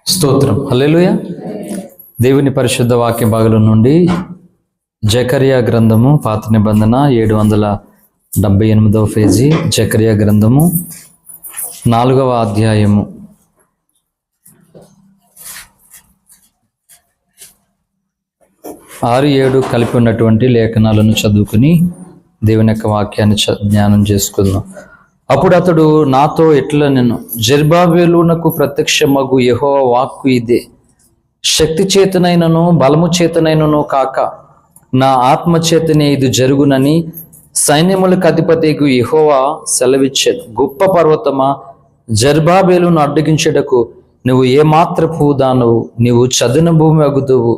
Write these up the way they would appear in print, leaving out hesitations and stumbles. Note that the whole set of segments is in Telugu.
స్తోత్రం. హల్లెలూయా. దేవుని పరిశుద్ధ వాక్య భాగం నుండి జకరియా గ్రంథము, పాత నిబంధన 778వ పేజీ. జకరియా గ్రంథము 4వ అధ్యాయము. ఆరు 7 కలిపి ఉన్నటువంటి లేఖనాలను చదువుకుని దేవుని యొక్క వాక్యాన్ని జ్ఞానం చేసుకుందాం. అప్పుడు అతడు నాతో ఇట్లా, నేను జెరుబ్బాబెలునకు ప్రత్యక్షమగు యెహోవా వాక్కు ఇదే, శక్తి చేతనైనను బలము చేతనైనను కాక నా ఆత్మ చేతనే ఇది జరుగునని సైన్యములకు అధిపతిగు యెహోవా సెలవిచ్చేది. గొప్ప పర్వతమా, జెరుబ్బాబెలును అడ్డగించుటకు నువ్వు ఏమాత్రపు దానవు, నీవు చదును భూమి అగుదువు.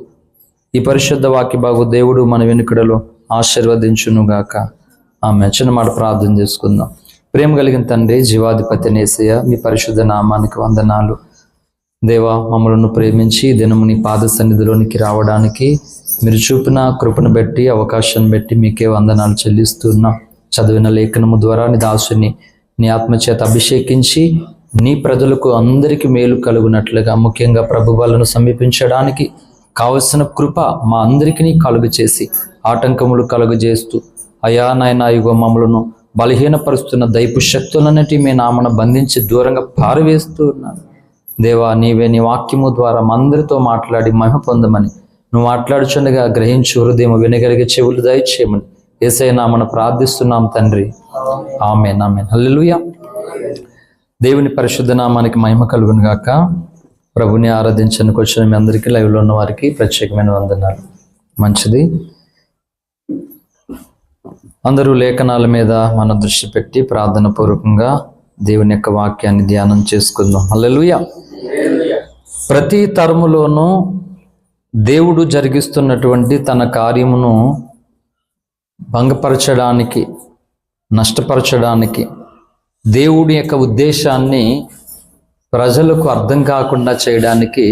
ఈ పరిశుద్ధ వాక్య భాగు దేవుడు మన వెనుకడలో ఆశీర్వదించునుగాక. ఆమె చిన్న మాట ప్రార్థన చేసుకుందాం. ప్రేమ కలిగిన తండ్రి, జీవాధిపతి యేసయ్య, మీ పరిశుద్ధ నామానికి వందనాలు. దేవా, మమ్మలను ప్రేమించి దినము నీ పాద సన్నిధిలోనికి రావడానికి మీరు చూపిన కృపను బట్టి, అవకాశాన్ని బట్టి మీకే వందనాలు చెల్లిస్తున్నాం. చదివిన లేఖనము ద్వారా నీ దాసుని నీ ఆత్మచేత అభిషేకించి నీ ప్రజలకు అందరికీ మేలు కలుగునట్లుగా, ముఖ్యంగా ప్రభువులను సమీపించడానికి కావలసిన కృప మా అందరికీ కలుగు చేసి ఆటంకములు కలుగు చేస్తూ, అయా నాయనా యుగ మమ్మలను బలహీనపరుస్తున్న దైపు శక్తులన్నిటి మీ నామన బంధించి దూరంగా పారవేస్తూ ఉన్నాను. దేవా, నీవే నీ వాక్యము ద్వారా మా అందరితో మాట్లాడి మహిమ పొందమని, నువ్వు మాట్లాడుచుండగా గ్రహించు హృదయం వినగలిగే చెవులు దయచేయమని యేసయ్య నామన ప్రార్థిస్తున్నాం తండ్రి. ఆమేన్, ఆమేన్. హల్లెలూయా. దేవుని పరిశుద్ధ నామానికి మహిమ కలుగును గాక. ప్రభుని ఆరాధించడానికి వచ్చిన మీ అందరికీ, లైవ్లో ఉన్న వారికి ప్రత్యేకమైన వందనాలు. మంచిది. అందరూ లేఖనాల మీద మన దృష్టి పెట్టి ప్రార్థన పూర్వకంగా దేవుని యొక్క వాక్యాన్ని ధ్యానం చేసుకుందాం. హల్లెలూయా. ప్రతి తరములోనూ దేవుడు జరిగిస్తున్నటువంటి తన కార్యమును భంగపరచడానికి, నష్టపరచడానికి, దేవుడి యొక్క ఉద్దేశాన్ని ప్రజలకు అర్థం కాకుండా చేయడానికి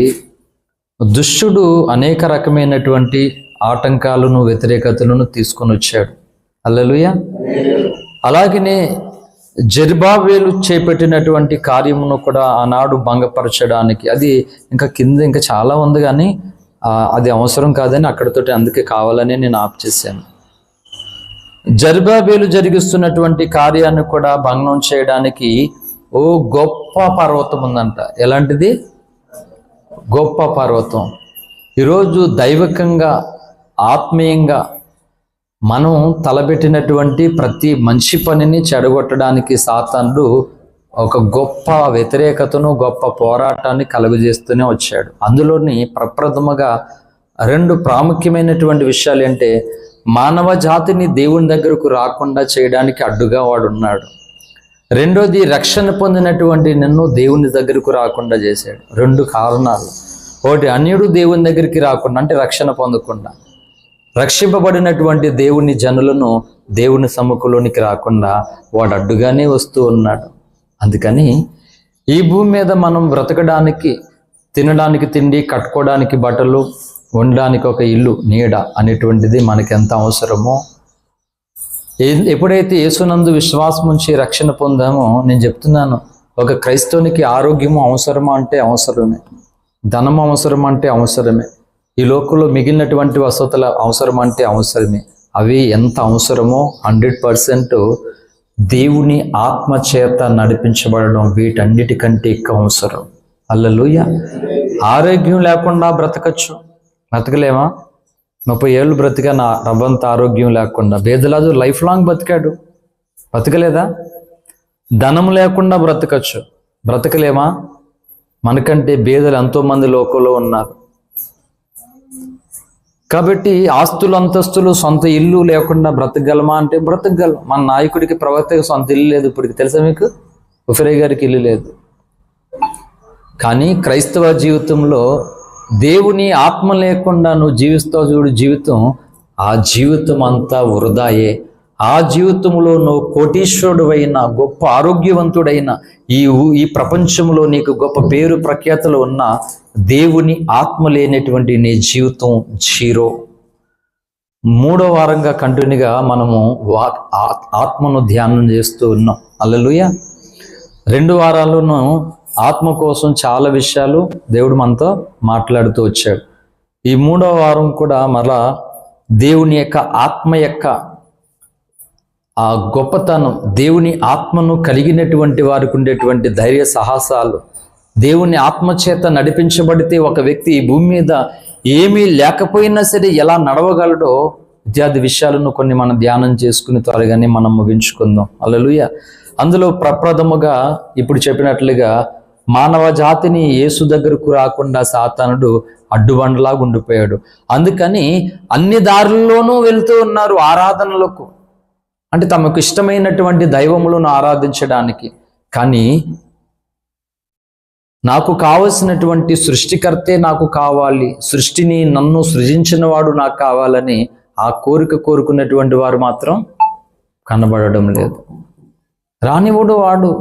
దుష్టుడు అనేక రకమైనటువంటి ఆటంకాలను, వ్యతిరేకతలను తీసుకొని వచ్చాడు. హల్లెలూయా. అలాగనే జెరుబ్బాబెలు చేపట్టినటువంటి కార్యమును కూడా ఆనాడు భంగపరచడానికి, అది ఇంకా చాలా ఉంది, కానీ అది అవసరం కాదని అక్కడితోటి, అందుకే కావాలని నేను ఆప్ చేశాను. జెరుబ్బాబెలు జరిగిస్తున్నటువంటి కార్యాన్ని కూడా భంగం చేయడానికి ఓ గొప్ప పర్వతం ఉందంట. ఎలాంటిది? గొప్ప పర్వతం. ఈరోజు దైవికంగా, ఆత్మీయంగా మనం తలబెట్టినటువంటి ప్రతి మంచి పనిని చెడగొట్టడానికి సాతానుడు ఒక గొప్ప వ్యతిరేకతను, గొప్ప పోరాటాన్ని కలుగజేస్తూనే వచ్చాడు. అందులోని ప్రప్రథమగా 2 ప్రాముఖ్యమైనటువంటి విషయాలు అంటే, మానవ జాతిని దేవుని దగ్గరకు రాకుండా చేయడానికి అడ్డుగా వాడు ఉన్నాడు. రెండోది, రక్షణ పొందినటువంటి నిన్ను దేవుని దగ్గరకు రాకుండా చేశాడు. 2 కారణాలు. ఒకటి, అన్యుడు దేవుని దగ్గరికి రాకుండా, అంటే రక్షణ పొందకుండా, రక్షింపబడినటువంటి దేవుని జనులను దేవుని సముఖంలోనికి రాకుండా వాడు అడ్డుగానే వస్తూ ఉన్నాడు. అందుకని ఈ భూమి మీద మనం బ్రతకడానికి, తినడానికి తిండి, కట్టుకోవడానికి బట్టలు, ఉండడానికి ఒక ఇల్లు, నీడ అనేటువంటిది మనకి ఎంత అవసరమో, ఎప్పుడైతే యేసునందు విశ్వాసం ఉంచి రక్షణ పొందామో, నేను చెప్తున్నాను, ఒక క్రైస్తవునికి ఆరోగ్యము అవసరమా అంటే అవసరమే, ధనం అవసరం అంటే అవసరమే, ఈ లోకంలో మిగిలినటువంటి వసతుల అవసరం అంటే అవసరమే. అవి ఎంత అవసరమో 100% దేవుని ఆత్మ చేత నడిపించబడడం వీటన్నిటికంటే ఎక్కువ అవసరం. హల్లెలూయా. ఆరోగ్యం లేకుండా బ్రతకచ్చు, బ్రతకలేమా? 30 ఏళ్ళు బ్రతికా నా రవ్వంత ఆరోగ్యం లేకుండా. బేదలాజు లైఫ్ లాంగ్ బతికాడు, బ్రతకలేదా? ధనం లేకుండా బ్రతకచ్చు, బ్రతకలేమా? మనకంటే బేదలు ఎంతోమంది లోకంలో ఉన్నారు. కాబట్టి ఆస్తులు, అంతస్తులు, సొంత ఇల్లు లేకుండా బ్రతకగలమా అంటే బ్రతకగలం. మన నాయకుడికి, ప్రవక్తకి సొంత ఇల్లు లేదు. ఇప్పటికి తెలుసా మీకు? ఉఫరయ్య గారికి ఇల్లు లేదు. కానీ క్రైస్తవ జీవితంలో దేవుని ఆత్మ లేకుండా నువ్వు జీవిస్తావు చూడు జీవితం, ఆ జీవితం అంతా వృధాయే. ఆ జీవితంలో నువ్వు కోటీశ్వరుడు అయినా, గొప్ప ఆరోగ్యవంతుడైన, ఈ ప్రపంచంలో నీకు గొప్ప పేరు ప్రఖ్యాతలు ఉన్న దేవుని ఆత్మ లేనటువంటి నీ జీవితం 0. 3వ వారంగా కంటిన్యూగా మనము ఆత్మను ధ్యానం చేస్తూ ఉన్నాం. హల్లెలూయా. 2 వారాల్లోనూ ఆత్మ కోసం చాలా విషయాలు దేవుడు మనతో మాట్లాడుతూ వచ్చాడు. ఈ 3వ వారం కూడా మరలా దేవుని యొక్క ఆత్మ యొక్క ఆ గొప్పతనం, దేవుని ఆత్మను కలిగినటువంటి వారికి ఉండేటువంటి ధైర్య సాహసాలు, దేవుని ఆత్మచేత నడిపించబడితే ఒక వ్యక్తి ఈ భూమి మీద ఏమీ లేకపోయినా సరే ఎలా నడవగలడో ఇత్యాది విషయాలను కొన్ని మనం ధ్యానం చేసుకుని త్వరగానే మనం ముగించుకుందాం. హల్లెలూయా. అందులో ప్రప్రథముగా ఇప్పుడు చెప్పినట్లుగా మానవ జాతిని యేసు దగ్గరకు రాకుండా సాతానుడు అడ్డుబండలాగా ఉండిపోయాడు. అందుకని అన్ని దారుల్లోనూ వెళ్తూ ఉన్నారు ఆరాధనలకు, అంటే తమకు ఇష్టమైనటువంటి దైవములను ఆరాధించడానికి. కానీ నాకు కావలసినటువంటి సృష్టికర్తే నాకు కావాలి, సృష్టిని నన్ను సృజించిన వాడు నాకు కావాలని ఆ కోరుకున్నటువంటి వారు మాత్రం కనబడడం లేదు. రానివాడు వాడు.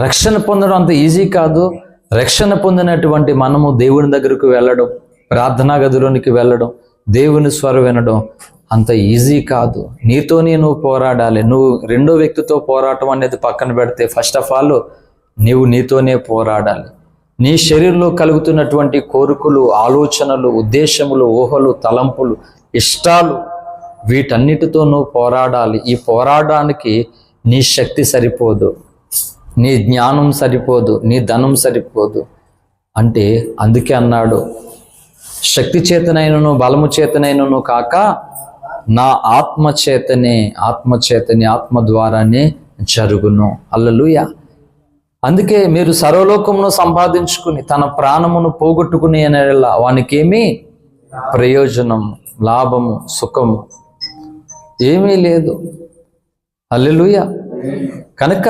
రక్షణ పొందడం అంత ఈజీ కాదు. రక్షణ పొందినటువంటి మనము దేవుని దగ్గరకు వెళ్ళడం, ప్రార్థనా గదిలోనికి వెళ్ళడం, దేవుని స్వరం వినడం అంత ఈజీ కాదు. నీతోనే నువ్వు పోరాడాలి. నువ్వు రెండో వ్యక్తితో పోరాటం అనేది పక్కన పెడితే ఫస్ట్ ఆఫ్ ఆల్ నీవు నీతోనే పోరాడాలి. నీ శరీరంలో కలుగుతున్నటువంటి కోరికలు, ఆలోచనలు, ఉద్దేశములు, ఊహలు, తలంపులు, ఇష్టాలు, వీటన్నిటితో నువ్వు పోరాడాలి. ఈ పోరాడానికి నీ శక్తి సరిపోదు, నీ జ్ఞానం సరిపోదు, నీ ధనం సరిపోదు. అంటే అందుకే అన్నాడు, శక్తి చేతనైనను బలము చేతనైనను కాక నా ఆత్మ చేతనే ఆత్మ ద్వారానే జరుగును. హల్లెలూయా. అందుకే మీరు సర్వలోకమును సంపాదించుకుని తన ప్రాణమును పోగొట్టుకుని అనేలా వానికేమీ ప్రయోజనం, లాభము, సుఖము ఏమీ లేదు. హల్లెలూయా. కనుక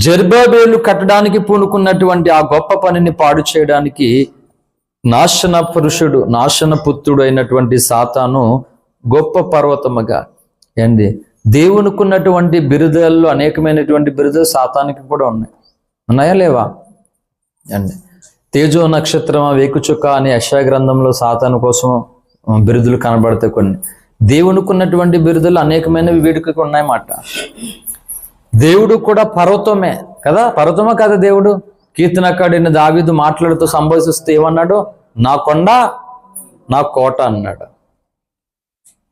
జెరుబ్బాబెలు కట్టడానికి పూనుకున్నటువంటి ఆ గొప్ప పనిని పాడు చేయడానికి నాశన పురుషుడు, నాశన పుత్రుడు అయినటువంటి సాతాను గొప్ప పర్వతముగా ఏంది, దేవునికున్నటువంటి బిరుదుల్లో అనేకమైనటువంటి బిరుదులు సాతానికి కూడా ఉన్నాయా లేవా అండి? తేజో నక్షత్రం, వేకుచుక్క అని యెషయా గ్రంథంలో సాతాను కోసం బిరుదులు కనబడతాయి. కొన్ని దేవునికున్నటువంటి బిరుదులు అనేకమైనవి వీడికి ఉన్నాయన్నమాట. దేవుడు కూడా పర్వతమే కదా, పర్వతమే కదా దేవుడు. కీర్తనకాడిన దావీదు మాట్లాడుతూ సంభాషిస్తూ ఏమన్నాడు, నా కొండ నా కోట అన్నాడు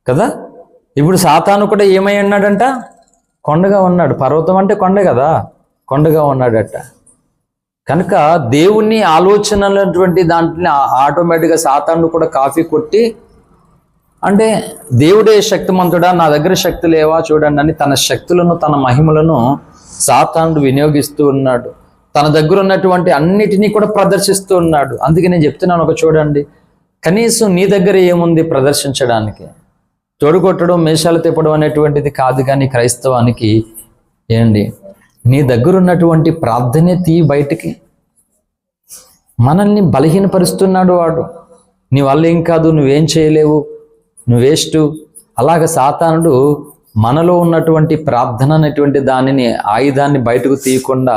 కదా. ఇప్పుడు సాతాను కూడా ఏమై అన్నాడంట, కొండగా ఉన్నాడు. పర్వతం అంటే కొండ కదా, కొండగా ఉన్నాడట. కనుక దేవుని ఆలోచనటువంటి దాంట్లో ఆటోమేటిక్గా సాతాను కూడా కాఫీ కొట్టి, అంటే దేవుడే శక్తిమంతుడా, నా దగ్గర శక్తి లేవా చూడండి అని తన శక్తులను, తన మహిమలను సాతానుడు వినియోగిస్తూ ఉన్నాడు. తన దగ్గర ఉన్నటువంటి అన్నిటినీ కూడా ప్రదర్శిస్తూ ఉన్నాడు. అందుకే నేను చెప్తున్నాను, ఒక చూడండి, కనీసం నీ దగ్గర ఏముంది ప్రదర్శించడానికి? తోడుకొట్టడం, మేషాలు తిప్పడం అనేటువంటిది కాదు. కానీ క్రైస్తవానికి ఏంటి, నీ దగ్గర ఉన్నటువంటి ప్రార్థనే తీయి బయటికి. మనల్ని బలహీనపరుస్తున్నాడు వాడు. నీ వల్ల ఏం కాదు, నువ్వేం చేయలేవు, నువ్వు వేస్ట్. అలాగ సాతానుడు మనలో ఉన్నటువంటి ప్రార్థన అనేటువంటి దానిని, ఆయుధాన్ని బయటకు తీయకుండా,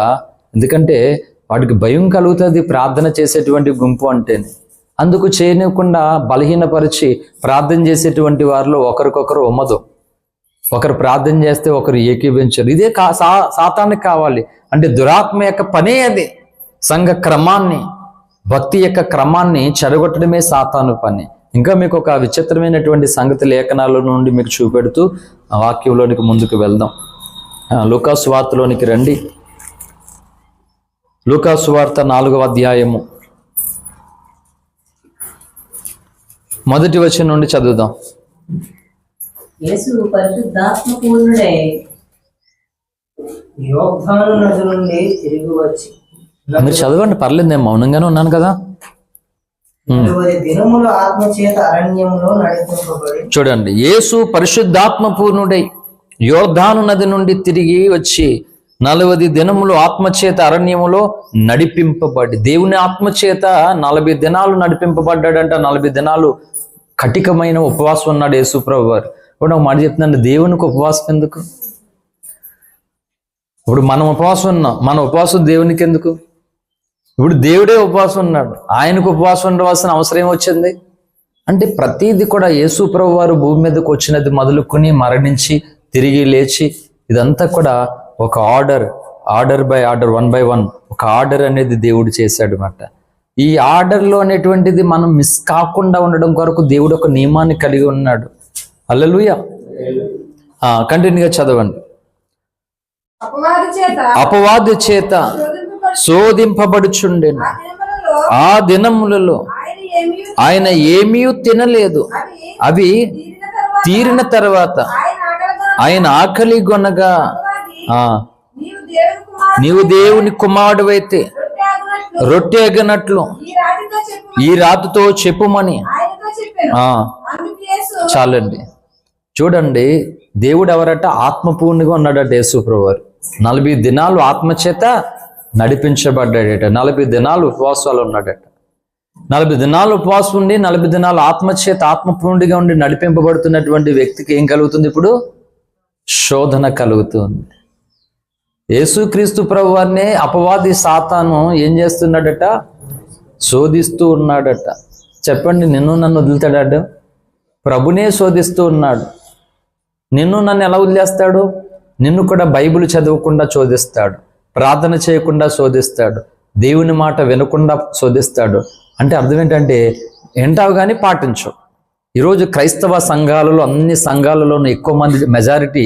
ఎందుకంటే వాడికి భయం కలుగుతుంది ప్రార్థన చేసేటువంటి గుంపు అంటేనే, అందుకు చేయనివ్వకుండా బలహీనపరిచి ప్రార్థన చేసేటువంటి వారిలో ఒకరికొకరు ఉమ్మదు. ఒకరు ప్రార్థన చేస్తే ఒకరు ఏకీభించరు. ఇదే సాతానికి కావాలి. అంటే దురాత్మ యొక్క పనే అది. సంఘ క్రమాన్ని, భక్తి యొక్క క్రమాన్ని చెడగొట్టడమే సాతాను పని. ఇంకా మీకు ఒక విచిత్రమైనటువంటి సంగతి లేఖనాల నుండి మీకు చూపెడుతూ ఆ వాక్యంలోనికి ముందుకు వెళ్దాం. లూకాసు వార్తలోనికి రండి. లూకాసు వార్త 4వ అధ్యాయము 1వ వచనం నుండి చదువుదాం. యేసు పరిశుద్ధాత్మ పూర్ణుడై యోర్దాను నది నుండి తిరిగి వచ్చి, మీరు చదవండి, పర్లేదు, నేను మౌనంగానే ఉన్నాను కదా. 40 దినములు ఆత్మచేత అరణ్యములో నడిపింపబడి, చూడండి, యేసు పరిశుద్ధాత్మ పూర్ణుడై యోర్దాను నది నుండి తిరిగి వచ్చి 40 దినములు ఆత్మచేత అరణ్యములో నడిపింపబడి, దేవుని ఆత్మచేత 40 దినాలు నడిపింపబడ్డాడంట. 40 దినాలు కఠికమైన ఉపవాసం ఉన్నాడు యేసు ప్రభు వారు. ఇప్పుడు ఒక మాట చెప్తున్నాను, దేవునికి ఉపవాసం ఎందుకు? ఇప్పుడు మనం ఉపవాసం ఉన్నాం, మన ఉపవాసం దేవునికి ఎందుకు? ఇప్పుడు దేవుడే ఉపవాసం ఉన్నాడు, ఆయనకు ఉపవాసం ఉండవలసిన అవసరం ఏమొచ్చింది? అంటే ప్రతిదీ కూడా యేసు ప్రభు వారు భూమి మీదకి వచ్చినది మొదలుకొని మరణించి తిరిగి లేచి, ఇదంతా కూడా ఒక order, order by order, 1 by 1 ఒక ఆర్డర్ అనేది దేవుడు చేశాడు అన్నమాట. ఈ ఆర్డర్లో అనేటువంటిది మనం మిస్ కాకుండా ఉండడం కొరకు దేవుడు ఒక నియమాన్ని కలిగి ఉన్నాడు. హల్లెలూయా. కంటిన్యూగా చదవండి. అపవాది చేత శోధింపబడుచుండెను. ఆ దినములలో ఆయన ఏమీ తినలేదు. అవి తీరిన తర్వాత ఆయన ఆకలి గొనగా, నీవు దేవుని కుమారుడవైతే రొట్టె ఎగనట్లు ఈ రాతితో చెప్పుమని. చాలండి. చూడండి, దేవుడు ఎవరట? ఆత్మపూర్ణిగా ఉన్నాడట యేసుప్రభువు వారు. 40 దినాలు ఆత్మచేత నడిపించబడ్డాడట. 40 దినాలు ఉపవాసాలు ఉన్నాడట. 40 దినాలు ఉపవాసం ఉండి 40 దినాలు ఆత్మచేత ఆత్మపూర్ణిగా ఉండి నడిపింపబడుతున్నటువంటి వ్యక్తికి ఏం కలుగుతుంది? ఇప్పుడు శోధన కలుగుతుంది. యేసుక్రీస్తు ప్రభు వారిని అపవాది సాతాను ఏం చేస్తున్నాడట? శోధిస్తూ ఉన్నాడట. చెప్పండి, నిన్ను నన్ను వదులుతాడాడు? ప్రభునే శోధిస్తూ ఉన్నాడు. నిన్ను నన్ను ఎలా వదిలేస్తాడు? నిన్ను కూడా బైబిల్ చదవకుండా శోధిస్తాడు, ప్రార్థన చేయకుండా శోధిస్తాడు, దేవుని మాట వినకుండా శోధిస్తాడు. అంటే అర్థం ఏంటంటే, వింటావు కానీ పాటించవు. ఈరోజు క్రైస్తవ సంఘాలలో, అన్ని సంఘాలలోనూ ఎక్కువ మంది మెజారిటీ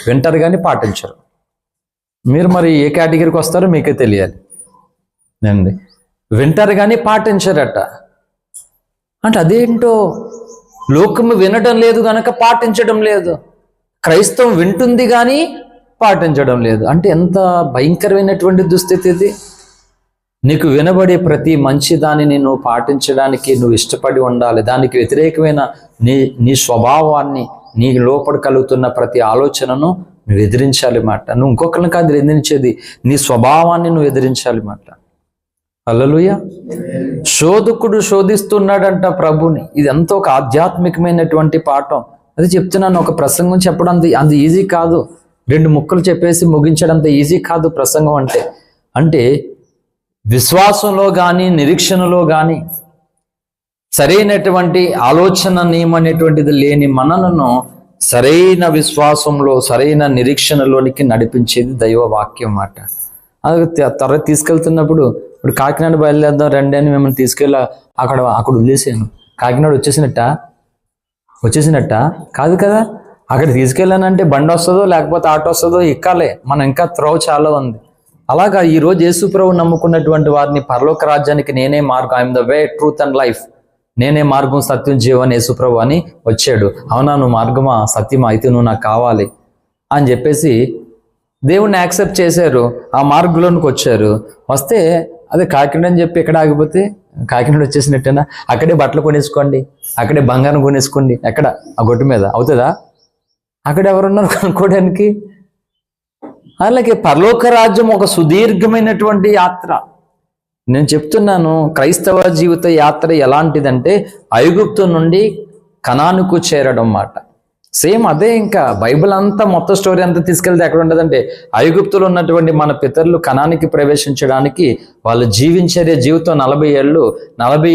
వింటారు కానీ పాటించరు. మీరు మరి ఏ కేటగిరీకి వస్తారో మీకే తెలియాలి అండి. వింటారు కానీ పాటించరట. అంటే అదేంటో, లోకము వినడం లేదు కనుక పాటించడం లేదు. క్రైస్తవం వింటుంది కానీ పాటించడం లేదు. అంటే ఎంత భయంకరమైనటువంటి దుస్థితి ఇది. నీకు వినబడే ప్రతి మంచి దానిని నువ్వు పాటించడానికి నువ్వు ఇష్టపడి ఉండాలి. దానికి వ్యతిరేకమైన నీ స్వభావాన్ని, నీ లోపల కలుగుతున్న ప్రతి ఆలోచనను నువ్వు ఎదిరించాలి మాట. నువ్వు ఇంకొకరిని కాదు ఎదిరించేది, నీ స్వభావాన్ని నువ్వు ఎదిరించాలి మాట. హల్లెలూయా. శోధకుడు శోధిస్తున్నాడంట ప్రభుని. ఇది ఎంతో ఒక ఆధ్యాత్మికమైనటువంటి పాఠం. అది చెప్తున్నాను. ఒక ప్రసంగం చెప్పడం అంత ఈజీ కాదు. 2 ముక్కలు చెప్పేసి ముగించడంత ఈజీ కాదు ప్రసంగం అంటే. అంటే విశ్వాసంలో కానీ నిరీక్షణలో కానీ సరైనటువంటి ఆలోచన నియమనేటువంటిది లేని మనలను సరైన విశ్వాసంలో, సరైన నిరీక్షణలోనికి నడిపించేది దైవ వాక్యం మాట. అది త్వరగా తీసుకెళ్తున్నప్పుడు, ఇప్పుడు కాకినాడ బయలుదేరదాం రండి అని మిమ్మల్ని తీసుకెళ్ళి అక్కడ వదిలేసాను. కాకినాడ వచ్చేసినట్ట కాదు కదా. అక్కడ తీసుకెళ్ళానంటే బండి వస్తుందో లేకపోతే ఆటో వస్తుందో ఎక్కాలే. మనం ఇంకా త్రోవ చాలా ఉంది. అలాగా ఈరోజు యేసుప్రభు నమ్ముకున్నటువంటి వారిని పరలోక రాజ్యానికి నేనే మార్గం, I'm the way, truth and life, నేనే మార్గం, సత్యం, జీవం యేసుప్రభు అని వచ్చాడు. అవునా, నువ్వు మార్గమా, సత్యమా, అయితే నువ్వు నాకు కావాలి అని చెప్పేసి దేవుణ్ణి యాక్సెప్ట్ చేశారు. ఆ మార్గంలోనికి వచ్చారు. వస్తే అదే కాకినాడ అని చెప్పి ఎక్కడ ఆగిపోతే కాకినాడ వచ్చేసినట్టేనా? అక్కడే బట్టలు కొనేసుకోండి, అక్కడే బంగారం కొనేసుకోండి. ఎక్కడ? ఆ గొట్టు మీద అవుతుందా? అక్కడ ఎవరున్నారు కొనుక్కోవడానికి? అలాగే పరలోక రాజ్యం ఒక సుదీర్ఘమైనటువంటి యాత్ర. నేను చెప్తున్నాను, క్రైస్తవ జీవిత యాత్ర ఎలాంటిదంటే ఐగుప్తు నుండి కనానుకు చేరడం మాట. సేమ్ అదే. ఇంకా బైబిల్ అంతా మొత్తం స్టోరీ అంతా తీసుకెళ్తే ఎక్కడ ఉండదంటే, ఐగుప్తులో ఉన్నటువంటి మన పితరులు కనానికి ప్రవేశించడానికి వాళ్ళు జీవించే జీవితం 40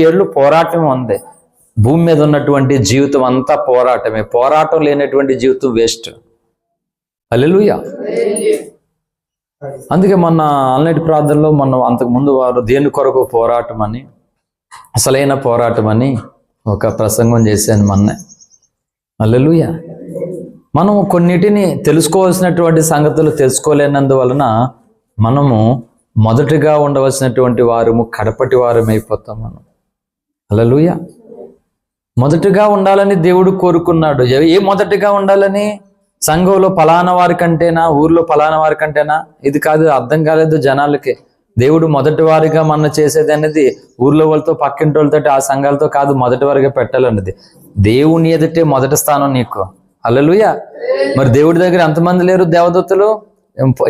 ఏళ్ళు పోరాటం ఉంది. భూమి మీద ఉన్నటువంటి జీవితం అంతా పోరాటమే. పోరాటం లేనటువంటి జీవితం వేస్ట్. హల్లెలూయా. అందుకే మొన్న ఆన్లైన్ ప్రార్థనలో అంతకుముందు వారు దేని కొరకు పోరాటం అని, అసలైన పోరాటం అని ఒక ప్రసంగం చేశాను మొన్నే. హల్లెలూయా. మనం కొన్నిటిని తెలుసుకోవాల్సినటువంటి సంగతులు తెలుసుకోలేనందువలన మనము మొదటిగా ఉండవలసినటువంటి వారము కడపటి వారం అయిపోతాం మనం. హల్లెలూయా. మొదటిగా ఉండాలని దేవుడు కోరుకున్నాడు. ఏ మొదటిగా ఉండాలని? సంఘంలో పలానా వారి కంటేనా, ఊర్లో పలానా వారి కంటేనా? ఇది కాదు, అర్థం కాలేదు జనాలకి. దేవుడు మొదటి వారిగా మన చేసేది అనేది ఊర్లో వాళ్ళతో, పక్కింటి వాళ్ళతో, ఆ సంఘాలతో కాదు, మొదటి వారిగా పెట్టాలన్నది. దేవుని ఎదుటే మొదటి స్థానం నీకు. హల్లెలూయా. మరి దేవుడి దగ్గర ఎంతమంది లేరు దేవదూతలు?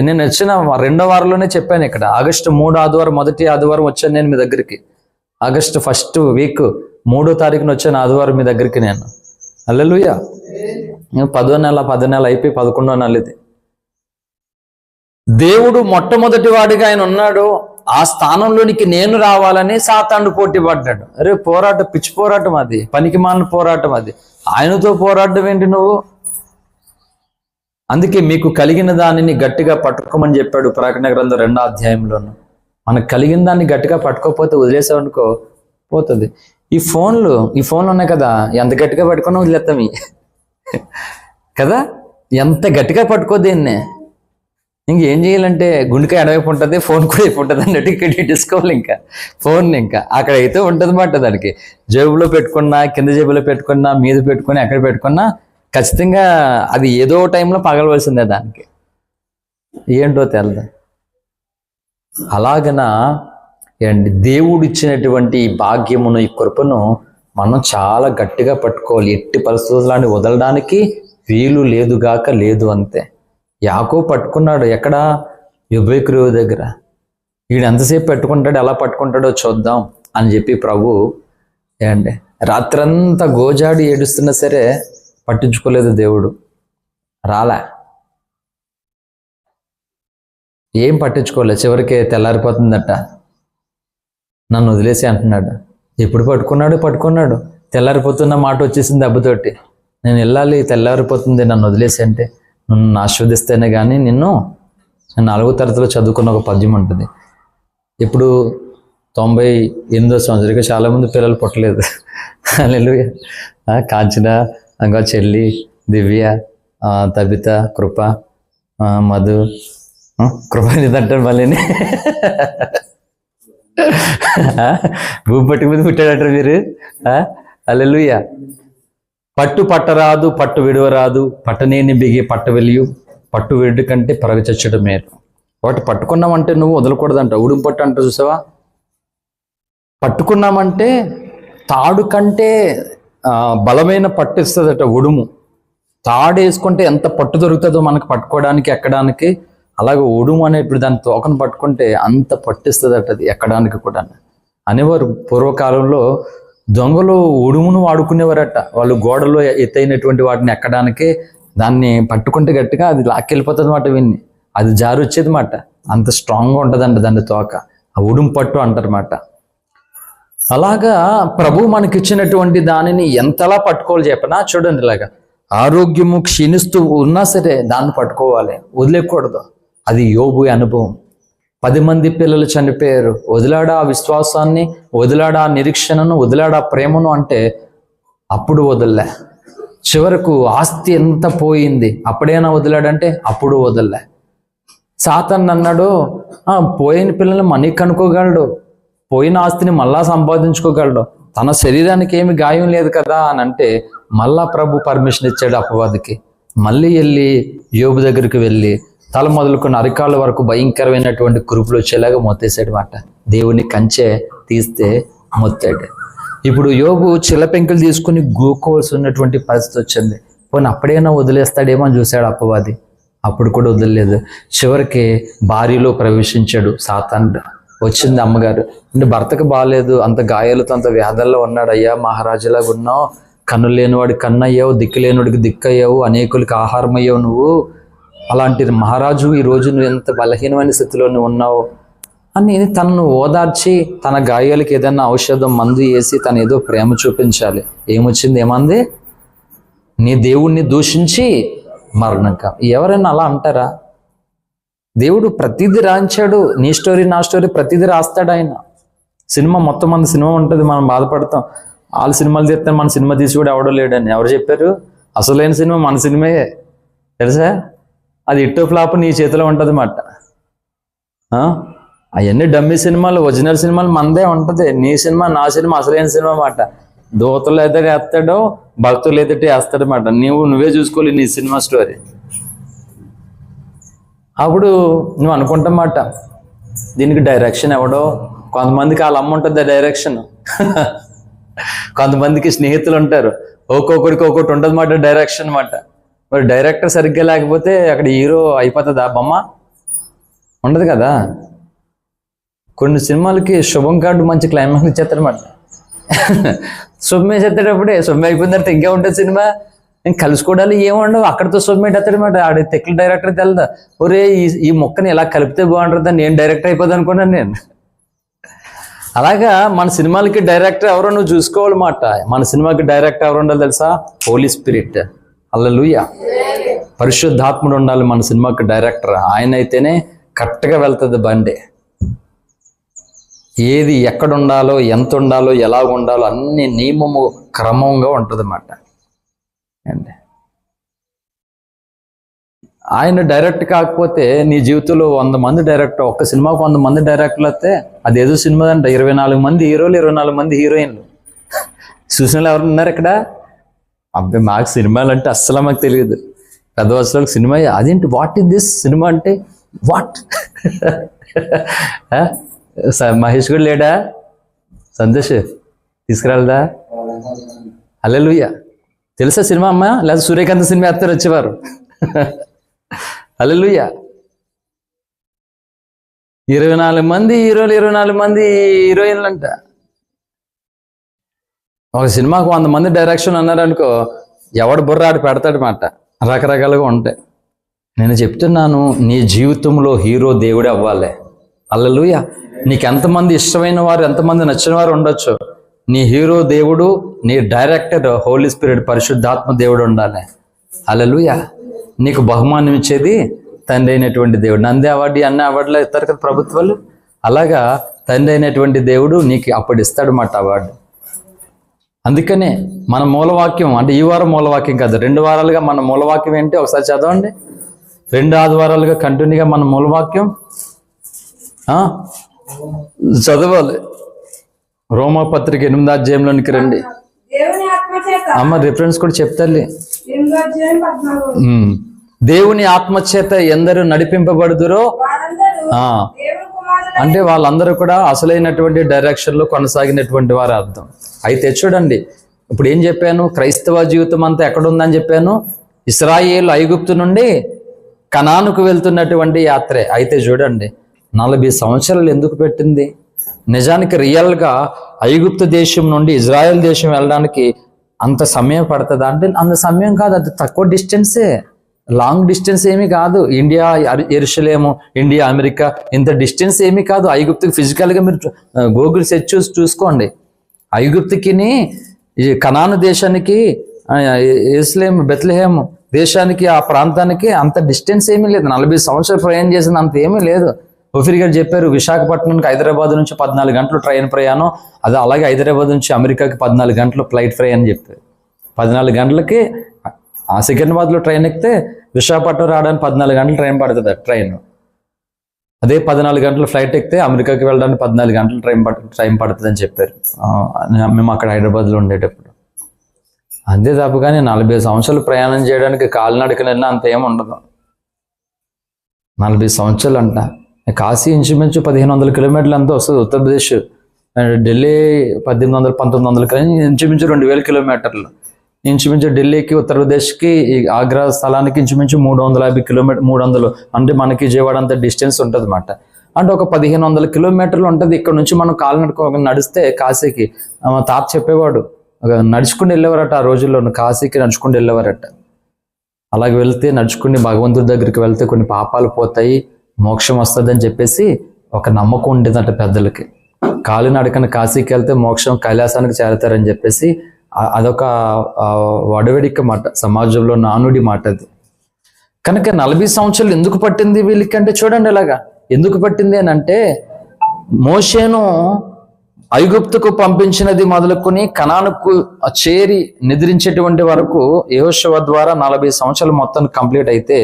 నేను వచ్చిన 2వ వారంలోనే చెప్పాను. ఇక్కడ ఆగస్టు 3 ఆదివారం, మొదటి ఆదివారం వచ్చాను నేను మీ దగ్గరికి. ఆగస్టు 1st వీక్ 3వ తారీఖున వచ్చాను ఆదివారం మీ దగ్గరికి నేను. హల్లెలూయా. 10వ నెల అయిపోయి 11వ నెల ఇది. దేవుడు మొట్టమొదటి వాడిగా ఆయన ఉన్నాడు. ఆ స్థానంలోనికి నేను రావాలని సాతాను పోటీ పడ్డాడు. అరే పోరాటం, పిచ్చి పోరాటం అది, పనికి మాలిన పోరాటం అది. ఆయనతో పోరాటం ఏంటి నువ్వు? అందుకే మీకు కలిగిన దానిని గట్టిగా పట్టుకోమని చెప్పాడు ప్రకటన గ్రంథం 2వ అధ్యాయంలోను. మనకు కలిగిన దాన్ని గట్టిగా పట్టుకోకపోతే వదిలేసామనుకో పోతుంది. ఈ ఫోన్లు ఉన్నాయి కదా, ఎంత గట్టిగా పట్టుకున్నా వదిలేస్తాం కదా. ఎంత గట్టిగా పట్టుకో దీన్ని, ఇంకేం చేయాలంటే గుండెకాయ ఎడవైపు ఉంటుంది, ఫోన్ కూడా వైపు ఉంటుంది అన్నట్టు ఇక్కడ తీసుకోవాలి. ఇంకా ఫోన్ ఇంకా అక్కడ అయితే ఉంటుంది మాట. దానికి జేబులో పెట్టుకున్నా, కింద జేబులో పెట్టుకున్నా, మీద పెట్టుకుని, ఎక్కడ పెట్టుకున్నా ఖచ్చితంగా అది ఏదో టైంలో పగలవలసిందే. దానికి ఏంటో తెలదు. అలాగన ఏంటి దేవుడు ఇచ్చినటువంటి ఈ భాగ్యమును, ఈ కృపను మనం చాలా గట్టిగా పట్టుకోవాలి. ఎట్టి పరిస్థితులని వదలడానికి వీలు లేదుగాక లేదు. అంతే. యాకోబు పట్టుకున్నాడు ఎక్కడ? యెబెకు దగ్గర. వీడు ఎంతసేపు పెట్టుకుంటాడు, ఎలా పట్టుకుంటాడో చూద్దాం అని చెప్పి ప్రభు ఏంటి రాత్రంతా గోజాడి ఏడుస్తున్నా సరే పట్టించుకోలేదు దేవుడు. రాలే, ఏం పట్టించుకోలేదు. చివరికి తెల్లారిపోతుందట, నన్ను వదిలేసి అంటున్నాడు. ఎప్పుడు పట్టుకున్నాడు. తెల్లారిపోతున్న మాట వచ్చేసింది దెబ్బతోటి. నేను వెళ్ళాలి, తెల్లారిపోతుంది, నన్ను వదిలేసి అంటే నన్ను ఆస్వాదిస్తేనే కానీ నేను 4వ తరగతిలో చదువుకున్న ఒక పద్యం ఉంటుంది. ఇప్పుడు 98వ సంవత్సరం, చాలామంది పిల్లలు పుట్టలేదు. హల్లెలూయా. కాంచన, ఇంకా చెల్లి, దివ్య, తబిత, కృప, మధు, కృప అంటారు మళ్ళీ. భూమి పట్టి మీద పుట్టాడంటారు మీరు. హల్లెలూయా. పట్టు పట్టరాదు, పట్టు విడవరాదు, పట్టనేని బిగి పట్ట వెలియు, పట్టు విడు కంటే పరగ చచ్చడం మేలు. ఒకటి పట్టుకున్నామంటే నువ్వు వదలకూడదంట. ఉడుం పట్టు అంట చూసావా? పట్టుకున్నామంటే తాడు కంటే బలమైన పట్టు ఇస్తుందట ఉడుము. తాడు వేసుకుంటే ఎంత పట్టు దొరుకుతుందో మనకు పట్టుకోవడానికి, ఎక్కడానికి. అలాగే ఉడుము అనే ఇప్పుడు దాని తోకను పట్టుకుంటే అంత పట్టిస్తుందట అది ఎక్కడానికి కూడా అనేవారు. పూర్వకాలంలో దొంగలు ఉడుమును వాడుకునేవారట. వాళ్ళు గోడలో ఎత్తైనటువంటి వాటిని ఎక్కడానికి దాన్ని పట్టుకుంటే గట్టిగా అది లాక్కెళ్ళిపోతుంది మాట. విన్ని అది జారి వచ్చేది మాట. అంత స్ట్రాంగ్గా ఉంటుందంట దాని తోక. ఆ ఉడుము పట్టు అంటారన్నమాట. అలాగా ప్రభు మనకిచ్చినటువంటి దానిని ఎంతలా పట్టుకోవాలి చెప్పనా? చూడండి, ఇలాగా ఆరోగ్యము క్షీణిస్తూ ఉన్నా సరే దాన్ని పట్టుకోవాలి, వదిలేకూడదు. అది యోబు అనుభవం. 10 మంది పిల్లలు చనిపోయారు. వదిలాడా ఆ విశ్వాసాన్ని, వదిలాడా ఆ నిరీక్షణను, వదిలాడా ప్రేమను అంటే అప్పుడు వదలలే. చివరకు ఆస్తి ఎంత పోయింది, అప్పుడైనా వదిలాడంటే అప్పుడు వదలలే. సాతాను అన్నాడు, పోయిన పిల్లల్ని మనీ కనుక్కోగలడు, పోయిన ఆస్తిని మళ్ళా సంపాదించుకోగలడు, తన శరీరానికి ఏమి గాయం లేదు కదా అని అంటే మళ్ళా ప్రభు పర్మిషన్ ఇచ్చాడు అపవాదికి. మళ్ళీ వెళ్ళి యోబు దగ్గరికి వెళ్ళి తల మొదలుకున్న అరికాళ్ళ వరకు భయంకరమైనటువంటి కురుపులు వచ్చేలాగా మొత్తేసాడు మాట. దేవుని కంచె తీస్తే మొత్తాడు. ఇప్పుడు యోబు చిల్లపెంకులు తీసుకుని గోకోవాల్సి ఉన్నటువంటి పరిస్థితి వచ్చింది. పోనీ అప్పుడైనా వదిలేస్తాడేమో అని చూశాడు అపవాది. అప్పుడు కూడా వదిలేదు. చివరికి భార్యలో ప్రవేశించాడు సాతాను. వచ్చింది అమ్మగారు, అంటే భర్తకు బాగాలేదు, అంత గాయాలతో అంత వ్యాధుల్లో ఉన్నాడు. అయ్యా మహారాజులాగా ఉన్నావు, కన్ను లేనివాడి కన్ను అయ్యావు, దిక్కు లేనివాడికి దిక్కు అయ్యావు, అనేకులకి ఆహారం అయ్యావు నువ్వు. అలాంటి మహారాజు ఈరోజు నువ్వు ఎంత బలహీనమైన స్థితిలో నువ్వు ఉన్నావు అని తనను ఓదార్చి తన గాయాలకి ఏదైనా ఔషధం మందు వేసి తను ఏదో ప్రేమ చూపించాలి. ఏమొచ్చింది? ఏమంది? నీ దేవుణ్ణి దూషించి మరణంక. ఎవరైనా అలా అంటారా? దేవుడు ప్రతిదీ రాయించాడు. నీ స్టోరీ నా స్టోరీ ప్రతిదీ రాస్తాడు ఆయన. సినిమా మొత్తం మన సినిమా ఉంటుంది, మనం బాధపడతాం. వాళ్ళ సినిమాలు తీస్తే మన సినిమా తీసి కూడా ఎవడో లేడని ఎవరు చెప్పారు? అసలైన సినిమా మన సినిమాయే తెలుసా. అది ఇట్టో ఫ్లాప్ నీ చేతిలో ఉంటుంది మాట. అవన్నీ డమ్మీ సినిమాలు, ఒరిజినల్ సినిమాలు మనదే ఉంటుంది. నీ సినిమా నా సినిమా అసలైన సినిమా మాట. దూతలు అయితే వేస్తాడో, భక్తులు అయితే వేస్తాడు మాట. నువ్వే చూసుకోవాలి నీ సినిమా స్టోరీ. అప్పుడు నువ్వు అనుకుంటామాట దీనికి డైరెక్షన్ ఎవడో. కొంతమందికి వాళ్ళ అమ్మ ఉంటుంది డైరెక్షన్, కొంతమందికి స్నేహితులు ఉంటారు, ఒక్కొక్కడికి ఒక్కొక్కటి ఉంటుంది మాట డైరెక్షన్ మాట. మరి డైరెక్టర్ సరిగ్గా లేకపోతే అక్కడ హీరో అయిపోతుందా? బొమ్మ ఉండదు కదా. కొన్ని సినిమాలకి శుభం కార్డు మంచి క్లైమాక్స్ ఇచ్చేస్తారన్నమాట. శుభమే చేసేటప్పుడే శుభం అయిపోయిన తర్వాత ఇంకే ఉంటుంది సినిమా. నేను కలుసుకోవడాలు ఏముండవు, అక్కడితో శుభమేట్ ఎత్తాడనమాట. ఆడ తెక్కుల డైరెక్టర్ తెలదా, ఒరే ఈ మొక్కని ఎలా కలిపితే బాగుంటుందా, నేను డైరెక్టర్ అయిపోద్ది అనుకున్నాను నేను. అలాగా మన సినిమాలకి డైరెక్టర్ ఎవరో నువ్వు చూసుకోవాలన్నమాట. మన సినిమాకి డైరెక్టర్ ఎవరు ఉండాలి తెలుసా? హోలీ స్పిరిట్. హల్లెలూయా. పరిశుద్ధాత్ముడు ఉండాలి మన సినిమాకి డైరెక్టర్. ఆయన అయితేనే కరెక్ట్గా వెళ్తుంది బండి. ఏది ఎక్కడ ఉండాలో, ఎంత ఉండాలో, ఎలా ఉండాలో అన్ని నియమము క్రమంగా ఉంటుంది అన్నమాట అండి. ఆయన డైరెక్ట్ కాకపోతే నీ జీవితంలో 100 మంది డైరెక్టర్, ఒక్క సినిమాకు 100 మంది డైరెక్టర్లు వస్తే అదేదో సినిమా అంటే 24 మంది హీరోలు, 24 మంది హీరోయిన్లు. చూసిన ఎవరు ఉన్నారు ఇక్కడ? అబ్బాయి మాకు సినిమాలు అంటే అస్సలు మాకు తెలియదు. పెద్ద వయసులోకి సినిమా అదేంటి, వాట్ ఇస్ దిస్ సినిమా అంటే వాట్? మహేష్ కూడా లేడా? సంతోష్ తీసుకురాలదా? హల్లెలూయా. తెలుసా సినిమా అమ్మ? లేదా సూర్యకాంత్ సినిమా వేస్తారు వచ్చేవారు. హల్లెలూయా. 24 మంది హీరోలు, 24 మంది హీరోయిన్లు అంట. ఒక సినిమాకు 100 మంది డైరెక్షన్ అన్నారనుకో, ఎవడు బుర్ర ఆడు పెడతాడు మాట. రకరకాలుగా ఉంటాయి. నేను చెప్తున్నాను, నీ జీవితంలో హీరో దేవుడే అవ్వాలి. హల్లెలూయా. నీకు ఎంతమంది ఇష్టమైన వారు, ఎంతమంది నచ్చిన వారు ఉండొచ్చు, నీ హీరో దేవుడు, నీ డైరెక్టర్ హోలీ స్పిరిట్ పరిశుద్ధాత్మ దేవుడు ఉండాలి. హల్లెలూయా. నీకు బహుమానం ఇచ్చేది తండ్రి అయినటువంటి దేవుడు. నంది అవార్డు, అన్ని అవార్డులు ఇస్తారు కదా ప్రభుత్వాలు. అలాగా తండ్రి అయినటువంటి దేవుడు నీకు అప్పుడు ఇస్తాడు మాట అవార్డు. అందుకనే మన మూలవాక్యం అంటే ఈ వారం మూలవాక్యం కాదు, 2 వారాలుగా మన మూలవాక్యం ఏంటి ఒకసారి చదవండి. 2 ఆదివారాలుగా కంటిన్యూగా మన మూలవాక్యం చదవాలి. రోమాపత్రిక 8వ అధ్యాయంలోనికి రండి. అమ్మ రిఫరెన్స్ కూడా చెప్తాలి. దేవుని ఆత్మచేత ఎందరూ నడిపింపబడుదురో, అంటే వాళ్ళందరూ కూడా అసలైనటువంటి డైరెక్షన్లో కొనసాగినటువంటి వారు అర్థం. అయితే చూడండి, ఇప్పుడు ఏం చెప్పాను? క్రైస్తవ జీవితం అంతా ఎక్కడుందని చెప్పాను? ఇశ్రాయేలు ఐగుప్తు నుండి కనానుకు వెళ్తున్నటువంటి యాత్రే. అయితే చూడండి, 40 సంవత్సరాలు ఎందుకు పెట్టింది? నిజానికి రియల్గా ఐగుప్తు దేశం నుండి ఇజ్రాయెల్ దేశం వెళ్ళడానికి అంత సమయం పడుతుందా అంటే అంత సమయం కాదు. అది తక్కువ డిస్టెన్సే, లాంగ్ డిస్టెన్స్ ఏమీ కాదు. ఇండియా యెరూషలేము, ఇండియా అమెరికా ఇంత డిస్టెన్స్ ఏమీ కాదు. ఐగుప్తుకి ఫిజికల్గా మీరు గూగుల్ సెర్చ్ చూసుకోండి. ఐగుప్తుకి కనాను దేశానికి, యెరూషలేము బెత్లెహేమ్ దేశానికి, ఆ ప్రాంతానికి అంత డిస్టెన్స్ ఏమీ లేదు. 40 సంవత్సరాలు ప్రయాణం చేసిన అంత ఏమీ లేదు. ఓఫీర్ గారు చెప్పారు, విశాఖపట్నానికి హైదరాబాద్ నుంచి 14 గంటలు ట్రైన్ ప్రయాణం, అది అలాగే హైదరాబాద్ నుంచి అమెరికాకి 14 గంటలు ఫ్లైట్ ప్రయాణం చెప్పారు. 14 గంటలకి ఆ సికింద్రాబాద్లో ట్రైన్ ఎక్కితే విశాఖపట్నం రావడానికి 14 గంటలు ట్రైన్ పడుతుంది ట్రైన్. అదే 14 గంటల ఫ్లైట్ ఎక్కితే అమెరికాకి వెళ్ళడానికి 14 గంటలు ట్రైన్ పడుతుంది అని చెప్పారు మేము అక్కడ హైదరాబాద్లో ఉండేటప్పుడు. అంతే తప్ప కానీ 40 సంవత్సరాలు ప్రయాణం చేయడానికి కాలినడకనైనా అంత ఏమి ఉండదు. 40 సంవత్సరాలు అంట. కాశీ ఇంచుమించు 1500 కిలోమీటర్లు అంతా వస్తుంది. ఉత్తరప్రదేశ్ ఢిల్లీ 1800-1900 కానీ ఇంచుమించు 2000 కిలోమీటర్లు. ఇంచుమించు ఢిల్లీకి, ఉత్తరప్రదేశ్కి, ఆగ్రా స్థలానికి ఇంచుమించు 350 కిలోమీటర్ 300 అంటే మనకి విజయవాడ అంత డిస్టెన్స్ ఉంటుంది అన్నమాట. అంటే ఒక 1500 కిలోమీటర్లు ఉంటుంది. ఇక్కడ నుంచి మనం నడిస్తే కాశీకి, మా తాత చెప్పేవాడు, నడుచుకుని వెళ్ళేవారట ఆ రోజుల్లో. కాశీకి నడుచుకుని వెళ్ళేవారట. అలాగే వెళ్తే నడుచుకుని భగవంతుడి దగ్గరికి వెళ్తే కొన్ని పాపాలు పోతాయి, మోక్షం వస్తుందని చెప్పేసి ఒక నమ్మకం ఉండేదట పెద్దలకి. కాలినడకన కాశీకి వెళ్తే మోక్షం, కైలాసానికి చేరతారని చెప్పేసి అదొక వడవడిక మాట, సమాజంలో నానుడి మాట అది. కనుక 40 సంవత్సరాలు ఎందుకు పట్టింది వీళ్ళకంటే చూడండి ఇలాగా ఎందుకు పట్టింది అని అంటే, మోషేను ఐగుప్తుకు పంపించినది మొదలుకొని కనానుకు చేరి నిద్రించేటువంటి వరకు యెహోషువ ద్వారా 40 సంవత్సరాలు మొత్తం కంప్లీట్ అయితే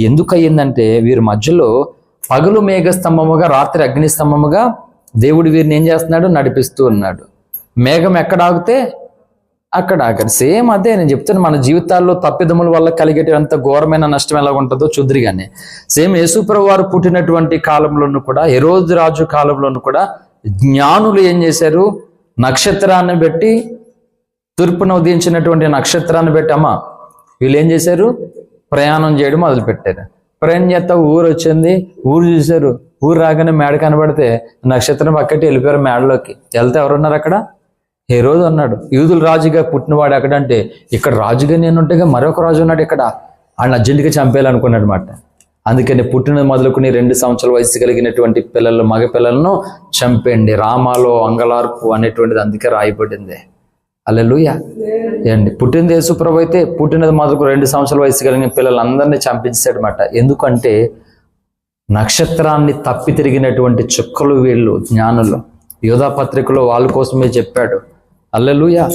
ఎందుకు అయ్యిందంటే, వీరి మధ్యలో పగలు మేఘస్తంభముగా, రాత్రి అగ్నిస్తంభముగా దేవుడు వీరిని ఏం చేస్తున్నాడు? నడిపిస్తూ ఉన్నాడు. మేఘం ఎక్కడ ఆగితే అక్కడ ఆగదు. సేమ్ అదే నేను చెప్తాను, మన జీవితాల్లో తప్పిదముల వల్ల కలిగేటంత ఘోరమైన నష్టం ఎలా ఉంటుందో చూద్దురుగానే. సేమ్ యేసుప్రభువు వారు పుట్టినటువంటి కాలంలోనూ కూడా, హెరోదు రాజు కాలంలోనూ కూడా జ్ఞానులు ఏం చేశారు? నక్షత్రాన్ని పెట్టి, తూర్పున ఉదయించినటువంటి నక్షత్రాన్ని పెట్టి అమ్మ వీళ్ళు ఏం చేశారు? ప్రయాణం చేయడం మొదలుపెట్టారు. ప్రయాణం చేస్తా ఊరు వచ్చింది, ఊరు చూశారు. ఊరు రాగానే మేడ కనబడితే నక్షత్రం పక్కటి వెళ్ళిపోయారు. మేడలోకి వెళ్తే ఎవరున్నారు అక్కడ? హెరోదు అన్నాడు. యూదుల రాజుగా పుట్టినవాడు ఎక్కడంటే, ఇక్కడ రాజుగా నేనుంటేగా మరొక రాజు ఉన్నాడు ఇక్కడ, ఆయన అర్జెంటుగా చంపేయాలనుకున్నాడు అనమాట. అందుకని పుట్టిన మొదలుకుని 2 సంవత్సరాల వయసు కలిగినటువంటి పిల్లలు, మగ పిల్లలను చంపేయండి, రామాలో అంగలార్పు అనేటువంటిది అందుకే రాయబడింది. హల్లెలూయా. ఏండి పుట్టినది యేసుప్రభు అయితే పుట్టినది మొదలుకు 2 సంవత్సరాల వయసు కలిగిన పిల్లలందరినీ చంపించాడనమాట. ఎందుకంటే నక్షత్రాన్ని తప్పి తిరిగినటువంటి చుక్కలు వీళ్ళు జ్ఞానులు. యోధా పత్రికలో వాళ్ళ కోసమే చెప్పాడు. హల్లెలూయా.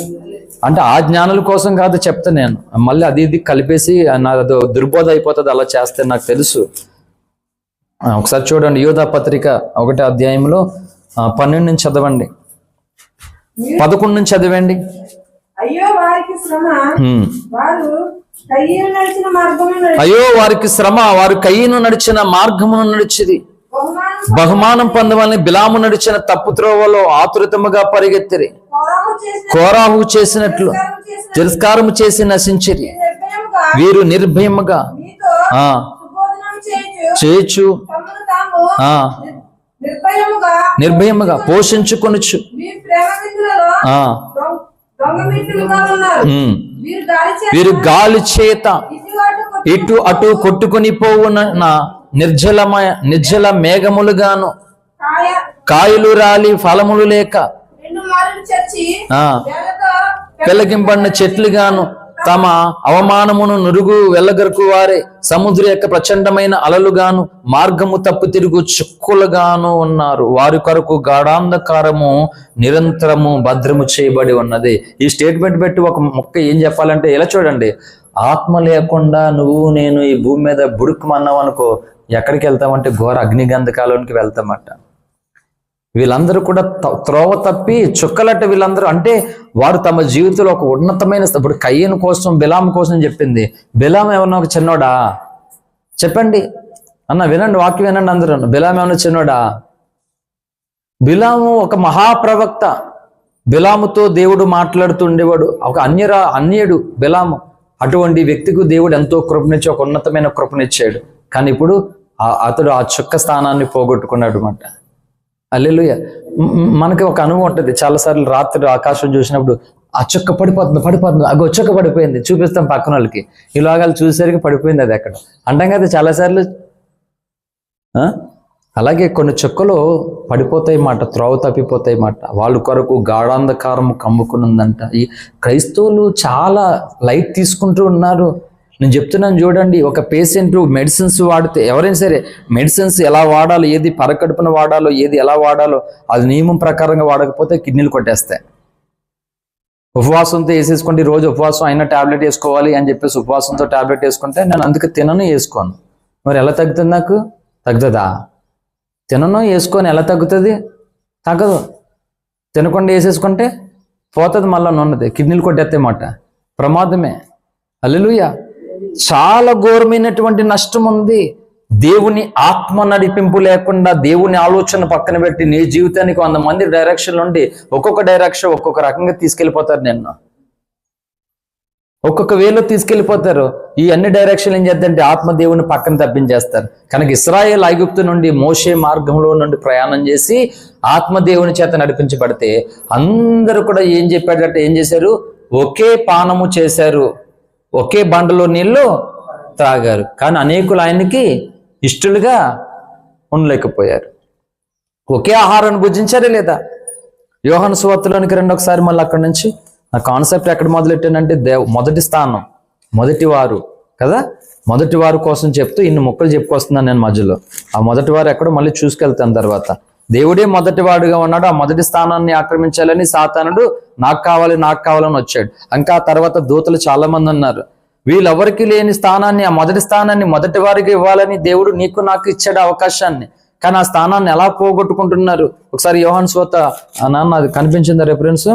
అంటే ఆ జ్ఞానుల కోసం కాదు చెప్తా నేను, మళ్ళీ అది ఇది కలిపేసి నాది దుర్బోధ అయిపోతుంది అలా చేస్తే, నాకు తెలుసు. ఒకసారి చూడండి యోధా పత్రిక 1వ అధ్యాయంలో 12 నుంచి చదవండి, 11 నుంచి చదవండి. అయ్యో వారికి శ్రమ, వారు కయ్యను నడిచిన మార్గమును అయ్యో వారికి శ్రమ, వారు కయ్యను నడిచిన మార్గమును నడిచిది. బహుమానం పొందవాలని బిలాము నడిచిన తప్పు త్రోవలో ఆతురితముగా పరిగెత్తిరి. కోరాహు చేసినట్లు తిరస్కారము చేసి నశించిరి. వీరు నిర్భయముగా చేయొచ్చు, నిర్భయముగా పోషించుకొనుచు. వీరు గాలి చేత ఇటు అటు కొట్టుకుని పోవున నిర్జల మేఘములుగాను, కాయలు రాలి ఫలములు లేక పెళ్ళగింపడిన చెట్లుగాను, తమ అవమానమును నురుగు వెళ్ళగరకు వారే సముద్ర యొక్క ప్రచండమైన అలలుగాను, మార్గము తప్పు తిరుగు చుక్కులుగాను ఉన్నారు. వారి కొరకు గాఢాంధకారము నిరంతరము భద్రము చేయబడి ఉన్నది. ఈ స్టేట్మెంట్ పెట్టి ఒక మొక్క ఏం చెప్పాలంటే ఇలా చూడండి, ఆత్మ లేకుండా నువ్వు నేను ఈ భూమి మీద బుడుక్కుమన్నావు అనుకో, ఎక్కడికి వెళ్తామంటే ఘోర అగ్నిగంధకాలోనికి వెళ్తామట. వీళ్ళందరూ కూడా త్రోవ తప్పి చుక్కలట వీళ్ళందరూ. అంటే వారు తమ జీవితంలో ఒక ఉన్నతమైన, ఇప్పుడు కయ్యను కోసం బిలాము కోసం చెప్పింది. బిలాము ఏమన్నా ఒక చిన్నోడా? చెప్పండి అన్న, వినండి వాక్యం వినండి అందరూ. బిలాము ఏమన్నా చిన్నోడా? బిలాము ఒక మహాప్రవక్త. బిలాముతో దేవుడు మాట్లాడుతూ ఉండేవాడు. ఒక అన్యుడు బిలాము. అటువంటి వ్యక్తికి దేవుడు ఎంతో కృపనిచ్చి ఒక ఉన్నతమైన కృపనిచ్చాడు. కానీ ఇప్పుడు అతడు ఆ చుక్క స్థానాన్ని పోగొట్టుకున్నాడు అన్నమాట. హల్లెలూయా. మనకి ఒక అనుభవం ఉంటుంది, చాలాసార్లు రాత్రి ఆకాశం చూసినప్పుడు ఆ చుక్క పడిపోతుంది, అగో చుక్క పడిపోయింది చూపిస్తాం పక్కన వాళ్ళకి, ఇలాగాలు చూసేసరికి పడిపోయింది అది అక్కడ అంటాం కదా చాలాసార్లు. అలాగే కొన్ని చుక్కలు పడిపోతాయి మాట, త్రోవ తప్పిపోతాయి మాట. వాళ్ళ కొరకు గాఢాంధకారం కమ్ముకునుందంట. ఈ క్రైస్తవులు చాలా లైట్ తీసుకుంటూ ఉన్నారు. నేను చెప్తున్నాను చూడండి, ఒక పేషెంట్ మెడిసిన్స్ వాడితే, ఎవరైనా సరే మెడిసిన్స్ ఎలా వాడాలో, ఏది పరకడుపున వాడాలో, ఏది ఎలా వాడాలో అది నియమం ప్రకారంగా వాడకపోతే కిడ్నీలు కొట్టేస్తాయి. ఉపవాసంతో వేసేసుకోండి, రోజు ఉపవాసం అయినా టాబ్లెట్ వేసుకోవాలి అని చెప్పేసి ఉపవాసంతో టాబ్లెట్ వేసుకుంటే నేను అందుకే తినను వేసుకోను. మరి ఎలా తగ్గుతుంది? నాకు తగ్గుతుందా? తినను వేసుకొని ఎలా తగ్గుతుంది? తగ్గదు. తినకుండా వేసేసుకుంటే పోతుంది, మళ్ళీ ఉన్నది కిడ్నీలు కొట్టేస్తే మాట, ప్రమాదమే. హల్లెలూయా. చాలా ఘోరమైనటువంటి నష్టం ఉంది. దేవుని ఆత్మ నడిపింపు లేకుండా, దేవుని ఆలోచన పక్కన పెట్టి నీ జీవితానికి 100 మంది డైరెక్షన్ నుండి ఒక్కొక్క డైరెక్షన్ ఒక్కొక్క రకంగా తీసుకెళ్ళిపోతారు. నిన్ను ఒక్కొక్క వేలో తీసుకెళ్ళిపోతారు. ఈ అన్ని డైరెక్షన్లు ఏం చేద్దంటే ఆత్మ దేవుని పక్కన తప్పించేస్తారు. కనుక ఇశ్రాయేల్ ఐగుప్తు నుండి మోషే మార్గంలో నుండి ప్రయాణం చేసి ఆత్మ దేవుని చేత నడిపించబడితే అందరూ కూడా ఏం చెప్పాడంటే ఏం చేశారు? ఒకే పానము చేశారు, ఒకే బండలో నీళ్లు త్రాగారు. కానీ అనేకులు ఆయనకి ఇష్టలుగా ఉండలేకపోయారు. ఒకే ఆహారాన్ని భుజించారే లేదా? యోహాను సువార్తలోనికి రండి ఒకసారి. మళ్ళీ అక్కడి నుంచి ఆ కాన్సెప్ట్ ఎక్కడ మొదలెట్టానంటే మొదటి స్థానం, మొదటివారు కదా, మొదటివారు కోసం చెప్తూ ఇన్ని మొక్కలు చెప్పుకొస్తున్నాను నేను మధ్యలో. ఆ మొదటివారు ఎక్కడో మళ్ళీ చూసుకెళ్తాను తర్వాత. దేవుడే మొదటివాడుగా ఉన్నాడు. ఆ మొదటి స్థానాన్ని ఆక్రమించాలని సాతానుడు నాకు కావాలని వచ్చాడు. ఇంకా ఆ తర్వాత దూతలు చాలా మంది ఉన్నారు. వీళ్ళెవరికి లేని స్థానాన్ని, ఆ మొదటి స్థానాన్ని మొదటి వారికి ఇవ్వాలని దేవుడు నీకు నాకు ఇచ్చాడు అవకాశాన్ని. కానీ ఆ స్థానాన్ని ఎలా పోగొట్టుకుంటున్నారు? ఒకసారి యోహాను సువార్త నాన్న అది కనిపించిందా రెఫరెన్స్?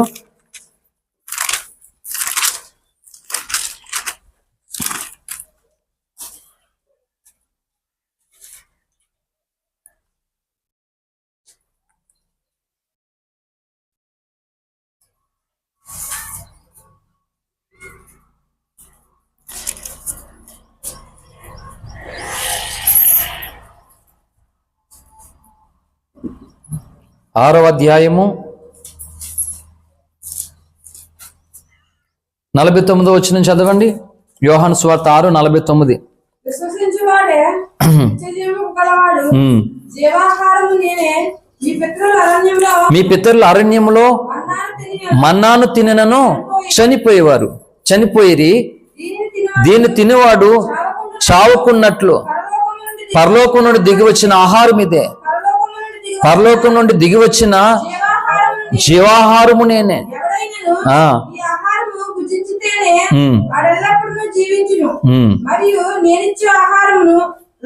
ఆరవ అధ్యాయము 49వ వచనం చదవండి. యోహాను సువార్త 6:49. విశ్వసించువాడే నిత్యజీవము గలవాడు, జీవాహారము నేనే. మీ పితరుల అరణ్యంలో మన్నాను తినను చనిపోయేవారు. చనిపోయిరి. దీన్ని తినేవాడు చావుకున్నట్లు పరలోకం నుండి దిగి వచ్చిన ఆహారం ఇదే. పరలోకం నుండి దిగి వచ్చిన జీవాహారము నేనే. ఆ మరియు నేనిచ్చే ఆహారమును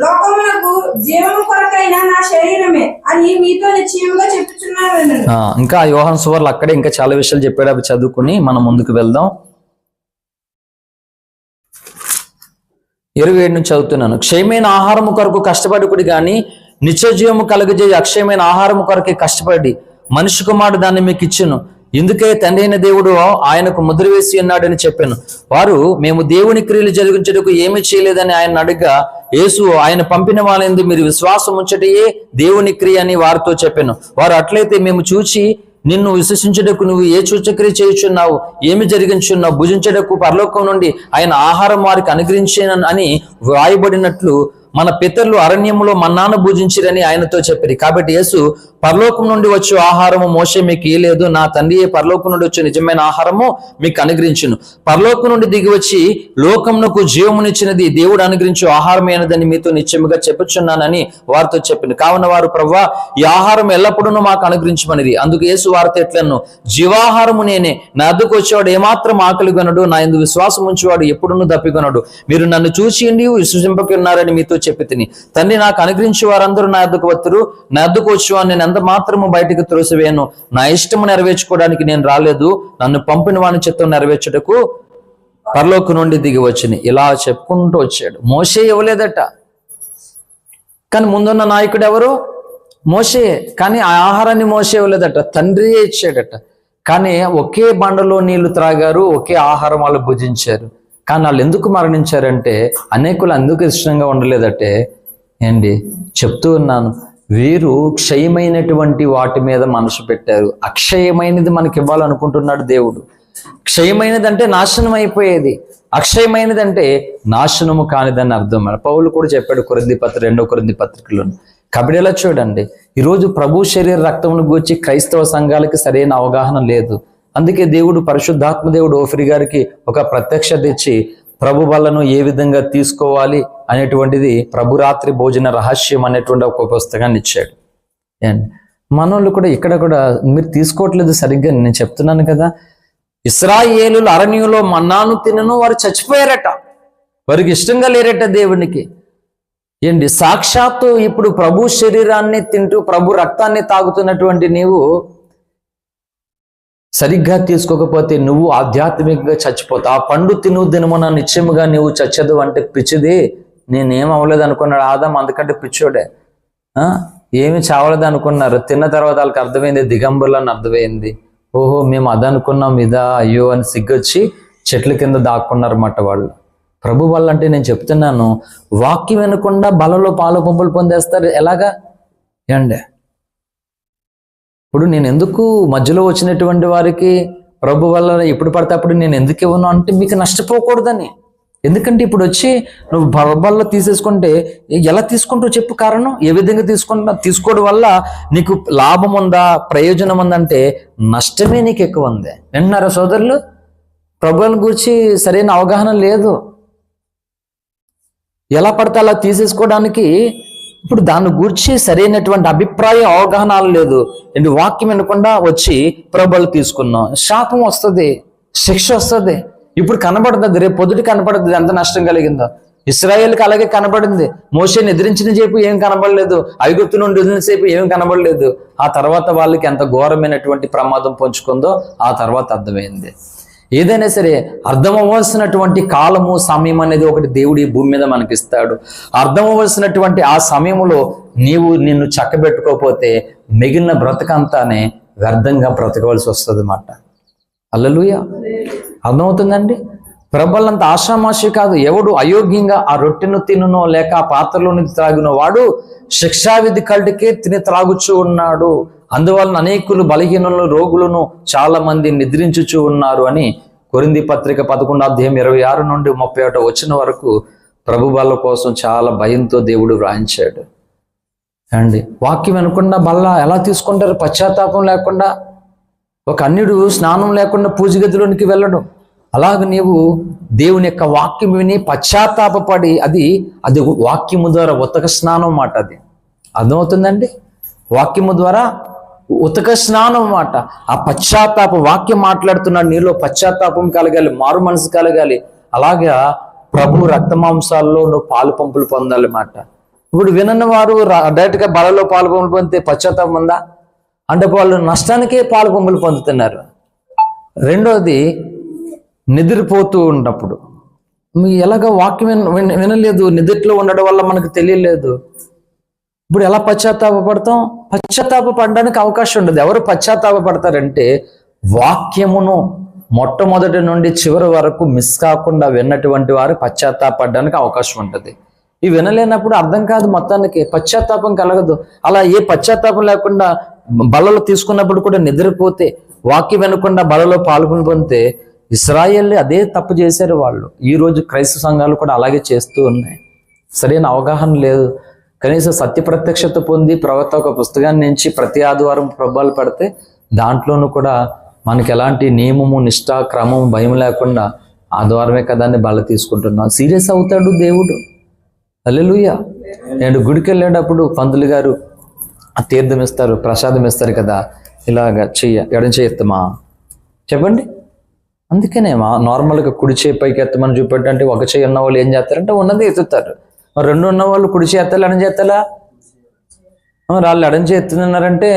లోకమునకు జీవము కొరకైన నా శరీరమే అని మీతో నిశ్చయముగా చెప్పుచున్నాను. ఇంకా యోహాను సువార్తలో అక్కడే ఇంకా చాలా విషయాలు చెప్పాడు. అవి చదువుకుని మనం ముందుకు వెళ్దాం. 27 నుంచి చదువుతున్నాను. క్షయమైన ఆహారము కొరకు కష్టపడుకుడి గాని నిత్య జీవము కలుగజేయ అక్షయమైన ఆహారము కొరకే కష్టపడి మనిషి కుమారుడు దాన్ని మీకు ఇచ్చును. ఇందుకే తండ్రి అయిన దేవుడు ఆయనకు ముద్ర వేసి ఉన్నాడని చెప్పాను. వారు మేము దేవుని క్రియలు జరిగించుటకు ఏమీ చేయలేదని ఆయన అడగగా యేసు ఆయన పంపిన వాళ్ళందు మీరు విశ్వాసం ఉంచటయే దేవుని క్రియ అని వారితో చెప్పాను. వారు అట్లయితే మేము చూచి నిన్ను విశ్వసించుటకు నువ్వు ఏ సూచక్రియ చేయుచున్నావు, ఏమి జరిగించున్నావు, భుజించుటకు పరలోకం నుండి ఆయన ఆహారం వారికి అనుగ్రహించిన అని వ్రాయబడినట్లు మన పితరులు అరణ్యములో మన్నాను భుజించిరని ఆయనతో చెప్పారు. కాబట్టి యేసు పరలోకం నుండి వచ్చే ఆహారము మోషే మీకు ఇయ్యలేదు, నా తండ్రియే పరలోకం నుండి వచ్చే నిజమైన ఆహారము మీకు అనుగ్రహించును. పరలోకం నుండి దిగి వచ్చి లోకమునకు జీవమునిచ్చినది దేవుడు అనుగ్రహించు ఆహారమైనదని మీతో నిశ్చయముగా చెప్పుచున్నానని వారితో చెప్పింది. కావున వారు ప్రభువా ఈ ఆహారం ఎల్లప్పుడూ మాకు అనుగ్రహించమనిది. అందుకు యేసు వారితో ఎట్లను జీవాహారము నేనే, నా వద్దకు వచ్చేవాడు ఏమాత్రం ఆకలి కొనడు, నా యందు విశ్వాసం ఉంచేవాడు ఎప్పుడునూ దప్పికొనడు. మీరు నన్ను చూసి విశ్వసింపకున్నారని మీతో చెప్పి తిని తండ్రి నాకు అనుగ్రహించి వారందరూ నా వద్దకు వత్తురు, నా వద్దకు వచ్చేవాడు నేను ఎంత మాత్రము బయటకు త్రోసివేయను. నా ఇష్టము నెరవేర్చుకోవడానికి నేను రాలేదు, నన్ను పంపిన వాని చిత్తం నెరవేర్చుటకు పరలోకం నుండి దిగి వచ్చింది. ఇలా చెప్పుకుంటూ వచ్చాడు. మోషే ఇవ్వలేదట, కానీ ముందున్న నాయకుడు ఎవరు? మోషే. కానీ ఆ ఆహారాన్ని మోషే ఇవ్వలేదట, తండ్రియే ఇచ్చాడట. కానీ ఒకే బండలో నీళ్లు త్రాగారు, ఒకే ఆహారం వాళ్ళు భుజించారు. కానీ వాళ్ళు ఎందుకు మరణించారంటే అనేకులు అందుకు ఇష్టంగా ఉండలేదటే. ఏంటి చెప్తూ ఉన్నాను, వీరు క్షయమైనటువంటి వాటి మీద మనసు పెట్టారు. అక్షయమైనది మనకి ఇవ్వాలనుకుంటున్నాడు దేవుడు. క్షయమైనదంటే నాశనం అయిపోయేది, అక్షయమైనదంటే నాశనము కానిదని అర్థం. పౌలు కూడా చెప్పాడు 2 కొరింథీ పత్రికలో. కాబట్టి ఎలా చూడండి, ఈరోజు ప్రభు శరీర రక్తమును గూర్చి క్రైస్తవ సంఘాలకి సరైన అవగాహన లేదు. అందుకే దేవుడు పరిశుద్ధాత్మ దేవుడు ఓఫిరి గారికి ఒక ప్రత్యక్షత ఇచ్చి ప్రభు వల్లను ఏ విధంగా తీసుకోవాలి అనేటువంటిది ప్రభురాత్రి భోజన రహస్యం అనేటువంటి ఒక పుస్తకాన్ని ఇచ్చాడు. అండ్ మనోళ్ళు కూడా ఇక్కడ కూడా మీరు తీసుకోవట్లేదు సరిగ్గా. నేను చెప్తున్నాను కదా, ఇశ్రాయేలులు అరణ్యంలో మన్నాను తినను వారు చచ్చిపోయారట, వారికి ఇష్టంగా లేరట దేవునికి. ఏంటి సాక్షాత్తు ఇప్పుడు ప్రభు శరీరాన్ని తింటూ ప్రభు రక్తాన్ని తాగుతున్నటువంటి నీవు సరిగ్గా తీసుకోకపోతే నువ్వు ఆధ్యాత్మికంగా చచ్చిపోతావు. ఆ పండు తిను దినమున నిశ్చయముగా నువ్వు చచ్చదు అంటే పిచ్చిది. నేనేం అవ్వలేదు అనుకున్నాడు ఆదాం, అందుకంటే పిచ్చోడే. ఏమి చావలేదు అనుకున్నారు. తిన్న తర్వాత వాళ్ళకి అర్థమైంది, దిగంబరులు అని అర్థమైంది. ఓహో మేము అదనుకున్నాం ఇదా, అయ్యో అని సిగ్గొచ్చి చెట్ల కింద దాక్కున్నారన్నమాట వాళ్ళు. ప్రభు వల్ల అంటే నేను చెప్తున్నాను, వాక్యం వినకుండా బలలో పాలు పంపులు పొందేస్తారు. ఎలాగా ఏండే? ఇప్పుడు నేను ఎందుకు మధ్యలో వచ్చినటువంటి వారికి ప్రభు వల్ల ఎప్పుడు పడితే అప్పుడు నేను ఎందుకు ఇవ్వను అంటే మీకు నష్టపోకూడదని. ఎందుకంటే ఇప్పుడు వచ్చి నువ్వు బల్లో తీసేసుకుంటే ఎలా తీసుకుంటావు చెప్పు కారణం. ఏ విధంగా తీసుకోవడం వల్ల నీకు లాభం ఉందా, ప్రయోజనం ఉందంటే నష్టమే నీకు ఎక్కువ ఉంది. వింటున్నారా సోదరులు? ప్రభువుని గురించి సరైన అవగాహన లేదు. ఎలా పడితే అలా తీసేసుకోవడానికి ఇప్పుడు దాని గురించి సరైనటువంటి అభిప్రాయం అవగాహన లేదు. అండ్ వాక్యం వినకుండా వచ్చి ప్రభువులు తీసుకున్నాం, శాపం వస్తుంది, శిక్ష వస్తుంది. ఇప్పుడు కనబడుతుంది, రేపు పొద్దుటి కనపడుతుంది ఎంత నష్టం కలిగిందో. ఇశ్రాయేల్కి అలాగే కనబడింది. మోషేని ఎదిరించిన సేపు ఏం కనబడలేదు, ఐగుప్తు నుండి వదిలిన సేపు ఏం కనబడలేదు. ఆ తర్వాత వాళ్ళకి ఎంత ఘోరమైనటువంటి ప్రమాదం పొంచుకుందో ఆ తర్వాత అర్థమైంది. ఏదైనా సరే అర్థం అవ్వాల్సినటువంటి కాలము సమయం అనేది ఒకటి దేవుడు ఈ భూమి మీద మనకిస్తాడు. అర్థం అవ్వాల్సినటువంటి ఆ సమయంలో నిన్ను చక్కబెట్టుకోకపోతే మిగిలిన బ్రతకంతానే వ్యర్థంగా బ్రతకవలసి వస్తుంది అన్నమాట. హల్లెలూయా. అర్థమవుతుందండి? ప్రభులంత ఆషామాషి కాదు. ఎవడు అయోగ్యంగా ఆ రొట్టెను తినునో లేక ఆ పాత్రలోని త్రాగునో వాడు శిక్షావిధి కల్టికే తిని త్రాగుచూ ఉన్నాడు. అందువలన అనేకులు బలహీనులను రోగులను చాలా మంది నిద్రించుచూ ఉన్నారు అని కొరింథీ పత్రిక 11:26 నుండి 31 వచ్చిన వరకు ప్రభు బల్ల కోసం చాలా భయంతో దేవుడు వ్రాయించాడు. అండి వాక్యం వినకుండా బల్ల ఎలా తీసుకుంటారు? పశ్చాత్తాపం లేకుండా. ఒక అన్యుడు స్నానం లేకుండా పూజ గదిలోనికి వెళ్ళడం. అలాగ నీవు దేవుని యొక్క వాక్యం విని పశ్చాత్తాపడి, అది వాక్యము ద్వారా ఉతక స్నానం మాట. అది అర్థమవుతుందండి? వాక్యము ద్వారా ఉతక స్నానం మాట. ఆ పశ్చాత్తాప వాక్యం మాట్లాడుతున్నాడు, నీలో పశ్చాత్తాపం కలగాలి, మారు మనసు కలగాలి. అలాగా ప్రభు రక్తమాంసాల్లో నువ్వు పాలు పంపులు పొందాలి మాట. ఇప్పుడు వినన్న వారు డైరెక్ట్గా బలలో పాలు పంపులు పొందితే పశ్చాత్తాపం ఉందా అంటే వాళ్ళు నష్టానికే పాలు పంపులు పొందుతున్నారు. రెండోది, నిద్రపోతూ ఉన్నప్పుడు మీ ఎలాగ వాక్యం వినలేదు, నిద్రలో ఉండడం వల్ల మనకు తెలియలేదు. ఇప్పుడు ఎలా పశ్చాత్తాపడతాం? పశ్చాత్తాపడడానికి అవకాశం ఉండదు. ఎవరు పశ్చాత్తాపడతారంటే వాక్యమును మొట్టమొదటి నుండి చివరి వరకు మిస్ కాకుండా విన్నటువంటి వారు పశ్చాత్తాపడడానికి అవకాశం ఉంటుంది. ఇవి వినలేనప్పుడు అర్థం కాదు, మొత్తానికి పశ్చాత్తాపం కలగదు. అలా ఏ పశ్చాత్తాపం లేకుండా బలలో తీసుకున్నప్పుడు కూడా నిద్రపోతే, వాక్యం వినకుండా బలలో పాల్గొనిపోతే ఇశ్రాయేల్ అదే తప్పు చేశారు వాళ్ళు. ఈరోజు క్రైస్తవ సంఘాలు కూడా అలాగే చేస్తూ ఉన్నాయి. సరైన అవగాహన లేదు. కనీసం సత్య ప్రత్యక్షత పొంది ప్రవక్త ఒక పుస్తకాన్ని నుంచి ప్రతి ఆదివారం ప్రభావాలు పడితే దాంట్లోనూ కూడా మనకి ఎలాంటి నియమము, నిష్ఠ, క్రమము, భయం లేకుండా ఆదివారమే కదా అని బల తీసుకుంటున్నాం. సీరియస్ అవుతాడు దేవుడు. హల్లెలూయా. నేను గుడికి వెళ్ళేటప్పుడు పంతులు గారు తీర్థం ఇస్తారు, ప్రసాదం ఇస్తారు కదా, ఇలాగ ఎడం చేయెత్తమా చెప్పండి. అందుకనే నార్మల్గా కుడి చేయి పైకి ఎత్తమని చూపెట్టంటే ఒక చేయి ఉన్న వాళ్ళు ఏం చేస్తారంటే ఉన్నది ఎత్తుతారు. మరి రెండు ఉన్న వాళ్ళు కుడి చేయి ఎత్తాలి, ఎడం చేస్తాలా? వాళ్ళు ఎడం చేయి ఎత్తున్నారంటే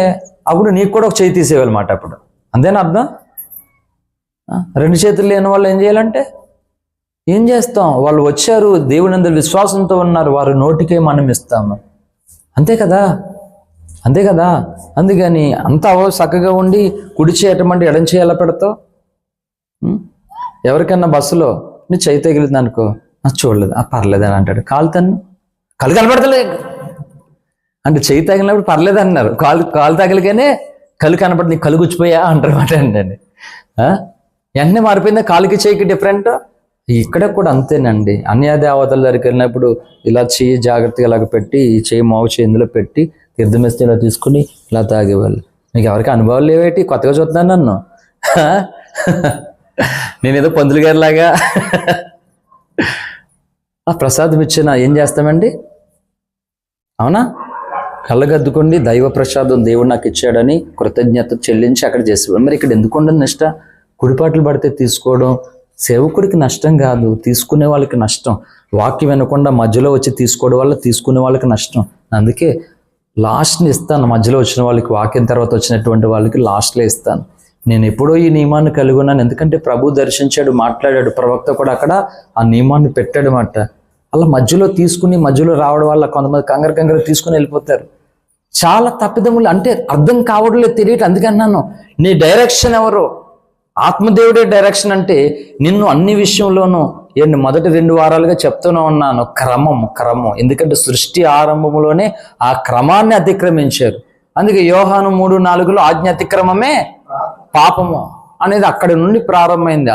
అప్పుడు నీకు కూడా ఒక చేయి తీసేయాలన్నమాట. అప్పుడు అంతేనా అర్థం? రెండు చేతులు లేని వాళ్ళు ఏం చేయాలంటే ఏం చేస్తాం? వాళ్ళు వచ్చారు, దేవుని అందరూ విశ్వాసంతో ఉన్నారు, వారి నోటికే మనం ఇస్తాము. అంతే కదా, అంతే కదా. అందుకని అంత చక్కగా ఉండి కుడి చేయటమంటే ఎడం చేయాల పెడతావు. ఎవరికన్నా బస్సులో నీ చేయి తగిలింది అనుకో, చూడలేదు, పర్లేదు అని అంటాడు. కాలు కనపడతలేదు అంటే చేయి తగిలినప్పుడు పర్లేదు అన్నారు, కాలు తగిలిగానే కళ్ళు కనపడి నీకు కళ్ళు గుచ్చిపోయా అంటారు మాట అండి. వెంటనే మారిపోయిందా కాలుకి చేయికి డిఫరెంట్? ఇక్కడ కూడా అంతేనండి. అన్యదేవతల దగ్గరికి వెళ్ళినప్పుడు ఇలా చేయి జాగ్రత్తగా ఇలాగ పెట్టి, ఈ చేయి మావు చేయి ఇందులో పెట్టి తీర్థమిస్తే ఇలా తీసుకుని ఇలా తాగేవాళ్ళు. మీకు ఎవరికి అనుభవాలు లేవేటి? కొత్తగా చూస్తున్నాను నన్ను. నేనేదో పంతులు గారిలాగా ఆ ప్రసాదం ఇచ్చిన ఏం చేస్తామండి? అవునా? కళ్ళగద్దుకోండి, దైవ ప్రసాదం దేవుడు నాకు ఇచ్చాడని కృతజ్ఞత చెల్లించి అక్కడ చేసేవాడు. మరి ఇక్కడ ఎందుకు ఉండదు నిష్ట? కుడిపాట్లు పడితే తీసుకోవడం సేవకుడికి నష్టం కాదు, తీసుకునే వాళ్ళకి నష్టం. వాక్యం వినకుండా మధ్యలో వచ్చి తీసుకోవడం వల్ల తీసుకునే వాళ్ళకి నష్టం. అందుకే లాస్ట్ని ఇస్తాను. మధ్యలో వచ్చిన వాళ్ళకి, వాక్యం తర్వాత వచ్చినటువంటి వాళ్ళకి లాస్ట్లో ఇస్తాను. నేను ఎప్పుడో ఈ నియమాన్ని కలిగి ఉన్నాను, ఎందుకంటే ప్రభు దర్శించాడు, మాట్లాడాడు, ప్రవక్త కూడా అక్కడ ఆ నియమాన్ని పెట్టాడు మాట. అలా మధ్యలో తీసుకుని మధ్యలో రావడం వల్ల కొంతమంది కంగారు తీసుకుని వెళ్ళిపోతారు. చాలా తప్పిదములు అంటే అర్థం కావడంలేదు, తెలియటం. అందుకన్నాను నీ డైరెక్షన్ ఎవరు? ఆత్మదేవుడే డైరెక్షన్. అంటే నిన్ను అన్ని విషయంలోనూ మొదటి 2 వారాలుగా చెప్తూనే ఉన్నాను, క్రమం. ఎందుకంటే సృష్టి ఆరంభంలోనే ఆ క్రమాన్ని అతిక్రమించారు. అందుకే యోహాను 3:4 ఆజ్ఞ అతిక్రమమే పాపము అనేది అక్కడి నుండి ప్రారంభమైంది.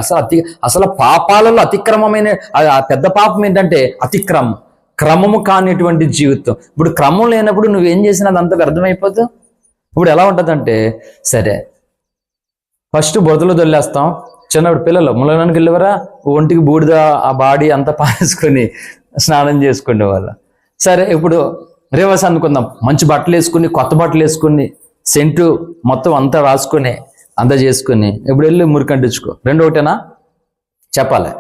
అసలు పాపాలలో అతిక్రమమైన ఆ పెద్ద పాపం ఏంటంటే అతిక్రమం, క్రమము కానిటువంటి జీవితం. ఇప్పుడు క్రమం లేనప్పుడు నువ్వేం చేసినా అదంతా వ్యర్థమైపోదు. ఇప్పుడు ఎలా ఉంటుందంటే, సరే ఫస్ట్ బురదలో దొల్లేస్తాం. చిన్నప్పుడు పిల్లలు ములగడానికి వెళ్ళేవారా, ఒంటికి బూడిద ఆ బాడీ అంతా పారేసుకొని స్నానం చేసుకునే వాళ్ళ. సరే ఇప్పుడు రివర్స్ అనుకుందాం, మంచి బట్టలు వేసుకుని, కొత్త బట్టలు వేసుకుని, సెంటు మొత్తం అంతా రాసుకొని అంతా చేసుకుని ఇప్పుడు వెళ్ళి మురికంటించుకో. రెండో ఒకటేనా? చెప్పాలి,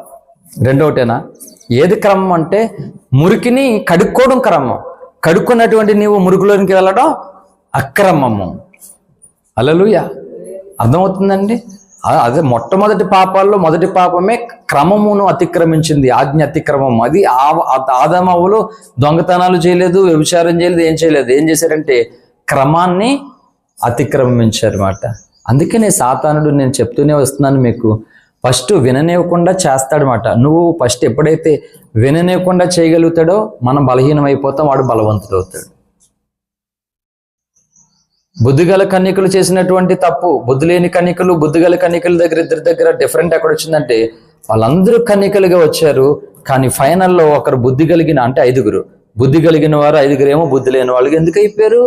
రెండో ఒకటేనా? ఏది క్రమం అంటే మురికిని కడుక్కోవడం క్రమం, కడుక్కున్నటువంటి నీవు మురికిలోనికి వెళ్ళడం అక్రమము. హల్లెలూయా. అర్థమవుతుందండి? అదే మొట్టమొదటి పాపాల్లో మొదటి పాపమే క్రమమును అతిక్రమించింది, ఆజ్ఞ అతిక్రమం. అది ఆదామవ్వలు దొంగతనాలు చేయలేదు, వ్యభిచారం చేయలేదు, ఏం చేయలేదు. ఏం చేశారంటే క్రమాన్ని అతిక్రమించారు అన్నమాట. అందుకనే సాతానుడు, నేను చెప్తూనే వస్తున్నాను మీకు, ఫస్ట్ విననివ్వకుండా చేస్తాడనమాట. నువ్వు ఫస్ట్ ఎప్పుడైతే విననివ్వకుండా చేయగలుగుతాడో మనం బలహీనం అయిపోతాం, వాడు బలవంతుడు అవుతాడు. బుద్ధిగల కన్యకలు చేసినటువంటి తప్పు, బుద్ధి లేని కన్యకలు, బుద్ధిగల కన్యకల దగ్గర ఇద్దరి దగ్గర డిఫరెంట్ ఎక్కడ వచ్చిందంటే, వాళ్ళందరూ కన్యకలుగా వచ్చారు, కానీ ఫైనల్లో ఒకరు బుద్ధి కలిగిన, అంటే 5 బుద్ధి కలిగిన వారు, 5 ఏమో బుద్ధి లేని వాళ్ళకి ఎందుకు అయిపోయారు?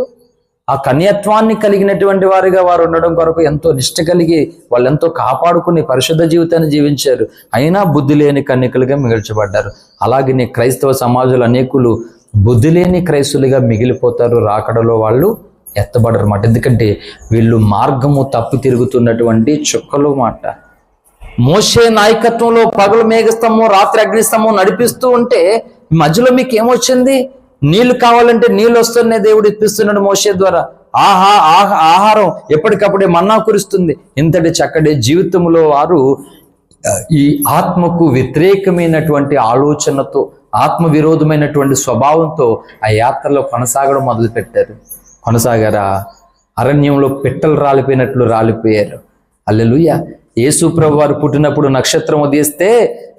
ఆ కన్యత్వాన్ని కలిగినటువంటి వారిగా వారు ఉండడం కొరకు ఎంతో నిష్ట కలిగి వాళ్ళు ఎంతో కాపాడుకుని పరిశుద్ధ జీవితాన్ని జీవించారు. అయినా బుద్ధి లేని కన్యకలుగా మిగిల్చబడ్డారు. అలాగే నీ క్రైస్తవ సమాజంలో అనేకులు బుద్ధి లేని క్రైస్తులుగా మిగిలిపోతారు. రాకడలో వాళ్ళు ఎత్తబడరు అన్నమాట. ఎందుకంటే వీళ్ళు మార్గము తప్పి తిరుగుతున్నటువంటి చుక్కలు మాట. మోషే నాయకత్వంలో పగలు మేఘస్తంభం రాత్రి అగ్నిస్తంభం నడిపిస్తూ ఉంటే మధ్యలో మీకు ఏమొచ్చింది? నీళ్లు కావాలంటే నీళ్ళు వస్తున్నాయి, దేవుడు ఇప్పిస్తున్నాడు మోషే ద్వారా. ఆహారం ఎప్పటికప్పుడే మన్నా కురుస్తుంది. ఇంతటి చక్కటి జీవితంలో వారు ఈ ఆత్మకు వ్యతిరేకమైనటువంటి ఆలోచనతో, ఆత్మ విరోధమైనటువంటి స్వభావంతో ఆ యాత్రలో కొనసాగడం మొదలుపెట్టారు. కొనసాగారా? అరణ్యంలో పిట్టలు రాలిపోయినట్లు రాలిపోయారు. హల్లెలూయా. యేసు ప్రభు వారు పుట్టినప్పుడు నక్షత్రం ఉదయిస్తే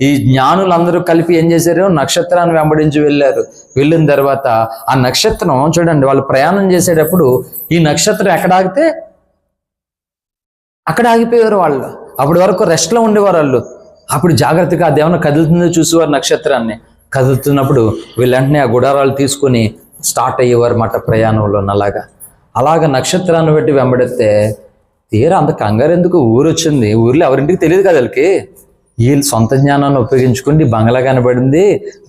ఈ జ్ఞానులందరూ కలిపి ఏం చేశారు? నక్షత్రాన్ని వెంబడించి వెళ్ళారు. వెళ్ళిన తర్వాత ఆ నక్షత్రం చూడండి, వాళ్ళు ప్రయాణం చేసేటప్పుడు ఈ నక్షత్రం ఎక్కడ ఆగితే అక్కడ ఆగిపోయారు వాళ్ళు. అప్పటి వరకు రెస్ట్లో ఉండేవారు వాళ్ళు. అప్పుడు జాగ్రత్తగా అదేమన్నా కదులుతుందో చూసేవారు నక్షత్రాన్ని. కదులుతున్నప్పుడు వీళ్ళు వెంటనే ఆ గుడారాలు తీసుకుని స్టార్ట్ అయ్యేవారు మాట ప్రయాణంలో. అలాగా నక్షత్రాన్ని పెట్టి వెంబడితే తీరా అంత కంగారు ఎందుకు? ఊరు వచ్చింది, ఊర్లో ఎవరింటికి తెలియదు కదా వాళ్ళకి. వీళ్ళు సొంత జ్ఞానాన్ని ఉపయోగించుకుని బంగ్లా కనబడింది,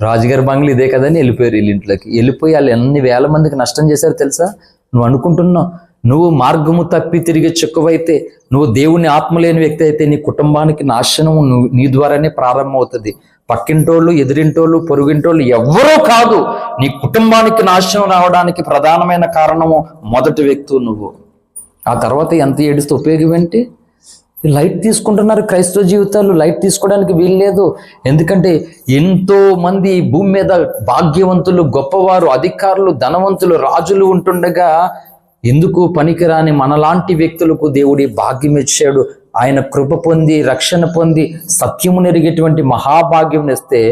రాజుగారి బంగ్లా ఇదే కదని వెళ్ళిపోయారు వీళ్ళ ఇంట్లోకి. వెళ్ళిపోయి వాళ్ళు ఎన్ని వేల మందికి నష్టం చేశారు తెలుసా? నువ్వు అనుకుంటున్నావు నువ్వు మార్గము తప్పి తిరిగి చిక్కువైతే, నువ్వు దేవుని ఆత్మ లేని వ్యక్తి అయితే నీ కుటుంబానికి నాశనం నీ ద్వారానే ప్రారంభమవుతుంది. పక్కింటోళ్ళు, ఎదిరింటోళ్ళు, పొరుగింటోళ్ళు ఎవ్వరూ కాదు, నీ కుటుంబానికి నాశనం రావడానికి ప్రధానమైన కారణము మొదటి వ్యక్తి నువ్వు. ఆ తర్వాత ఎంత ఏడిస్తే ఉపయోగం ఏంటి? లైట్ తీసుకుంటున్నారు క్రైస్తవ జీవితాలు. లైట్ తీసుకోవడానికి వీల్లేదు. ఎందుకంటే ఎంతో మంది భూమి మీద భాగ్యవంతులు, గొప్పవారు, అధికారులు, ధనవంతులు, రాజులు ఉంటుండగా ఎందుకు పనికిరాని మనలాంటి వ్యక్తులకు దేవుడి భాగ్యం ఇచ్చాడు. ఆయన కృప పొంది, రక్షణ పొంది, సత్యము నెరిగేటువంటి మహాభాగ్యం ఇస్తే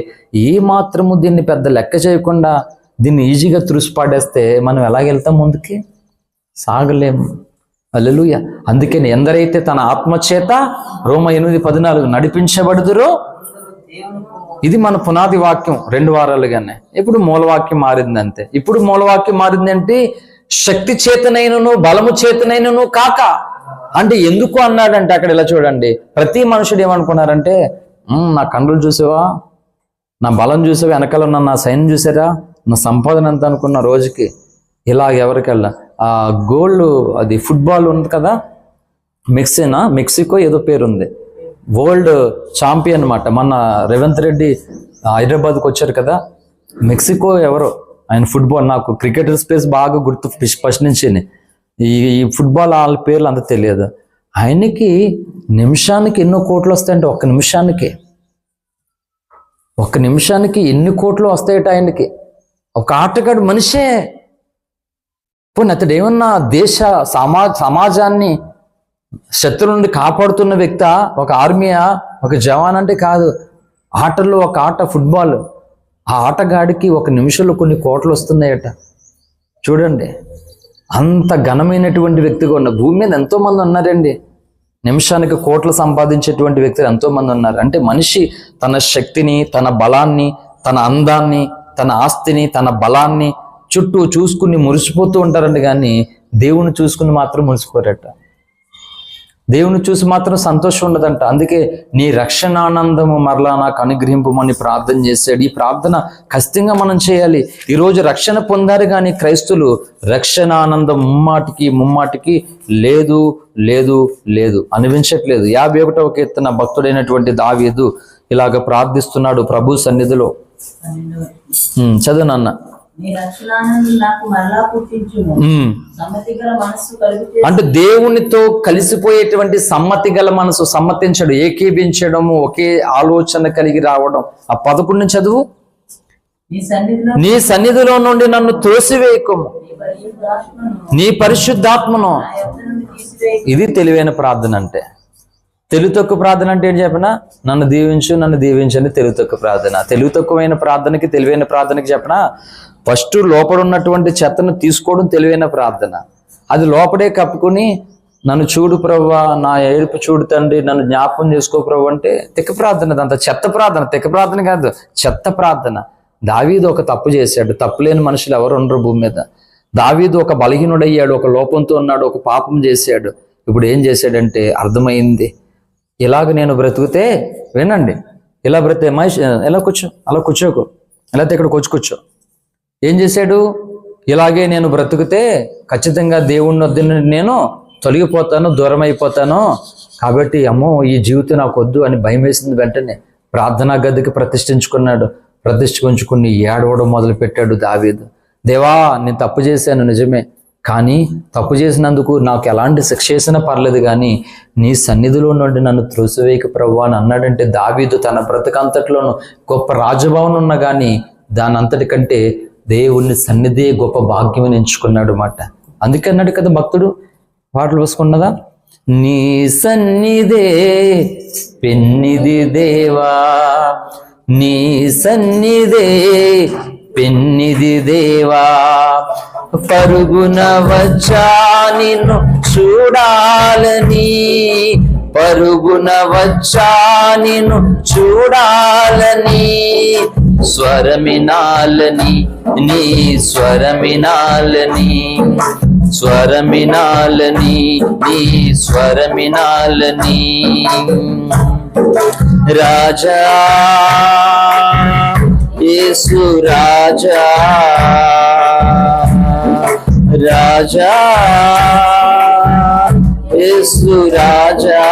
ఏ మాత్రము దీన్ని పెద్ద లెక్క చేయకుండా దీన్ని ఈజీగా తుడిసిపాడేస్తే మనం ఎలాగెళ్తాం ముందుకి? సాగలేము. హల్లెలూయా. అందుకని ఎందరైతే తన ఆత్మచేత రోమా 8:14 నడిపించబడుదురో, ఇది మన పునాది వాక్యం 2 వారాలుగానే. ఇప్పుడు మూలవాక్యం మారింది అంతే. ఇప్పుడు మూలవాక్యం మారిందంటే శక్తి చేతనైనను బలము చేతనైనను కాక. అంటే ఎందుకు అన్నాడంటే అక్కడ ఇలా చూడండి, ప్రతి మనుషుడు ఏమనుకున్నారంటే, నా కండ్రులు చూసావా, నా బలం చూసావా, వెనకాల ఉన్న నా సైన్యం చూసారా, నా సంపాదన ఎంత అనుకున్న రోజుకి. ఇలాగ ఎవరికెళ్ళా ఆ గోల్డ్, అది ఫుట్బాల్ ఉంది కదా, మెక్సికో ఏదో పేరుంది, వరల్డ్ ఛాంపియన్ అనమాట. మొన్న రేవంత్ రెడ్డి హైదరాబాద్కి వచ్చారు కదా, మెక్సికో ఎవరో ఆయన ఫుట్బాల్, నాకు క్రికెటర్ స్పేస్ బాగా గుర్తు ఫస్ట్ నుంచి. ఈ ఫుట్బాల్ వాళ్ళ పేర్లు అంత తెలియదు. ఆయనకి నిమిషానికి ఎన్నో కోట్లు వస్తాయంటే, ఒక్క నిమిషానికి ఎన్ని కోట్లు వస్తాయట ఆయనకి. ఒక ఆటగాడు మనిషే. పోనీ అతడు ఏమన్నా దేశ సమాజాన్ని శత్రువుల నుండి కాపాడుతున్న వ్యక్త, ఒక ఆర్మీయా, ఒక జవాన్ అంటే కాదు. ఆటల్లో ఒక ఆట ఫుట్బాల్, ఆ ఆటగాడికి ఒక నిమిషంలో కొన్ని కోట్లు వస్తున్నాయట. చూడండి, అంత ఘనమైనటువంటి వ్యక్తిగా ఉన్న భూమి మీద ఎంతోమంది ఉన్నారండి. నిమిషానికి కోట్లు సంపాదించేటువంటి వ్యక్తులు ఎంతోమంది ఉన్నారు. అంటే మనిషి తన శక్తిని, తన బలాన్ని, తన అందాన్ని, తన ఆస్తిని, తన బలాన్ని చుట్టూ చూసుకుని మురిసిపోతూ ఉంటారండి. కానీ దేవుని చూసుకుని మాత్రం మురిసిపోరట. దేవుని చూసి మాత్రం సంతోషం ఉండదంట. అందుకే నీ రక్షణానందము మరలా నాకు అనుగ్రహింపమని ప్రార్థన చేశాడు. ఈ ప్రార్థన ఖచ్చితంగా మనం చేయాలి. ఈరోజు రక్షణ పొందారు కానీ క్రైస్తువులు రక్షణానందం ముమ్మాటికి లేదు లేదు లేదు అనిపించట్లేదు. 51వ కీర్తన భక్తుడైనటువంటి దావీదు ఇలాగ ప్రార్థిస్తున్నాడు ప్రభు సన్నిధిలో. చదువు నాన్న. అంటే దేవునితో కలిసిపోయేటువంటి సమ్మతి గల మనసు, సమ్మతించడం, ఏకీభించడము, ఒకే ఆలోచన కలిగి రావడం. ఆ 11 చదువు. నీ సన్నిధిలో నుండి నన్ను తోసివేయకము, నీ పరిశుద్ధాత్మను. ఇది తెలివైన ప్రార్థన అంటే. తెలుగు తక్కువ ప్రార్థన అంటే ఏంటి చెప్పనా? నన్ను దీవించని తెలుగు తక్కువ ప్రార్థన. తెలుగు తక్కువైన ప్రార్థనకి, తెలివైన ప్రార్థనకి చెప్పనా, ఫస్ట్ లోపల ఉన్నటువంటి చెత్తను తీసుకోవడం తెలివైన ప్రార్థన. అది లోపడే కప్పుకుని నన్ను చూడు ప్రభువా, నా ఏడుపు చూడు తండ్రి, నన్ను జ్ఞాపకం చేసుకో ప్రభు అంటే తిక్క ప్రార్థన. అదంతా చెత్త ప్రార్థన. తిక్క ప్రార్థన కాదు, చెత్త ప్రార్థన. దావీదు ఒక తప్పు చేశాడు. తప్పు లేని మనుషులు ఎవరు ఉండరు భూమి మీద. దావీదు ఒక బలహీనుడయ్యాడు, ఒక లోపంతో ఉన్నాడు, ఒక పాపం చేశాడు. ఇప్పుడు ఏం చేశాడంటే అర్థమైంది, ఇలాగ నేను బ్రతికితే, వినండి, ఇలా బ్రతికే మహేష్ ఎలా కూర్చో, అలా కూర్చోకు, ఎలా ఇక్కడ కూర్చో. ఏం చేశాడు? ఇలాగే నేను బ్రతికితే ఖచ్చితంగా దేవుని వద్ద నుండి నేను తొలగిపోతాను, దూరం అయిపోతాను, కాబట్టి అమ్మో ఈ జీవితం నాకు వద్దు అని భయం వేసింది. వెంటనే ప్రార్థనా గదికి ప్రతిష్ఠించుకుని ఏడవడం మొదలు పెట్టాడు దావీదు. దేవా, నేను తప్పు చేశాను నిజమే, కానీ తప్పు చేసినందుకు నాకు ఎలాంటి శిక్ష చేసినా పర్లేదు, కానీ నీ సన్నిధిలో నుండి నన్ను త్రోసివేయక ప్రభువా అని అన్నాడంటే దావీదు తన బ్రతుకంతట్లోనూ గొప్ప రాజభవనం ఉన్నా కానీ దాని అంతటి కంటే దేవుని సన్నిధి గొప్ప భాగ్యం ఎంచుకున్నాడు మాట. అందుకే అన్నాడు కదా భక్తుడు, పాటలు వేసుకున్నదా, నీ సన్నిధే పెన్నిది దేవా, నీ సన్నిధే పెన్నిది దేవా, పరుగున వచ్చా నిన్ను చూడాలని, పరుగున వచ్చా నిన్ను చూడాలని, స్వరమినాలని నీ స్వరమినాలని, స్వరమినాలని నీ స్వరమినాలని. రాజా యేసు రాజా, రాజా యేసు రాజా,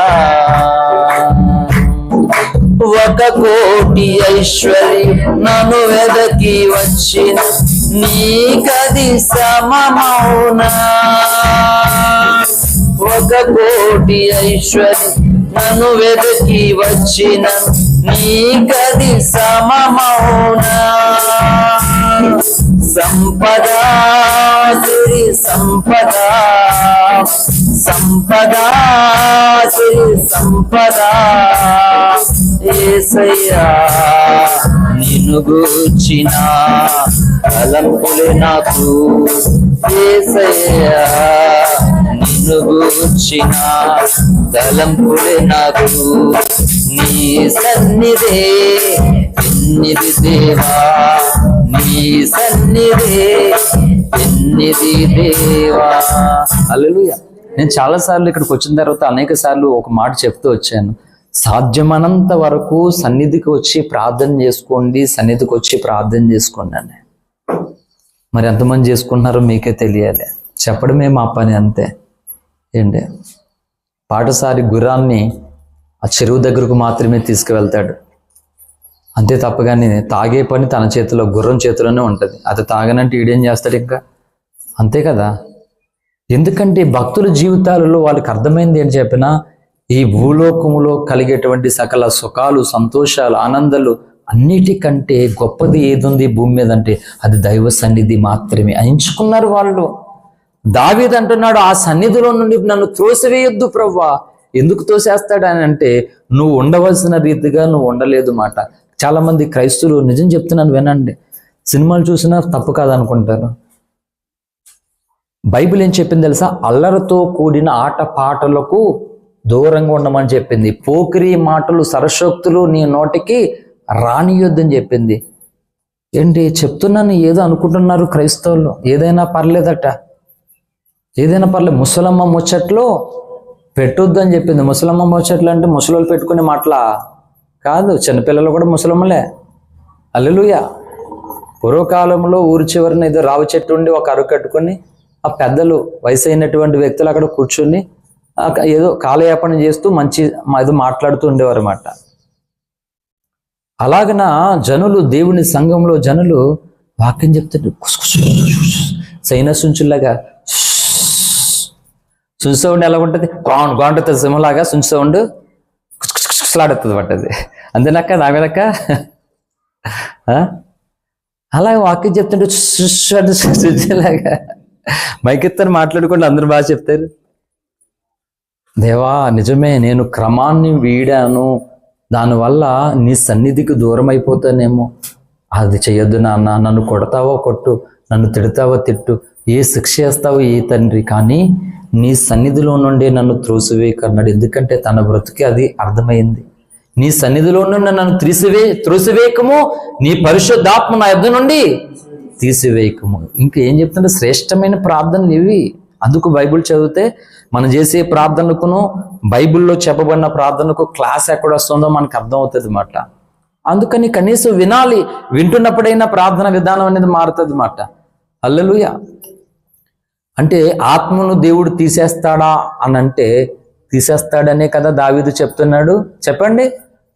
ఒక కోటి ఐశ్వర్యం నన్ను వెదకి వచ్చిన నీకది సమమౌనా, ఒక కోటి ఐశ్వర్యం నన్ను వెదకి వచ్చిన నీకది సమమౌనా, సంపదా సిరి సంపదా, సంపదా సిరి సంపదా, యేసయ్యా నిన్ను గూర్చిన తలంపులే నాకు, యేసయ్యా నిన్ను గూర్చిన తలంపులే నాకు, నీ సన్నిధే ఎన్నిది దేవా, నీ సన్నిధే ఎన్నిది దేవా. హల్లెలూయా. నేను చాలాసార్లు ఇక్కడికి వచ్చిన తర్వాత అనేక సార్లు ఒక మాట చెప్తూ వచ్చాను, సాధ్యమనంత వరకు సన్నిధికి వచ్చి ప్రార్థన చేసుకోండి, సన్నిధికి వచ్చి ప్రార్థన చేసుకోండి అని. మరి ఎంతమంది చేసుకుంటున్నారో మీకే తెలియాలి, చెప్పడమే మా పని అంతే. ఏంటి, పాటసారి గుర్రాన్ని ఆ చెరువు దగ్గరకు మాత్రమే తీసుకువెళ్తాడు అంతే తప్పగానే తాగే పని తన చేతిలో, గుర్రం చేతిలోనే ఉంటుంది. అది తాగనంటే ఈడేం చేస్తాడు ఇంకా, అంతే కదా. ఎందుకంటే భక్తుల జీవితాలలో వాళ్ళకి అర్థమైంది ఏం చెప్పినా, ఈ భూలోకములో కలిగేటువంటి సకల సుఖాలు, సంతోషాలు, ఆనందాలు అన్నిటికంటే గొప్పది ఏది ఉంది భూమి మీద అంటే అది దైవ సన్నిధి మాత్రమే ఎంచుకున్నారు వాళ్ళు. దావీదు అంటున్నాడు, ఆ సన్నిధిలో నుండి నన్ను త్రోసివేయొద్దు ప్రభువా. ఎందుకు తోసేస్తాడు అని అంటే, నువ్వు ఉండవలసిన రీతిగా నువ్వు ఉండలేదు మాట. చాలా మంది క్రైస్తవులు, నిజం చెప్తున్నాను వినండి, సినిమాలు చూసినా తప్పు కాదనుకుంటారు. బైబిల్ ఏం చెప్పింది తెలుసా, అల్లరితో కూడిన ఆట పాటలకు దూరంగా ఉండమని చెప్పింది. పోకిరి మాటలు, సరశోక్తులు నీ నోటికి రానియొద్దని చెప్పింది. ఏంటి చెప్తున్నాను, ఏదో అనుకుంటున్నారు క్రైస్తవులు, ఏదైనా పర్లేదట, ఏదైనా పర్లేదు. ముసలమ్మ ముచ్చట్లు పెట్టొద్దు అని చెప్పింది. ముసలమ్మ ముచ్చట్లు అంటే ముసలోళ్ళు పెట్టుకునే మాటలా కాదు, చిన్నపిల్లలు కూడా ముసలమ్మలే. హల్లెలూయా. పూర్వకాలంలో ఊరి చివరిన ఏదో రావి చెట్టు ఉండి ఒక అరుగు కట్టుకొని ఆ పెద్దలు, వయసు అయినటువంటి వ్యక్తులు అక్కడ కూర్చొని ఏదో కాలయాపన చేస్తూ మంచి ఏదో మాట్లాడుతూ ఉండేవారు అన్నమాట. అలాగన జనులు, దేవుని సంఘంలో జనులు వాక్యం చెప్తాడు, సైన సుంచులాగా సుంచు సౌండ్ ఎలా ఉంటుంది, బాగుంటుంది సింహలాగా సుంచు సౌండ్ లాడుతుంది పట్టది, అంతేనాక నావేనక్క. అలాగే వాక్యం చెప్తుంటే సుంచులాగా మైకెత్తారు మాట్లాడుకుంటూ అందరూ బాగా చెప్తారు. దేవా నిజమే, నేను క్రమాన్ని వీడాను, దానివల్ల నీ సన్నిధికి దూరం అయిపోతానేమో. అది చెయ్యొద్దు నాన్న, నన్ను కొడతావో కొట్టు, నన్ను తిడతావో తిట్టు, ఏ శిక్ష చేస్తావో ఏ తండ్రి, కానీ నీ సన్నిధిలో నుండి నన్ను త్రోసివేయకన్నాడు. ఎందుకంటే తన బ్రతుకి అది అర్థమైంది. నీ సన్నిధిలో నుండి నన్ను త్రోసివేయకము, నీ పరిశుద్ధాత్మ నా యొద్ద నుండి తీసివేయకము. ఇంకా ఏం చెప్తుంటే శ్రేష్టమైన ప్రార్థనలు ఇవి. అందుకు బైబిల్ చదివితే మనం చేసే ప్రార్థనలకును బైబిల్లో చెప్పబడిన ప్రార్థనలకు క్లాస్ ఎక్కడ వస్తుందో మనకు అర్థం అవుతుంది అన్నమాట. అందుకని కనీసం వినాలి, వింటున్నప్పుడైనా ప్రార్థన విధానం అనేది మారుతుంది అన్నమాట. హల్లెలూయా. అంటే ఆత్మను దేవుడు తీసేస్తాడా అని అంటే తీసేస్తాడనే కదా దావీదు చెప్తున్నాడు. చెప్పండి,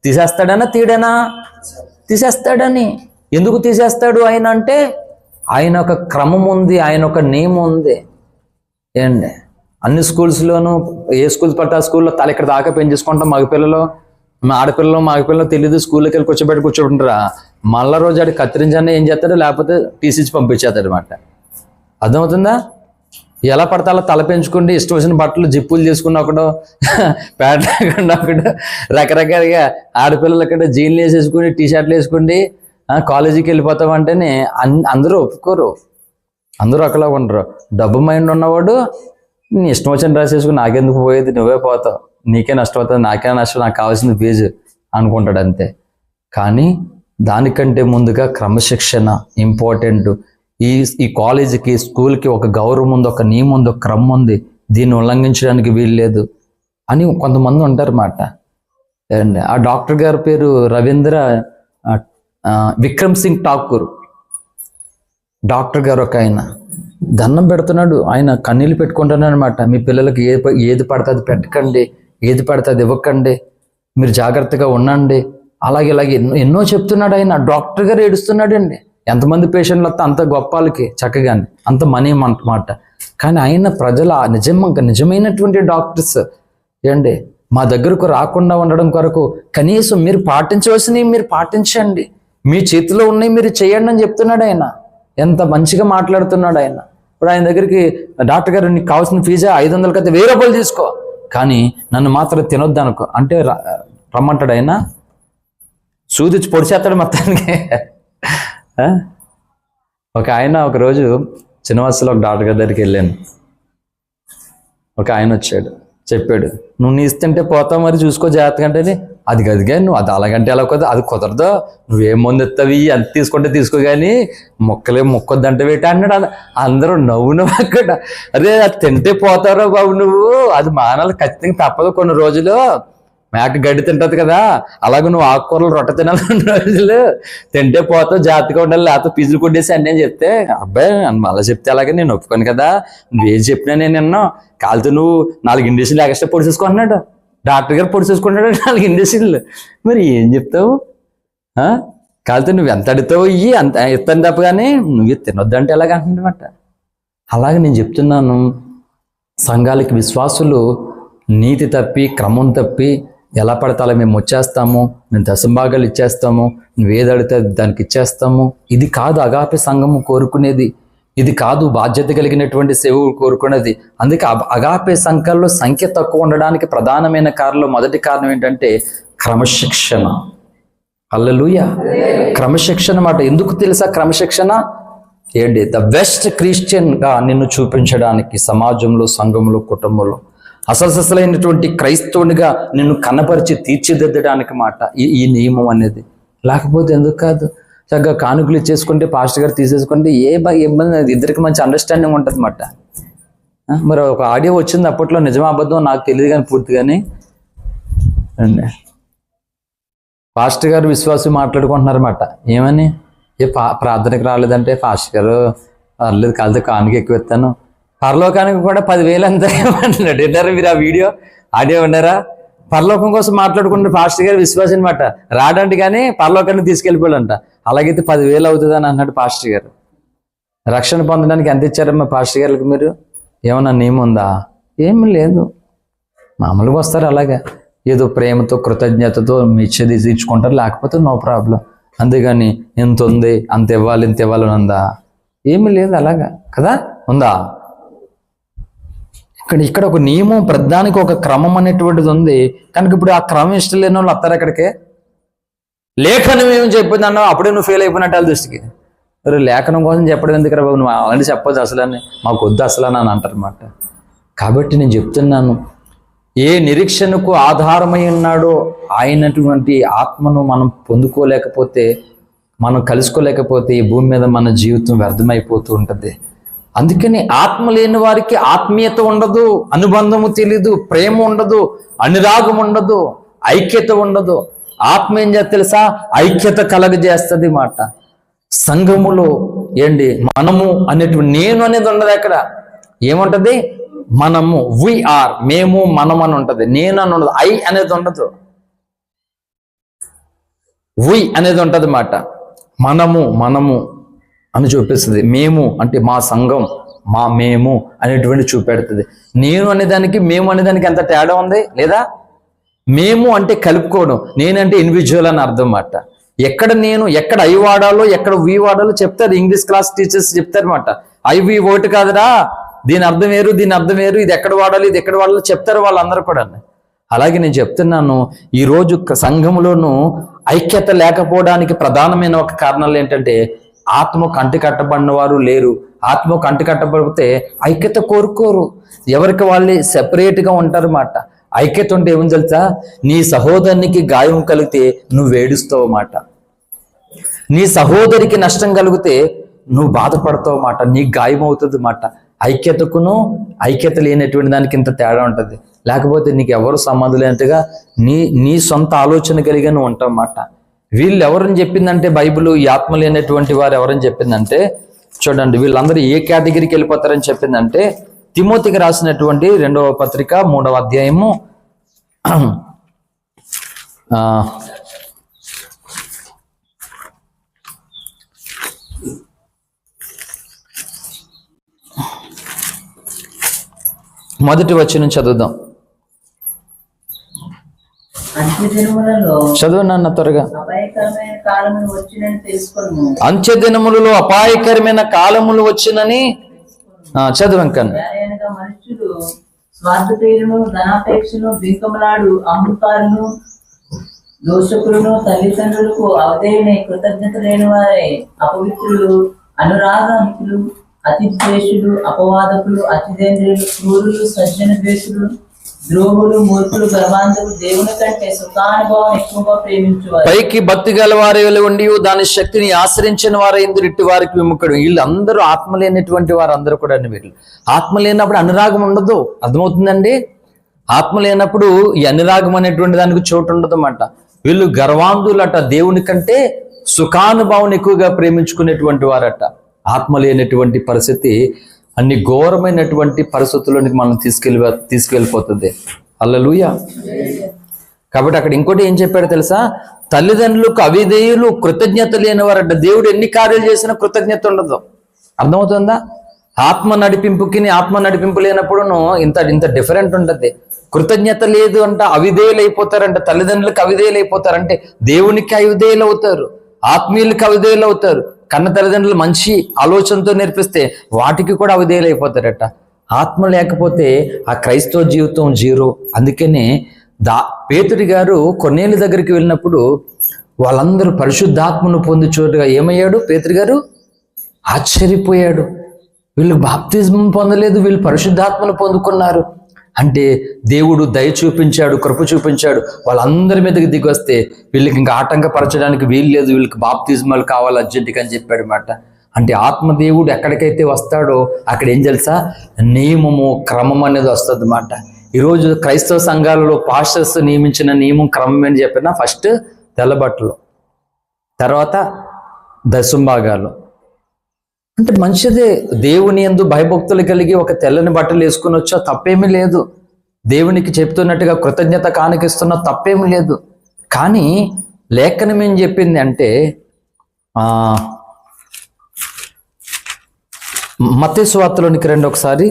తీసేస్తాడనా తీడనా? తీసేస్తాడని. ఎందుకు తీసేస్తాడు ఆయన అంటే ఆయన ఒక క్రమం ఉంది, ఆయన ఒక నియమం ఉంది. ఏండి అన్ని స్కూల్స్లోనూ ఏ స్కూల్స్ పడితే ఆ స్కూల్లో తల ఇక్కడ దాకా పెంచేసుకుంటాం. మగపిల్లలు మగపిల్లలు తెలియదు, స్కూల్కి వెళ్ళి కూర్చోబెట్టుకుంటారా, మళ్ళా రోజు ఆడి కత్తిరించని ఏం చేస్తాడు, లేకపోతే టీసీచి పంపించేస్తాడు అనమాట. అర్థమవుతుందా? ఎలా పడితే అలా తల పెంచుకుంటే ఇష్టం వచ్చిన బట్టలు జిప్పులు చేసుకున్న ఒకడు, ప్యాంట్ లేకుండా ఒకడు, రకరకాలుగా ఆడపిల్లలు అక్కడ జీన్లు వేసేసుకుని టీషర్ట్లు వేసుకుండి కాలేజీకి వెళ్ళిపోతామంటేనే అందరూ ఒప్పుకోరు, అందరూ ఒకలా ఉండరు. డబ్బు మైండ్ ఉన్నవాడు నీ ఇష్టం వచ్చిన డ్రెస్ వేసుకుని నాకెందుకు పోయేది, నువ్వే పోతావు, నీకే నష్టం అవుతుంది, నాకే నష్టం, నాకు కావాల్సిన ఫీజు అనుకుంటాడు అంతే. కానీ దానికంటే ముందుగా క్రమశిక్షణ ఇంపార్టెంట్. ఈ కాలేజీకి స్కూల్కి ఒక గౌరవం ఉంది, ఒక నియమం ఉంది, ఒక క్రమం ఉంది, దీన్ని ఉల్లంఘించడానికి వీలు లేదు అని కొంతమంది ఉంటారు అన్నమాట. ఆ డాక్టర్ గారి పేరు రవీంద్ర విక్రమ్ సింగ్ ఠాకూర్ డాక్టర్ గారు. ఒక ఆయన దండం పెడుతున్నాడు, ఆయన కన్నీళ్ళు పెట్టుకుంటున్నాడు అనమాట. మీ పిల్లలకి ఏది పడితే అది పెట్టకండి, ఏది పడితే అది ఇవ్వకండి, మీరు జాగ్రత్తగా ఉండండి, అలాగే ఎన్నో చెప్తున్నాడు ఆయన. డాక్టర్ గారు ఏడుస్తున్నాడు అండి. ఎంతమంది పేషెంట్లు వస్తే అంత గొప్ప వాళ్ళకి చక్కగానే అంత మనీ మాట. కానీ ఆయన ప్రజల నిజమైనటువంటి డాక్టర్స్ ఏండి మా దగ్గరకు రాకుండా ఉండడం కొరకు కనీసం మీరు పాటించవలసినవి మీరు పాటించండి, మీ చేతిలో ఉన్నాయి మీరు చేయండి అని చెప్తున్నాడు ఆయన. ఎంత మంచిగా మాట్లాడుతున్నాడు ఆయన. ఇప్పుడు ఆయన దగ్గరికి డాక్టర్ గారు నీకు కావాల్సిన ఫీజా 500 అయితే 1000 రూపాయలు తీసుకో, కానీ నన్ను మాత్రం తినొద్దు అనుకో అంటే రమ్మంటాడు ఆయన. సూదిచ్చి పొడిచేస్తాడు మొత్తానికి. ఒక ఆయన ఒకరోజు చిన్నవలసలో ఒక డాక్టర్ గారి దగ్గరికి వెళ్ళాను. ఒక ఆయన వచ్చాడు, చెప్పాడు నువ్వు నీ ఇస్తుంటే పోతావు, మరి చూసుకో జాగ్రత్తగా అంటే. అది కదిగా నువ్వు అది అలాగంటే ఎలా కుదరదు, అది కుదరదు, నువ్వేం మందు ఎత్తావి అంత తీసుకుంటే తీసుకో, కానీ మొక్కొద్దంటే వేట అన్నాడు. అందరూ నవ్వు అక్కడ. అరే అది తింటే పోతారో బాబు నువ్వు, అది మానాలి ఖచ్చితంగా తప్పదు, కొన్ని రోజులు మేక గడ్డి తింటది కదా, అలాగే నువ్వు ఆకుకూరలు రొట్టె తినాలి, 2 రోజులు తింటే పోతావు, జాగ్రత్తగా ఉండాలి, లేకపోతే ఫీజులు కొట్టేసి అన్నీ అని చెప్తే అబ్బాయి మళ్ళీ చెప్తే అలాగే నేను ఒప్పుకోను కదా, నువ్వేం చెప్పినా నేను నిన్నో కాలుతో నువ్వు 4 ఇంజక్షన్లు ఎక్స్ట్రా పొడిచేసుకుంటున్నాడు డాక్టర్ గారు, పొడిచేసుకుంటాడు 4 ఇంజక్షన్లు. మరి ఏం చెప్తావు? కాలుతో నువ్వు ఎంత అడుగుతావు ఇవి అంత ఇస్తాను తప్ప, కానీ నువ్వు తినొద్దంటే ఎలాగంటున్నమాట. అలాగే నేను చెప్తున్నాను, సంఘాలకి విశ్వాసులు నీతి తప్పి క్రమం తప్పి ఎలా పడతాలో మేము వచ్చేస్తాము, మేము దశంభాగాలు ఇచ్చేస్తాము, నువ్వేది అడిగితే దానికి ఇచ్చేస్తాము, ఇది కాదు అగాపే సంఘము కోరుకునేది, ఇది కాదు బాధ్యత కలిగినటువంటి సేవకులు కోరుకునేది. అందుకే అగాపే సంఘాల్లో సంఖ్య తక్కువ ఉండడానికి ప్రధానమైన కారణం, మొదటి కారణం ఏంటంటే క్రమశిక్షణ. హల్లెలూయా. క్రమశిక్షణ మాట ఎందుకు తెలుసా? క్రమశిక్షణ ఏంటి? ద బెస్ట్ క్రిస్టియన్గా నిన్ను చూపించడానికి సమాజంలో, సంఘంలో, కుటుంబంలో అసలైనటువంటి క్రైస్తవునిగా నిన్ను కనపరిచి తీర్చిదిద్దడానికి మాట ఈ నియమం అనేది. లేకపోతే ఎందుకు కాదు, చక్కగా కానుకలు ఇచ్చేసుకుంటే పాస్టర్ గారు తీసేసుకుంటే ఇబ్బంది, ఇద్దరికి మంచి అండర్స్టాండింగ్ ఉంటుంది అన్నమాట. మరి ఒక ఆడియో వచ్చింది అప్పట్లో, నిజమా అబద్ధం నాకు తెలియదు కానీ పూర్తిగాని అండి పాస్టర్ గారు విశ్వాసం మాట్లాడుకుంటున్నారన్నమాట. ఏమని? ప్రార్థనకి రాలేదంటే పాస్టర్ గారు పర్లేదు కాలితే కానుక ఎక్కువ ఇస్తాను, పరలోకానికి కూడా 10,000 అంతా ఏమంటున్నాడు. విన్నారా మీరు ఆ వీడియో ఆడియో విన్నారా? పరలోకం కోసం మాట్లాడుకుంటే పాస్టర్ గారు విశ్వాసం అనమాట, రాడంటే కానీ పరలోకాన్ని తీసుకెళ్ళిపోయాడంట. అలాగైతే 10,000 అవుతుంది అని అన్నాడు పాస్టర్ గారు. రక్షణ పొందడానికి ఎంత ఇచ్చారమ్మా పాస్టర్ గారికి మీరు? ఏమన్నా నియమం ఉందా? ఏమీ లేదు, మామూలుగా వస్తారు అలాగే ఏదో ప్రేమతో కృతజ్ఞతతో ఇచ్చేది ఇచ్చుకుంటారు, లేకపోతే నో ప్రాబ్లం. అంతేగాని ఎంత ఉంది అంత ఇవ్వాలి ఇంత ఇవ్వాలని ఉందా? ఏమీ లేదు అలాగా కదా, ఉందా? ఇక్కడ ఒక నియమం, ప్రధానికి ఒక క్రమం అనేటువంటిది ఉంది. కనుక ఇప్పుడు ఆ క్రమం ఇష్టం లేని వాళ్ళు వస్తారు ఎక్కడికే. లేఖనం ఏమి చెప్పింది అన్నావు, అప్పుడే నువ్వు ఫెయిల్ అయిపోయినట్టు వాళ్ళ దృష్టికి. లేఖనం కోసం చెప్పడం ఎందుకు బాబు, నువ్వు అలాంటి చెప్పొద్దు అసలని, మాకు వద్దు అసలని అని అంటారు అన్నమాట. కాబట్టి నేను చెప్తున్నాను, ఏ నిరీక్షణకు ఆధారమై ఉన్నాడో ఆయనటువంటి ఆత్మను మనం పొందుకోలేకపోతే మనం కలుసుకోలేకపోతే ఈ భూమి మీద మన జీవితం వ్యర్థమైపోతూ ఉంటుంది. అందుకని ఆత్మ లేని వారికి ఆత్మీయత ఉండదు, అనుబంధము తెలీదు, ప్రేమ ఉండదు, అనురాగం ఉండదు, ఐక్యత ఉండదు. ఆత్మ ఏం చేస్తే తెలుసా, ఐక్యత కలగజేస్తుంది మాట. సంఘములో ఏంటి మనము అనేటువంటి నేను అనేది ఉండదు. అక్కడ ఏముంటది, మనము, వి ఆర్, మేము, మనం అని ఉంటది. నేను అని ఉండదు, ఐ అనేది ఉండదు, వి అనేది ఉంటది మాట. మనము అని చూపిస్తుంది. మేము అంటే మా సంఘం, మేము అనేటువంటి చూపెడుతుంది. నేను అనేదానికి మేము అనేదానికి ఎంత తేడా ఉంది లేదా? మేము అంటే కలుపుకోవడం, నేనంటే ఇండివిజువల్ అని అర్థం మాట. ఎక్కడ నేను, ఎక్కడ ఐ వాడాలో, ఎక్కడ వి వాడాలో చెప్తారు. ఇంగ్లీష్ క్లాస్ టీచర్స్ చెప్తారు మాట. ఐ వి ఒకటి కాదురా, దీని అర్థం వేరు, దీని అర్థం వేరు, ఇది ఎక్కడ వాడాలి, ఇది ఎక్కడ వాడాలో చెప్తారు వాళ్ళందరూ కూడా. అలాగే నేను చెప్తున్నాను, ఈరోజు సంఘములోనూ ఐక్యత లేకపోవడానికి ప్రధానమైన ఒక కారణాలు ఏంటంటే, ఆత్మ కంటి కట్టబడిన వారు లేరు. ఆత్మ కంటి కట్టబడితే ఐక్యత కోరుకోరు, ఎవరికి వాళ్ళే సెపరేట్గా ఉంటారు మాట. ఐక్యత ఉంటే ఏమని తెలుసా, నీ సహోదరునికి గాయం కలిగితే నువ్వు ఏడుస్తావు మాట, నీ సహోదరికి నష్టం కలిగితే నువ్వు బాధపడతావు మాట, నీకు గాయం అవుతుంది మాట. ఐక్యతకును ఐక్యత లేనటువంటి దానికి ఇంత తేడా ఉంటుంది. లేకపోతే నీకు ఎవరు సంబంధం లేనట్టుగా నీ సొంత ఆలోచన కలిగి నువ్వు ఉంటావు మాట. వీళ్ళు ఎవరని చెప్పిందంటే, బైబిల్ ఈ ఆత్మ లేనటువంటి వారు ఎవరని చెప్పిందంటే, చూడండి వీళ్ళందరూ ఏ కేటగిరీకి వెళ్ళిపోతారని చెప్పిందంటే, తిమోతికి రాసినటువంటి 2వ పత్రిక 3వ అధ్యాయము 1వ వచనం చదువుదాం. చదువు నాన్న త్వరగా. అంత్య దినములలో అపాయకరమైన కాలములు వచ్చినని చదువంకను. మనుషులు స్వార్థప్రియులను, ధనాపేక్షను, బింకములాడు అహంకారులను, దోషకులను, తల్లిదండ్రులకు అవధేయులై కృతజ్ఞత లేని వారే, అపవిత్రులు, అనురాగహితులు, అతి ద్వేషులు, అపవాదకులు, అతిదేంద్రియులు, క్రూరులు, సజ్జన ద్వేషులు, ద్రోహులు, మూర్ఖులు, గర్వాంధులు, దేవుని కంటే సుఖానుభవం ఎక్కువగా ప్రేమించువారు, పైకి భక్తి గల వారి ఉండి దాని శక్తిని ఆశ్రయించిన వారు ఇందురు ఇట్టి వారికి విముఖుడు. వీళ్ళందరూ ఆత్మ లేనటువంటి వారు అందరూ కూడా. వీళ్ళు ఆత్మ లేనప్పుడు అనురాగం ఉండదు, అర్థమవుతుందండి. ఆత్మ లేనప్పుడు ఈ అనురాగం అనేటువంటి దానికి చోటు ఉండదు అన్నమాట. వీళ్ళు గర్వాంధులట, దేవుని కంటే సుఖానుభవం ఎక్కువగా ప్రేమించుకునేటువంటి వారట. ఆత్మ లేనటువంటి పరిస్థితి అన్ని ఘోరమైనటువంటి పరిస్థితుల్లోనికి మనం తీసుకెళ్ళిపోతుంది. హల్లెలూయా. కాబట్టి అక్కడ ఇంకోటి ఏం చెప్పాడో తెలుసా, తల్లిదండ్రులకు అవిధేయులు, కృతజ్ఞత లేనివారట. దేవుడు ఎన్ని కార్యాలు చేసినా కృతజ్ఞత ఉండదు, అర్థమవుతుందా? ఆత్మ నడిపింపు లేనప్పుడు ఇంత డిఫరెంట్ ఉంటుంది. కృతజ్ఞత లేదు అంట, అవిధేయులు అయిపోతారంట. తల్లిదండ్రులకు అవిధేయులు అయిపోతారంటే దేవునికి అవిధేయులు అవుతారు, ఆత్మీయులకు అవిధేయులు అవుతారు. కన్న తల్లిదండ్రులు మంచి ఆలోచనతో నేర్పిస్తే వాటికి కూడా అవిధేయులు అయిపోతారట. ఆత్మ లేకపోతే ఆ క్రైస్తవ జీవితం జీరో. అందుకనే పేతురు గారు కొర్నేలి దగ్గరికి వెళ్ళినప్పుడు వాళ్ళందరూ పరిశుద్ధాత్మను పొంది చోటుగా ఏమయ్యాడు? పేతురు గారు ఆశ్చర్యపోయాడు. వీళ్ళు బాప్తిజం పొందలేదు, వీళ్ళు పరిశుద్ధాత్మను పొందుకున్నారు. అంటే దేవుడు దయ చూపించాడు, కృప చూపించాడు. వాళ్ళందరి మీదకి దిగి వస్తే వీళ్ళకి ఇంకా ఆటంకపరచడానికి వీలు లేదు, వీళ్ళకి బాప్తిజమాలు కావాలి అర్జెంటుగా అని చెప్పాడు మాట. అంటే ఆత్మదేవుడు ఎక్కడికైతే వస్తాడో అక్కడ ఏం తెలుసా, నియమము, క్రమం అనేది వస్తుంది అన్నమాట. ఈరోజు క్రైస్తవ సంఘాలలో పాస్టర్స్ నియమించిన నియమం, క్రమం అని చెప్పినా ఫస్ట్ తెల్లబట్టలు, తర్వాత దశంభాగాలు. అంటే మంచిదే, దేవుని యందు భయభక్తులు కలిగి ఒక తెల్లని బట్టలు వేసుకుని వచ్చా తప్పేమీ లేదు. దేవునికి చెప్తున్నట్టుగా కృతజ్ఞత కానికిస్తున్నా తప్పేమీ లేదు. కానీ లేఖనం ఏం చెప్పింది అంటే, మత్తయి సువార్తలోనికి రండి ఒకసారి.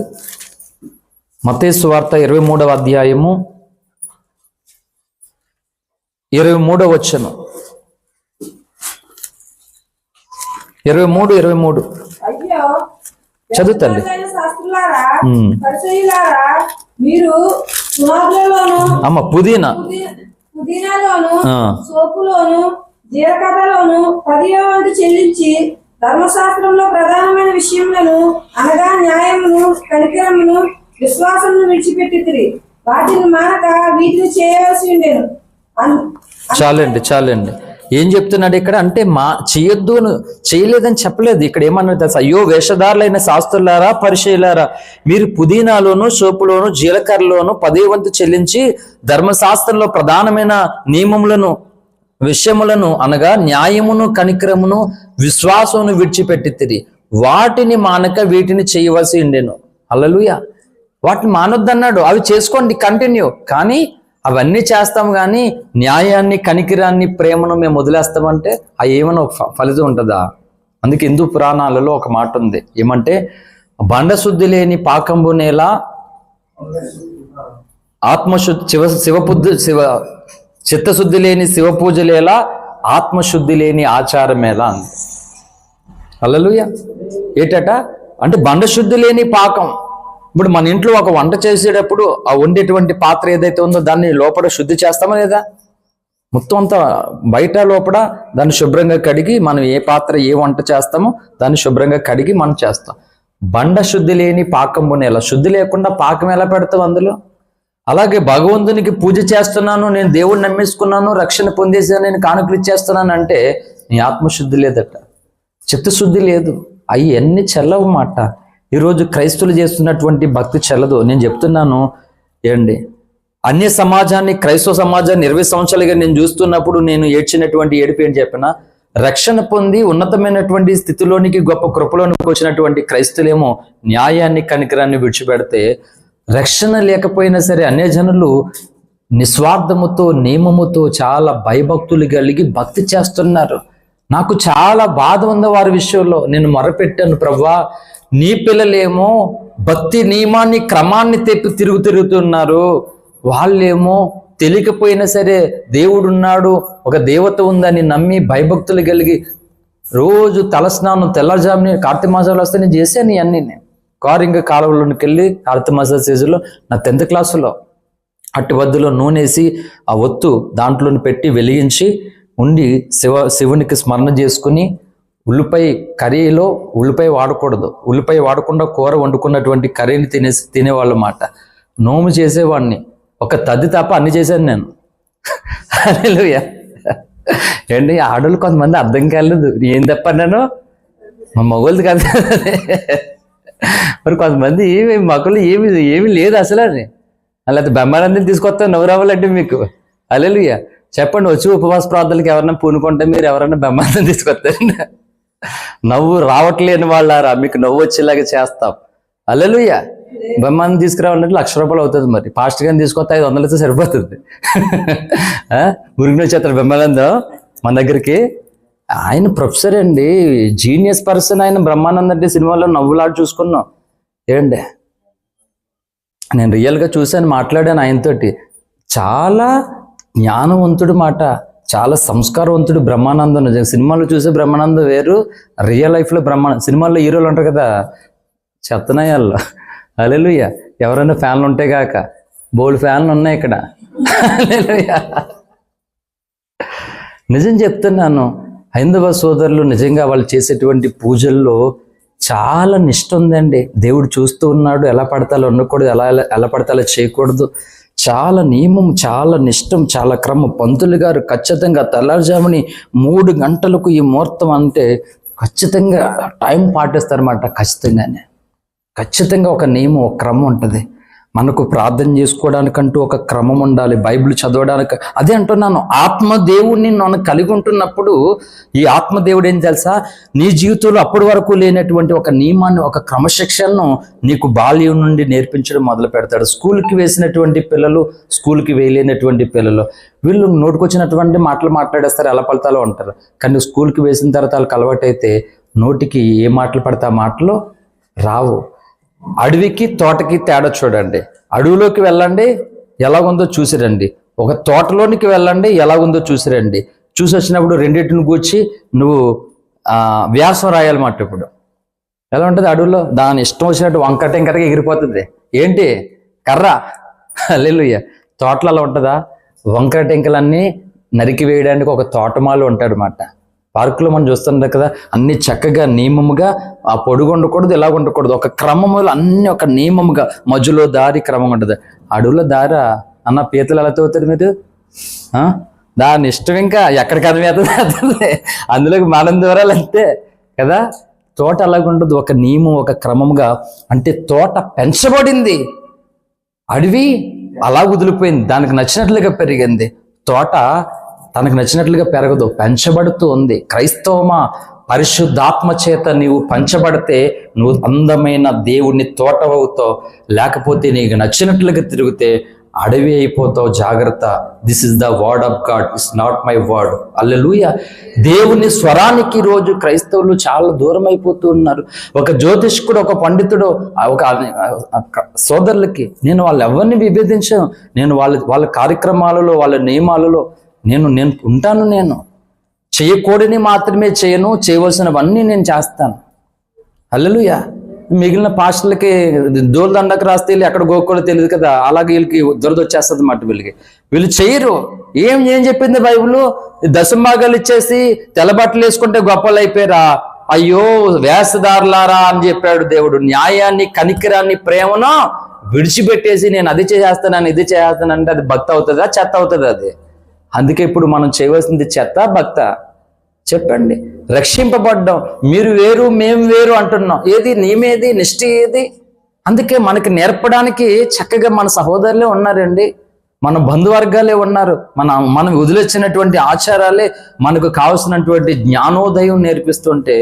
మత్తయి సువార్త 23వ అధ్యాయము 23వ వచనం. 23 అయ్యో చదువు తల్లి. శాస్త్రులారా, పరిసయ్యులారా, మీరు సువార్తలోను, పుదీనాలోను, సోపులోను, జీలకర్రలోను 10వ వంతు చెల్లించి ధర్మశాస్త్రంలో ప్రధానమైన విషయములను అనగా న్యాయమును, కనికరమును, విశ్వాసమును విడిచిపెట్టితిరి. వాటిని మానక వీటిని చేయవలసి ఉండేను. చాలండి. ఏం చెప్తున్నాడు ఇక్కడ అంటే చేయొద్దు చేయలేదని చెప్పలేదు. ఇక్కడ ఏమన్నా తెలుసా? అయ్యో వేషధారులైన శాస్త్రులారా పరిచయులారా, మీరు పుదీనాలోను సోపులోను జీలకర్రలోను 10వ వంతు చెల్లించి ధర్మశాస్త్రంలో ప్రధానమైన నియమములను విషయములను అనగా న్యాయమును కనికరమును విశ్వాసమును విడిచిపెట్టితిరి. వాటిని మానక వీటిని చేయవలసి ఉండెను. హల్లెలూయా. వాటిని మానొద్దన్నాడు, అవి చేసుకోండి కంటిన్యూ. కానీ అవన్నీ చేస్తాం కానీ న్యాయాన్ని కనికిరాన్ని ప్రేమను మేము వదిలేస్తామంటే అవి ఏమైనా ఫలితం ఉంటుందా? అందుకే హిందూ పురాణాలలో ఒక మాట ఉంది, ఏమంటే బండశుద్ధి లేని పాకంబు నేల చిత్తశుద్ధి లేని శివ పూజలేలా ఆత్మశుద్ధి లేని ఆచారమేలా అంది. హల్లెలూయా. ఏటట అంటే బండశుద్ధి లేని పాకం. ఇప్పుడు మన ఇంట్లో ఒక వంట చేసేటప్పుడు ఆ వండేటువంటి పాత్ర ఏదైతే ఉందో దాన్ని లోపల శుద్ధి చేస్తామా లేదా? మొత్తం అంతా బయట లోపల దాన్ని శుభ్రంగా కడిగి మనం ఏ పాత్ర ఏ వంట చేస్తామో దాన్ని శుభ్రంగా కడిగి మనం చేస్తాం. బండ శుద్ధి లేని పాకం ఎలా శుద్ధి లేకుండా పాకం ఎలా పెడతాం అందులో? అలాగే భగవంతునికి పూజ చేస్తున్నాను, నేను దేవుడిని నమ్మేసుకున్నాను, రక్షణ పొందేసాను, నేను కానుకలు ఇచ్చేస్తున్నాను అంటే నీ ఆత్మశుద్ధి లేదట, చిత్తశుద్ధి లేదు. అవి అన్ని చెల్లవు మాట. ఈరోజు క్రైస్తవులు చేస్తున్నటువంటి భక్తి చెల్లదు. నేను చెప్తున్నాను ఏండి, అన్య సమాజాన్ని క్రైస్తవ సమాజాన్ని 20 సంవత్సరాలుగా నేను చూస్తున్నప్పుడు నేను ఏడ్చినటువంటి ఏడుపు ఏంటి చెప్పినా, రక్షణ పొంది ఉన్నతమైనటువంటి స్థితిలోనికి గొప్ప కృపలోనికి వచ్చినటువంటి క్రైస్తవులేమో న్యాయాన్ని కనికరాన్ని విడిచిపెడితే, రక్షణ లేకపోయినా సరే అన్యజనులు నిస్వార్థముతో నియమముతో చాలా భయభక్తులు కలిగి భక్తి చేస్తున్నారు. నాకు చాలా బాధ ఉంది వారి విషయంలో. నేను మొరపెట్టాను, ప్రభువా నీ పిల్లలేమో భక్తి నియమాన్ని క్రమాన్ని తిరుగుతున్నారు, వాళ్ళేమో తెలియకపోయినా సరే దేవుడున్నాడు, ఒక దేవత ఉందని నమ్మి భయభక్తులు కలిగి రోజు తలస్నానం తెల్లజాముని కార్తీక మాసాలు వస్తే నేను చేశాను ఇవన్నీ. నేను కారింగ కాలువలోనికి వెళ్ళి కార్తీక మాసాల సీజన్లో నా 10th క్లాసులో అట్టి వద్దులో నూనెసి ఆ ఒత్తు దాంట్లోని పెట్టి వెలిగించి ఉండి శివునికి స్మరణ చేసుకుని, ఉల్లిపాయ కర్రీలో ఉల్లిపాయ వాడకూడదు, ఉల్లిపాయ వాడకుండా కూర వండుకున్నటువంటి కర్రీని తినేవాళ్ళ మాట. నోము చేసేవాడిని, ఒక తది తప్ప అన్ని చేశాను నేను. హల్లెలూయా. ఏంటి ఆడోళ్ళు కొంతమంది అర్థం కాలేదు, ఏం తప్పన్నాను మా మగవాళ్ళది కాదు. మరి కొంతమంది మగవాళ్ళు ఏమి లేదు అసలు అని. అలాగే బ్రహ్మానందం తీసుకొస్తాను నవ్వు రావాలంటే మీకు. హల్లెలూయా. చెప్పండి, వచ్చి ఉపవాస ప్రార్థనలకు ఎవరన్నా పూనుకుంటే మీరు ఎవరన్నా బ్రహ్మానందం తీసుకొస్తారండి. నవ్వు రావట్లేని వాళ్ళారా, మీకు నవ్వు వచ్చేలాగా చేస్తాం. హల్లెలూయా. బ్రహ్మానందం తీసుకురావాలంటే 1,00,000 రూపాయలు అవుతుంది. మరి పాస్టర్ గారిని తీసుకొస్తే 500 సరిపోతుంది. మురిగిన వచ్చేస్తారు బ్రహ్మానందం మన దగ్గరికి. ఆయన ప్రొఫెసర్ అండి, జీనియస్ పర్సన్ ఆయన. బ్రహ్మానందం అంటే సినిమాలో నవ్వులాడు చూసుకున్నాం. ఏంటి నేను రియల్గా చూశాను, మాట్లాడాను ఆయనతోటి. చాలా జ్ఞానవంతుడు మాట, చాలా సంస్కారవంతుడు బ్రహ్మానందం. సినిమాలో చూసే బ్రహ్మానందం వేరు, రియల్ లైఫ్లో సినిమాల్లో హీరోలు ఉంటారు కదా చెత్తనాయాల్లో. హల్లెలూయా. ఎవరైనా ఫ్యాన్లు ఉంటే కాక బోల్డ్ ఫ్యాన్లు ఉన్నాయి ఇక్కడ. హల్లెలూయా. నిజం చెప్తున్నాను, హైందవ సోదరులు నిజంగా వాళ్ళు చేసేటువంటి పూజల్లో చాలా నిష్ట ఉందండి. దేవుడు చూస్తూ ఉన్నాడు, ఎలా పడతాలో ఉండకూడదు, ఎలా పడతాలో చేయకూడదు. చాలా నియమం, చాలా నిష్టం, చాలా క్రమం. పంతులు గారు ఖచ్చితంగా తెల్లారుజాముని 3 గంటలకు ఈ ముహూర్తం అంటే ఖచ్చితంగా టైం పాటిస్తారన్నమాట. ఖచ్చితంగా ఒక నియమం, ఒక క్రమం ఉంటుంది. మనకు ప్రార్థన చేసుకోవడానికంటూ ఒక క్రమం ఉండాలి, బైబిల్ చదవడానికి. అదే అంటున్నాను, ఆత్మదేవుడిని మనం కలిగి ఉంటున్నప్పుడు ఈ ఆత్మదేవుడు ఏం తెలుసా, నీ జీవితంలో అప్పటి వరకు లేనటువంటి ఒక నియమాన్ని, ఒక క్రమశిక్షణను నీకు బాల్యం నుండి నేర్పించడం మొదలు పెడతాడు. స్కూల్కి వేసినటువంటి పిల్లలు, స్కూల్కి వేయలేనటువంటి పిల్లలు, వీళ్ళు నోటికొచ్చినటువంటి మాటలు మాట్లాడేస్తారు, ఎలా పడతాలో ఉంటారు. కానీ స్కూల్కి వేసిన తర్వాత వాళ్ళకి అలవాటైతే నోటికి ఏ మాటలు పడితే ఆ మాటలు రావు. అడవికి తోటకి తేడా చూడండి. అడవిలోకి వెళ్ళండి, ఎలాగుందో చూసిరండి. ఒక తోటలోనికి వెళ్ళండి, ఎలాగుందో చూసిరండి. చూసి వచ్చినప్పుడు రెండింటిని కూర్చి నువ్వు వ్యాసం రాయాలన్నమాట. ఇప్పుడు ఎలా ఉంటుంది అడవిలో, దాని ఇష్టం వచ్చినట్టు వంకటంకరగా ఎగిరిపోతుంది. ఏంటి కర్ర. హల్లెలూయా. తోటలో అలా ఉంటుందా? వంకర టెంకలన్నీ నరికి వేయడానికి ఒక తోటమాలు ఉంటాడు అన్నమాట. పార్కులో మనం చూస్తుంటాం కదా, అన్ని చక్కగా నియమముగా, ఆ పొడుగు ఉండకూడదు, ఇలా ఉండకూడదు, ఒక క్రమములు అన్ని ఒక నియమముగా, మధ్యలో దారి క్రమం ఉంటుంది. అడవుల దార అన్న పీతలు ఎలా తవ్వుతారు మీరు? దాని ఇష్టం ఇంకా ఎక్కడికి అర్థమవుతుంది అందులోకి మనం దూరాలు అంతే కదా. తోట అలాగుండదు, ఒక నియమం, ఒక క్రమంగా. అంటే తోట పెంచబడింది, అడవి అలా వదిలిపోయింది, దానికి నచ్చినట్లుగా పెరిగింది. తోట తనకు నచ్చినట్లుగా పెరగదు, పెంచబడుతూ ఉంది. క్రైస్తవమా, పరిశుద్ధాత్మ చేత నీవు పెంచబడితే నువ్వు అందమైన దేవుణ్ణి తోట అవుతావు. లేకపోతే నీకు నచ్చినట్లుగా తిరిగితే అడవి అయిపోతావు. జాగ్రత్త. This is the word of God, it's not my word. Hallelujah. దేవుని స్వరానికి రోజు క్రైస్తవులు చాలా దూరం అయిపోతూ ఉన్నారు. ఒక జ్యోతిష్కుడు, ఒక పండితుడు, ఒక సోదరులకి నేను వాళ్ళు ఎవరిని విభేదించాను. నేను వాళ్ళ కార్యక్రమాలలో, వాళ్ళ నియమాలలో నేను ఉంటాను. నేను చేయకూడని మాత్రమే చేయను, చేయవలసినవన్నీ నేను చేస్తాను. హల్లెలూయా. మిగిలిన పాస్టర్లకి దోలు దండకు రాస్తే ఎక్కడ గోక్కోలో తెలియదు కదా, అలాగే వీళ్ళకి దురద వచ్చేస్తుంది అన్నమాట. వీళ్ళు చేయరు. ఏం చెప్పింది బైబిల్? దశంభాగాలు ఇచ్చేసి తెల్లబట్టలు వేసుకుంటే గొప్పలు అయిపోయారా? అయ్యో వేషధారులారా అని చెప్పాడు దేవుడు. న్యాయాన్ని, కనికరాన్ని, ప్రేమను విడిచిపెట్టేసి నేను అది చేసేస్తానని, ఇది చేస్తానంటే అది భక్తి అవుతుందా, చెత్త అవుతుంది అది? అందుకే ఇప్పుడు మనం చేయవలసింది చెత్త, భక్త? చెప్పండి. రక్షింపబడ్డాం, మీరు వేరు మేము వేరు అంటున్నాం. ఏది నియమేది, నిష్ఠ ఏది? అందుకే మనకి నేర్పడానికి చక్కగా మన సహోదరులే ఉన్నారండి, మన బంధువర్గాలే ఉన్నారు. మనం వదిలొచ్చినటువంటి ఆచారాలే మనకు కావలసినటువంటి జ్ఞానోదయం నేర్పిస్తుంటే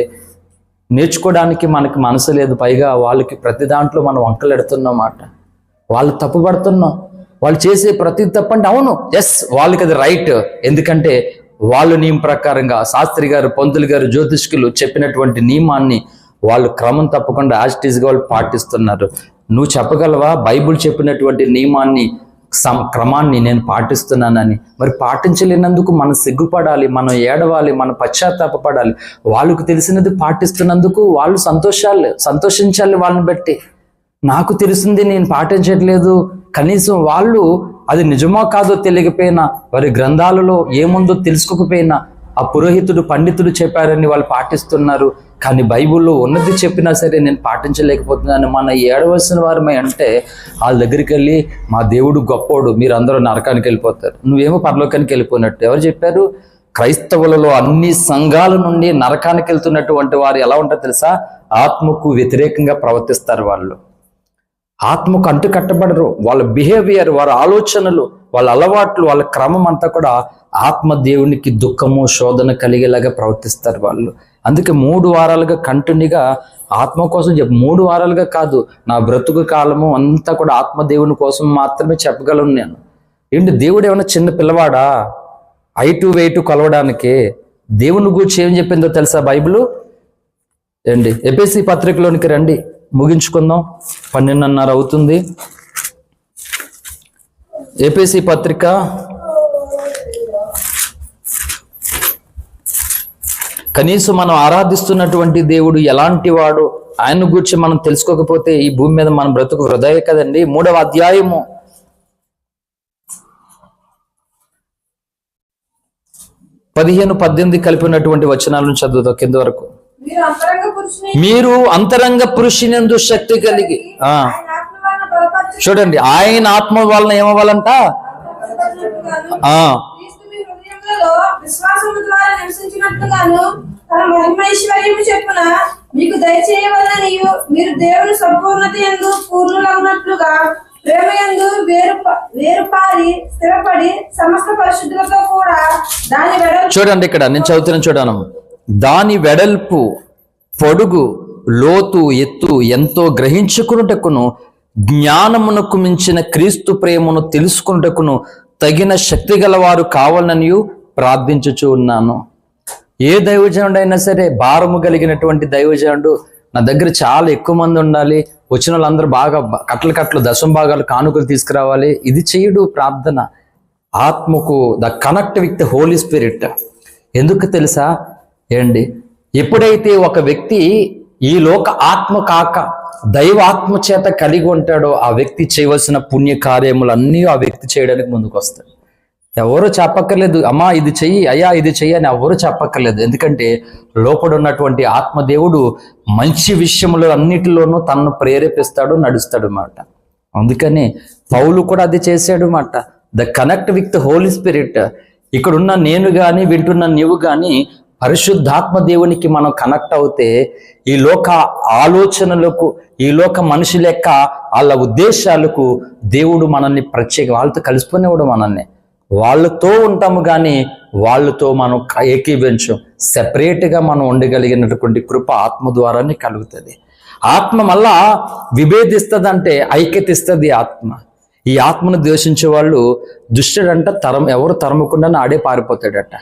నేర్చుకోవడానికి మనకు మనసు లేదు. పైగా వాళ్ళకి ప్రతి దాంట్లో మనం వంకలెడుతున్నమాట. వాళ్ళు తప్పుపడుతున్నాం. వాళ్ళు చేసే ప్రతి తప్పంటే అవును, ఎస్ వాళ్ళకి అది రైట్. ఎందుకంటే వాళ్ళు నియమం ప్రకారంగా శాస్త్రి గారు, పంతులు గారు, జ్యోతిష్కులు చెప్పినటువంటి నియమాన్ని వాళ్ళు క్రమం తప్పకుండా యాజిటీస్గా వాళ్ళు పాటిస్తున్నారు. నువ్వు చెప్పగలవా బైబుల్ చెప్పినటువంటి నియమాన్ని, క్రమాన్ని నేను పాటిస్తున్నానని? మరి పాటించలేనందుకు మనం సిగ్గుపడాలి, మనం ఏడవాలి, మనం పశ్చాత్తాపడాలి. వాళ్ళకు తెలిసినది పాటిస్తున్నందుకు వాళ్ళు సంతోషించాలి. వాళ్ళని బట్టి నాకు తెలిసింది నేను పాటించట్లేదు, కనీసం వాళ్ళు అది నిజమో కాదో తెలియకపోయినా, వారి గ్రంథాలలో ఏముందో తెలుసుకోకపోయినా, ఆ పురోహితుడు, పండితుడు చెప్పారని వాళ్ళు పాటిస్తున్నారు. కానీ బైబిల్లో ఉన్నది చెప్పినా సరే నేను పాటించలేకపోతున్నాను. మన ఏడవలసిన వారమే అంటే వాళ్ళ దగ్గరికి వెళ్ళి మా దేవుడు గొప్పోడు, మీరు అందరూ నరకానికి వెళ్ళిపోతారు, నువ్వేమో పరలోకానికి వెళ్ళిపోయినట్టు. ఎవరు చెప్పారు? క్రైస్తవులలో అన్ని సంఘాల నుండి నరకానికి వెళ్తున్నటువంటి వారు ఎలా ఉంటారో తెలుసా? ఆత్మకు వ్యతిరేకంగా ప్రవర్తిస్తారు. వాళ్ళు ఆత్మకు అంటు కట్టబడరు. వాళ్ళ బిహేవియర్, వాళ్ళ ఆలోచనలు, వాళ్ళ అలవాట్లు, వాళ్ళ క్రమం అంతా కూడా ఆత్మ దేవునికి దుఃఖము, శోధన కలిగేలాగా ప్రవర్తిస్తారు వాళ్ళు. అందుకే 3 వారాలుగా కంటిన్యూగా ఆత్మ కోసం 3 వారాలుగా కాదు, నా బ్రతుకు కాలము అంతా కూడా ఆత్మ దేవుని కోసం మాత్రమే చెప్పగలను నేను. ఏంటి దేవుడు ఏమైనా చిన్న పిల్లవాడా ఐటు వెయిటు కొలవడానికి? దేవుని గురించి ఏం చెప్పిందో తెలుసా బైబిల్? ఏంటి ఎఫెసీ పత్రికలోనికి రండి, ముగించుకుందాం. 12:30 అవుతుంది. ఎఫెసీ పత్రిక కనీసం మనం ఆరాధిస్తున్నటువంటి దేవుడు ఎలాంటి వాడు, ఆయన గురించి మనం తెలుసుకోకపోతే ఈ భూమి మీద మన బ్రతుకు హృదయ కదండి. 3వ అధ్యాయము 15-18 కలిపినటువంటి వచనాలను చదువుతాం కింద వరకు. మీరు అంతరంగ పురుషునందు శక్తి కలిగి, చూడండి, ఆయన ఆత్మ వలన ఏమవ్వాలంట? విశ్వాసము ద్వారా నివసించినట్లుగాను తన మహిమైశ్వర్యము చెప్పున మీకు దయచేయవలననియు మీరు దేవుని సంపూర్ణత యందు పూర్ణులగునట్లుగా ప్రేమ యందు వేరుపారి స్థిరపడి సమస్త పరిశుద్ధులతో కూడా దాని వెడల్పు. చూడండి, ఇక్కడ నేను చదువుతున్న చూడను. దాని వెడల్పు, పొడుగు, లోతు, ఎత్తు ఎంతో గ్రహించుకున్నటకును, జ్ఞానమునకు మించిన క్రీస్తు ప్రేమను తెలుసుకున్నటకును తగిన శక్తి గలవారు కావాలని ప్రార్థించుచు ఉన్నాను. ఏ దైవజనుడు అయినా సరే, భారము కలిగినటువంటి దైవజనుడు, నా దగ్గర చాలా ఎక్కువ మంది ఉండాలి, వచ్చిన వాళ్ళందరూ బాగా కట్టలు దశంభాగాలు కానుకలు తీసుకురావాలి, ఇది చేయుడు ప్రార్థన. ఆత్మకు the connect with the Holy Spirit. ఎందుకు తెలుసా ఏండి? ఎప్పుడైతే ఒక వ్యక్తి ఈ లోక ఆత్మ కాక దైవ ఆత్మ చేత కలిగి ఉంటాడో, ఆ వ్యక్తి చేయవలసిన పుణ్య కార్యములన్నీ ఆ వ్యక్తి చేయడానికి ముందుకు వస్తాడు. ఎవరు చెప్పక్కర్లేదు, అమ్మా ఇది చెయ్యి, అయ్యా ఇది చెయ్యి అని ఎవరు చెప్పక్కర్లేదు. ఎందుకంటే లోపల ఉన్నటువంటి ఆత్మదేవుడు మంచి విషయములు అన్నిటిలోనూ తనను ప్రేరేపిస్తాడు, నడుస్తాడు అన్నమాట. అందుకని పౌలు కూడా అది చేశాడు అన్నమాట. The connect with Holy Spirit. ఇక్కడున్న నేను కానీ వింటున్న నీవు కానీ పరిశుద్ధాత్మ దేవునికి మనం కనెక్ట్ అవుతే ఈ లోక ఆలోచనలకు, ఈ లోక మనిషి లెక్క వాళ్ళ ఉద్దేశాలకు దేవుడు మనల్ని ప్రత్యేక వాళ్ళతో కలిసిపోయినవాడు. మనల్ని వాళ్ళతో ఉంటాము కానీ వాళ్ళతో మనం ఏకీభించం. సెపరేట్గా మనం ఉండగలిగినటువంటి కృప ఆత్మ ద్వారానే కలుగుతుంది. ఆత్మ మళ్ళా విభేదిస్తుంది, అంటే ఐక్యత ఇస్తుంది ఆత్మ. ఈ ఆత్మను ద్వేషించే వాళ్ళు దుష్టుడంట, ఎవరు తరమకుండా ఆడే పారిపోతాడట.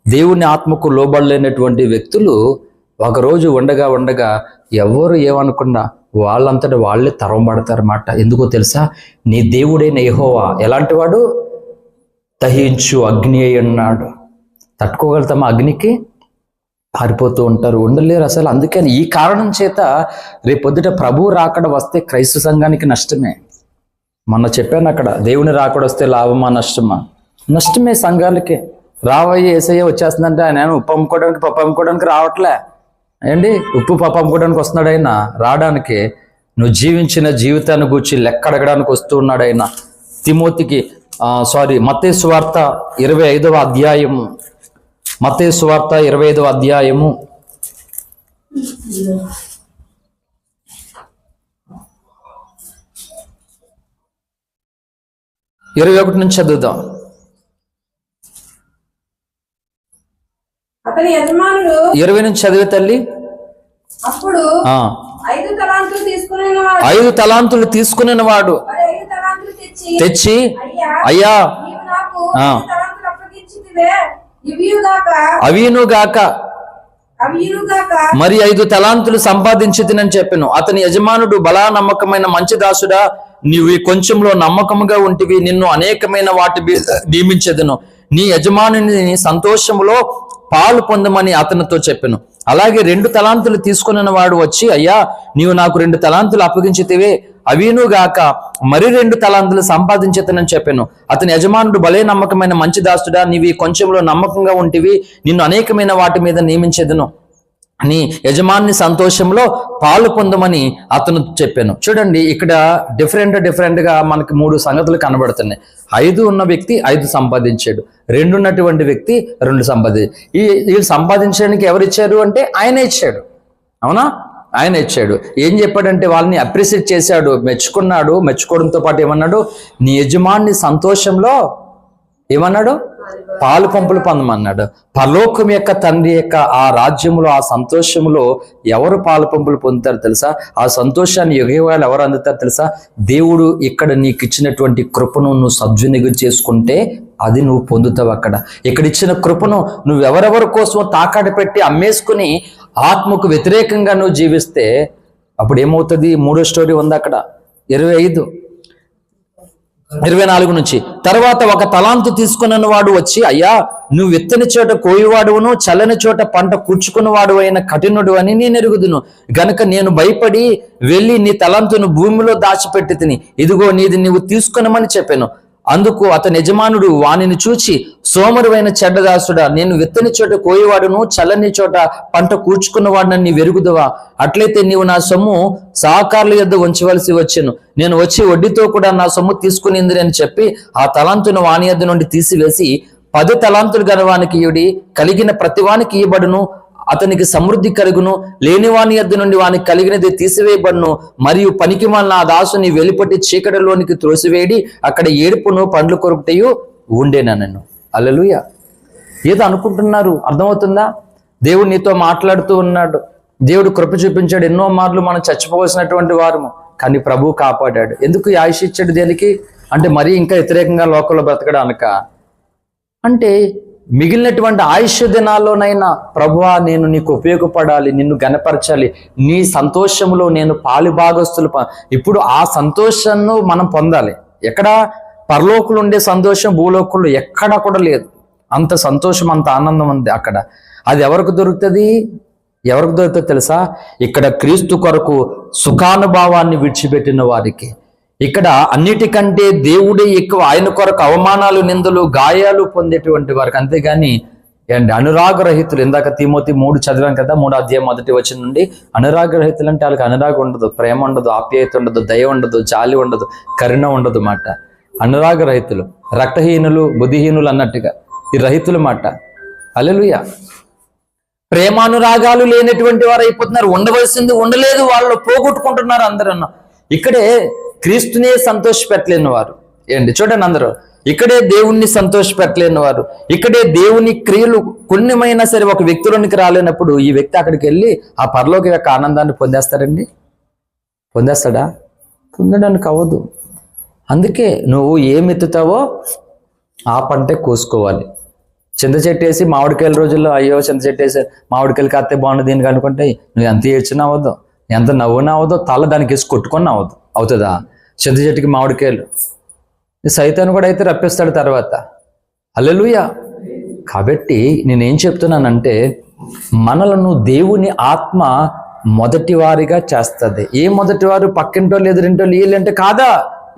దేవుని ఆత్మకు లోబడలేనటువంటి వ్యక్తులు ఒకరోజు ఉండగా ఎవరు ఏమనుకున్నా వాళ్ళంతటా వాళ్ళే తరమబడతారన్నమాట. ఎందుకో తెలుసా? నీ దేవుడైన యెహోవా ఎలాంటి వాడు? దహించు అగ్ని అయి ఉన్నాడు. తట్టుకోగలుగుతామా? అగ్నికి పారిపోతూ ఉంటారు, ఉండలేరు అసలు. అందుకని ఈ కారణం చేత రేపొద్దుట ప్రభువు రాకడ వస్తే క్రైస్తవ సంఘానికి నష్టమే. మొన్న చెప్పాను అక్కడ, దేవుని రాకడ వస్తే లాభమా నష్టమా? నష్టమే సంఘాలకే. రావయ్య ఏసయ్య వచ్చేస్తుందంటే ఆయన ఉప్పు అమ్ముకోవడానికి పప్పు అమ్ముకోవడానికి రావట్లే ఏంటి? ఉప్పు పప్పు అమ్ముకోవడానికి వస్తున్నాడు ఆయన. రావడానికి నువ్వు జీవించిన జీవితాన్ని గూర్చి లెక్క అడగడానికి వస్తూ ఉన్నాడు ఆయన. తిమోతికి మత్తయి సువార్త 25వ అధ్యాయము, మత్తయి సువార్త 25వ అధ్యాయము 21 నుంచి చదువుదాం. అతని యజమానుడు 20 నుంచి చదివే తల్లి. అప్పుడు 5 తలాంతులు తీసుకునే వాడు తెచ్చి, అయ్యా నీవు నాకు 5 తలాంతులు అప్పగించితివే, అవియును గాక మరి 5 తలాంతులు సంపాదించితినని చెప్పెను. అతని యజమానుడు, బలా నమ్మకమైన మంచి దాసుడా, నీవు ఈ కొంచెంలో నమ్మకముగా ఉంటివి, నిన్ను అనేకమైన వాటి నియమించెదను, నీ యజమానుని సంతోషములో పాలు పొందమని అతనితో చెప్పెను. అలాగే 2 తలాంతులు తీసుకున్న వాడు వచ్చి, అయ్యా నీవు నాకు 2 తలాంతులు అప్పగించితివే, అవిను గాక మరి 2 తలాంతులు సంపాదించేతనని చెప్పాను. అతని యజమానుడు, భలే నమ్మకమైన మంచి దాసుడా, నీవు కొంచెంలో నమ్మకంగా ఉంటివి, నిన్ను అనేకమైన వాటి మీద నియమించేదను, నీ యజమాని సంతోషంలో పాలు పొందమని అతను చెప్పాను. చూడండి, ఇక్కడ డిఫరెంట్ గా మనకి 3 సంగతులు కనబడుతున్నాయి. 5 ఉన్న వ్యక్తి 5 సంపాదించాడు, 2 ఉన్నటువంటి వ్యక్తి 2 సంపాదించాడు. వీళ్ళు సంపాదించడానికి ఎవరు ఇచ్చారు అంటే ఆయన ఇచ్చాడు. అవునా? ఆయన ఇచ్చాడు. ఏం చెప్పాడంటే వాళ్ళని అప్రిషియేట్ చేశాడు, మెచ్చుకున్నాడు. మెచ్చుకోవడంతో పాటు ఏమన్నాడు? నీ యజమాని సంతోషంలో ఏమన్నాడు? పాలు పంపులు పొందమన్నాడు. పరలోకం యొక్క తండ్రి యొక్క ఆ రాజ్యములో, ఆ సంతోషములో ఎవరు పాలు పంపులు పొందుతారు తెలుసా? ఆ సంతోషాన్ని యుగయుగాలు ఎవరు అందుతారు తెలుసా? దేవుడు ఇక్కడ నీకు ఇచ్చినటువంటి కృపను నువ్వు సద్వినియోగం చేసుకుంటే అది నువ్వు పొందుతావు. అక్కడ ఇక్కడ ఇచ్చిన కృపను నువ్వు ఎవరెవరి కోసం తాకాట పెట్టి అమ్మేసుకుని ఆత్మకు వ్యతిరేకంగా నువ్వు జీవిస్తే అప్పుడు ఏమవుతుంది? 3వ స్టోరీ ఉంది అక్కడ 24 నుంచి. తర్వాత 1 తలాంతు తీసుకున్న వాడు వచ్చి, అయ్యా నువ్వు విత్తని చోట కోయివాడును, చల్లని చోట పంట కూర్చుకున్నవాడు అయిన కఠినుడు అని నేను ఎరుగుదును గనుక నేను భయపడి వెళ్ళి నీ తలాంతును భూమిలో దాచిపెట్టి తిని, ఇదిగో నీది నీవు తీసుకునమని చెప్పాను. అందుకు అతని యజమానుడు వానిని చూచి, సోమరువైన చెడ్డదాసుడా, నేను విత్తని చోట కోయివాడును, చల్లని చోట పంట కూర్చుకున్నవాడునని నీ వెరుగుదువా? అట్లయితే నీవు నా సొమ్ము సహకారుల యొద్ద ఉంచవలసి వచ్చెను. నేను వచ్చి వడ్డీతో కూడా నా సొమ్ము తీసుకునింది అని చెప్పి ఆ తలాంతును వాని యొద్ద నుండి తీసివేసి 10 తలాంతులు గలవానికి ఇయుడి, కలిగిన ప్రతివానికి ఇయ్యబడును, అతనికి సమృద్ధి కలుగును, లేనివాని యొద్ద నుండి వానికి కలిగినది తీసివేయబడును. మరియు పనికిమాలిన ఆ దాసుని వెలుపటి చీకటిలోనికి త్రోసివేయడి, అక్కడ ఏడుపును పండ్లు కొరుకుటయు ఉండేనా. నేను హల్లెలూయా. ఏదో అనుకుంటున్నారు, అర్థమవుతుందా? దేవుడు నీతో మాట్లాడుతూ ఉన్నాడు. దేవుడు కృప చూపించాడు. ఎన్నో మార్లు మనం చచ్చిపోవలసినటువంటి వారము, కానీ ప్రభువు కాపాడాడు. ఎందుకు ఆయుష్ ఇచ్చాడు? దేనికి అంటే మరీ ఇంకా వ్యతిరేకంగా లోకంలో బ్రతకడానిక? అంటే మిగిలినటువంటి ఆయుష్ దినాల్లోనైనా ప్రభువా నేను నీకు ఉపయోగపడాలి, నిన్ను గణపరచాలి, నీ సంతోషంలో నేను పాలు భాగస్తులు. ఇప్పుడు ఆ సంతోషాన్ని మనం పొందాలి. ఎక్కడ? పరలోకులు ఉండే సంతోషం భూలోకులు ఎక్కడ కూడా లేదు. అంత సంతోషం, అంత ఆనందం ఉంది అక్కడ. అది ఎవరికి దొరుకుతుంది? ఎవరికి దొరుకుతుంది తెలుసా? ఇక్కడ క్రీస్తు కొరకు సుఖానుభవాన్ని విడిచిపెట్టిన వారికి. ఇక్కడ అన్నిటికంటే దేవుడే ఎక్కువ, ఆయన కొరకు అవమానాలు, నిందలు, గాయాలు పొందేటువంటి వారికి. అంతేగాని అనురాగరహితులు. ఇందాక తిమోతి 3 చదివాం కదా, 3వ అధ్యాయం 1వ వచనం నుండి. అనురాగరహితులు అంటే వాళ్ళకి అనురాగం ఉండదు, ప్రేమ ఉండదు, ఆప్యాయత ఉండదు, దయ ఉండదు, జాలి ఉండదు, కరుణ ఉండదు మాట. అనురాగరహితులు, రక్తహీనులు, బుద్ధిహీనులు అన్నట్టుగా. ఈ రహితుల మాట. హల్లెలూయా. ప్రేమానురాగాలు లేనటువంటి వారు అయిపోతున్నారు. ఉండవలసింది ఉండలేదు, వాళ్ళు పోగొట్టుకుంటున్నారు అందరూ. ఇక్కడే క్రీస్తునే సంతోషపెట్టలేని వారు ఏంటి చూడండి అందరూ. ఇక్కడే దేవుణ్ణి సంతోషపెట్టలేని వారు, ఇక్కడే దేవుని క్రియలు కొన్నిమైనా సరే ఒక వ్యక్తిలోనికి రాలేనప్పుడు ఈ వ్యక్తి అక్కడికి వెళ్ళి ఆ పరలోక యొక్క ఆనందాన్ని పొందేస్తాడండి? పొందేస్తాడా? పొందడానికి అవ్వదు. అందుకే నువ్వు ఏమి ఎత్తుతావో ఆ పంటే కోసుకోవాలి. చింత చెట్టు వేసి మామిడికాయల రోజుల్లో అయ్యో చింత చెట్టు వేసి మామిడికాయలు కాస్తే బాగుంటుంది దీనికి అనుకుంటే నువ్వు ఎంత ఏడ్చినా అవ్వదు, ఎంత నవ్వునా అవ్వదు, తల దానికి వేసి కొట్టుకున్నా అవ్వదు. అవుతుందా? చింత చెట్టుకి మామిడికాయలు సైతాను కూడా అయితే రప్పిస్తాడు తర్వాత. హల్లెలూయా. కాబట్టి నేనేం చెప్తున్నానంటే మనలను దేవుని ఆత్మ మొదటి వారిగా చేస్తుంది. ఏ మొదటి వారు? పక్కింటోళ్ళు ఎదురింటోళ్ళు వీళ్ళంటే కాదా,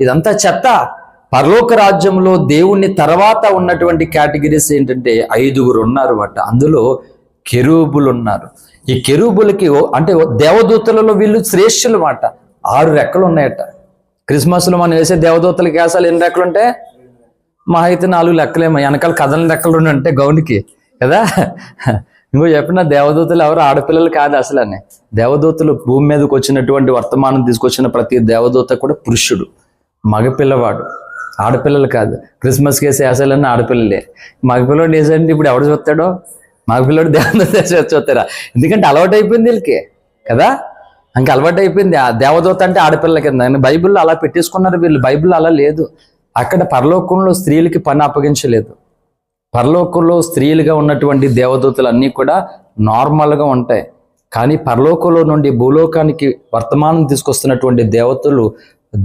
ఇదంతా చెత్త. పరలోక రాజ్యంలో దేవుని తర్వాత ఉన్నటువంటి కేటగిరీస్ ఏంటంటే 5 ఉన్నారు అట. అందులో కెరూబులు ఉన్నారు. ఈ కెరూబులకి అంటే దేవదూతలలో వీళ్ళు శ్రేష్ఠులు మాట. 6 రెక్కలు ఉన్నాయట. క్రిస్మస్లో మనం వేసే దేవదూతలకి వేసాలు ఎన్ని రెక్కలు ఉంటే మా అయితే 4 లెక్కలేమో, వెనకాల కథల రెక్కలు ఉంటే గౌన్కి కదా. ఇంకో చెప్పిన దేవదూతలు ఎవరు ఆడపిల్లలు కాదు అసలు అని. దేవదూతలు భూమి మీదకి వచ్చినటువంటి వర్తమానం తీసుకొచ్చిన ప్రతి దేవదూత కూడా పురుషుడు, మగపిల్లవాడు, ఆడపిల్లలు కాదు. క్రిస్మస్కి వేసే వేసాలన్నీ ఆడపిల్లలే. మగపిల్లడు వేసాలంటే ఇప్పుడు ఎవడు చూస్తాడో? మగపిల్లడు దేవదూత చూస్తారా? ఎందుకంటే అలవాటు అయిపోయింది వీళ్ళకి కదా. ఇంకా అలవాటు అయిపోయింది. ఆ దేవదూత అంటే ఆడపిల్ల కింద. బైబిల్లో అలా పెట్టేసుకున్నారు వీళ్ళు. బైబిల్లో అలా లేదు. అక్కడ పరలోకంలో స్త్రీలకి పని అప్పగించలేదు. పరలోకంలో స్త్రీలుగా ఉన్నటువంటి దేవదూతలు అన్నీ కూడా నార్మల్గా ఉంటాయి. కానీ పరలోకంలో నుండి భూలోకానికి వర్తమానం తీసుకొస్తున్నటువంటి దేవతలు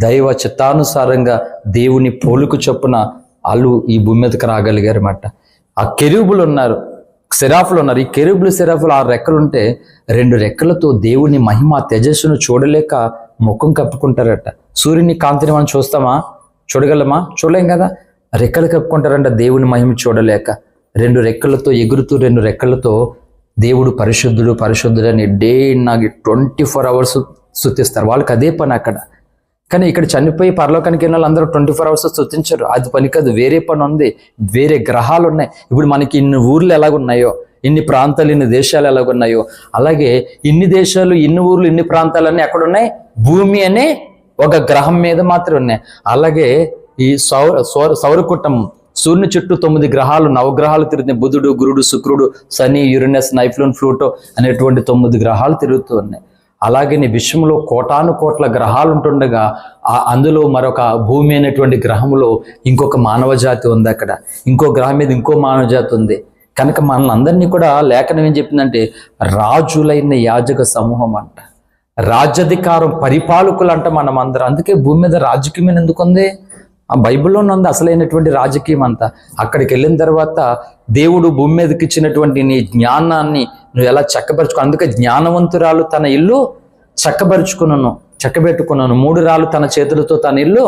దైవ చిత్తానుసారంగా దేవుని పోలుకు చొప్పున వాళ్ళు ఈ భూమి మీదకి రాగలిగారు అన్నమాట. ఆ కెరూబులు ఉన్నారు, సెరాఫులు ఉన్నారు. ఈ కెరూబులు సెరాఫులు 6 రెక్కలుంటే 2 రెక్కలతో దేవుని మహిమ తేజస్సును చూడలేక ముఖం కప్పుకుంటారట. సూర్యుని కాంతిని మనం చూస్తామా? చూడగలమా? చూడలేం కదా. రెక్కలు కప్పుకుంటారంట దేవుని మహిమ చూడలేక. 2 రెక్కలతో ఎగురుతూ 2 రెక్కలతో దేవుడు పరిశుద్ధుడు పరిశుద్ధుడు అని డే నాకు 24 hours స్తుతిస్తారు. వాళ్ళకి అదే పని అక్కడ. కానీ ఇక్కడ చనిపోయి పరలోకానికి వెళ్ళిన వాళ్ళు అందరూ 24 hours స్తుతించరు. అది పని కాదు, వేరే పని ఉంది, వేరే గ్రహాలు ఉన్నాయి. ఇప్పుడు మనకి ఇన్ని ఊర్లు ఎలాగున్నాయో, ఇన్ని ప్రాంతాలు, ఇన్ని దేశాలు ఎలాగున్నాయో, అలాగే ఇన్ని దేశాలు, ఇన్ని ఊర్లు, ఇన్ని ప్రాంతాలన్నీ ఎక్కడున్నాయి? భూమి అనే ఒక గ్రహం మీద మాత్రం ఉన్నాయి. అలాగే ఈ సౌరకుటం సూర్యుని చుట్టూ 9 గ్రహాలు, నవగ్రహాలు తిరుగుతున్నాయి. బుధుడు, గురుడు, శుక్రుడు, శని, యురేనస్, నైప్టూన్, ప్లూటో అనేటువంటి 9 గ్రహాలు తిరుగుతూ ఉన్నాయి. అలాగే నీ విశ్వంలో కోటాను కోట్ల గ్రహాలు ఉంటుండగా అందులో మరొక భూమి అనేటువంటి గ్రహంలో ఇంకొక మానవ జాతి ఉంది. అక్కడ ఇంకో గ్రహం మీద ఇంకో మానవ జాతి ఉంది. కనుక మనల్ని అందరినీ కూడా లేఖనం ఏం చెప్పిందంటే రాజులైన యాజక సమూహం అంట, రాజ్యాధికారం, పరిపాలకులు అంట మనం అందరం. అందుకే భూమి మీద రాజకీయం ఎందుకు ఉంది? ఆ బైబిల్లోనే ఉంది అసలైనటువంటి రాజకీయం అంతా. అక్కడికి వెళ్ళిన తర్వాత దేవుడు భూమి మీదకి ఇచ్చినటువంటి నీ జ్ఞానాన్ని నువ్వు ఎలా చక్కబరుచుకో. అందుకే జ్ఞానవంతురాలు తన ఇల్లు చక్కబెట్టుకున్నాను, 3 రాళ్ళు తన చేతులతో తన ఇల్లు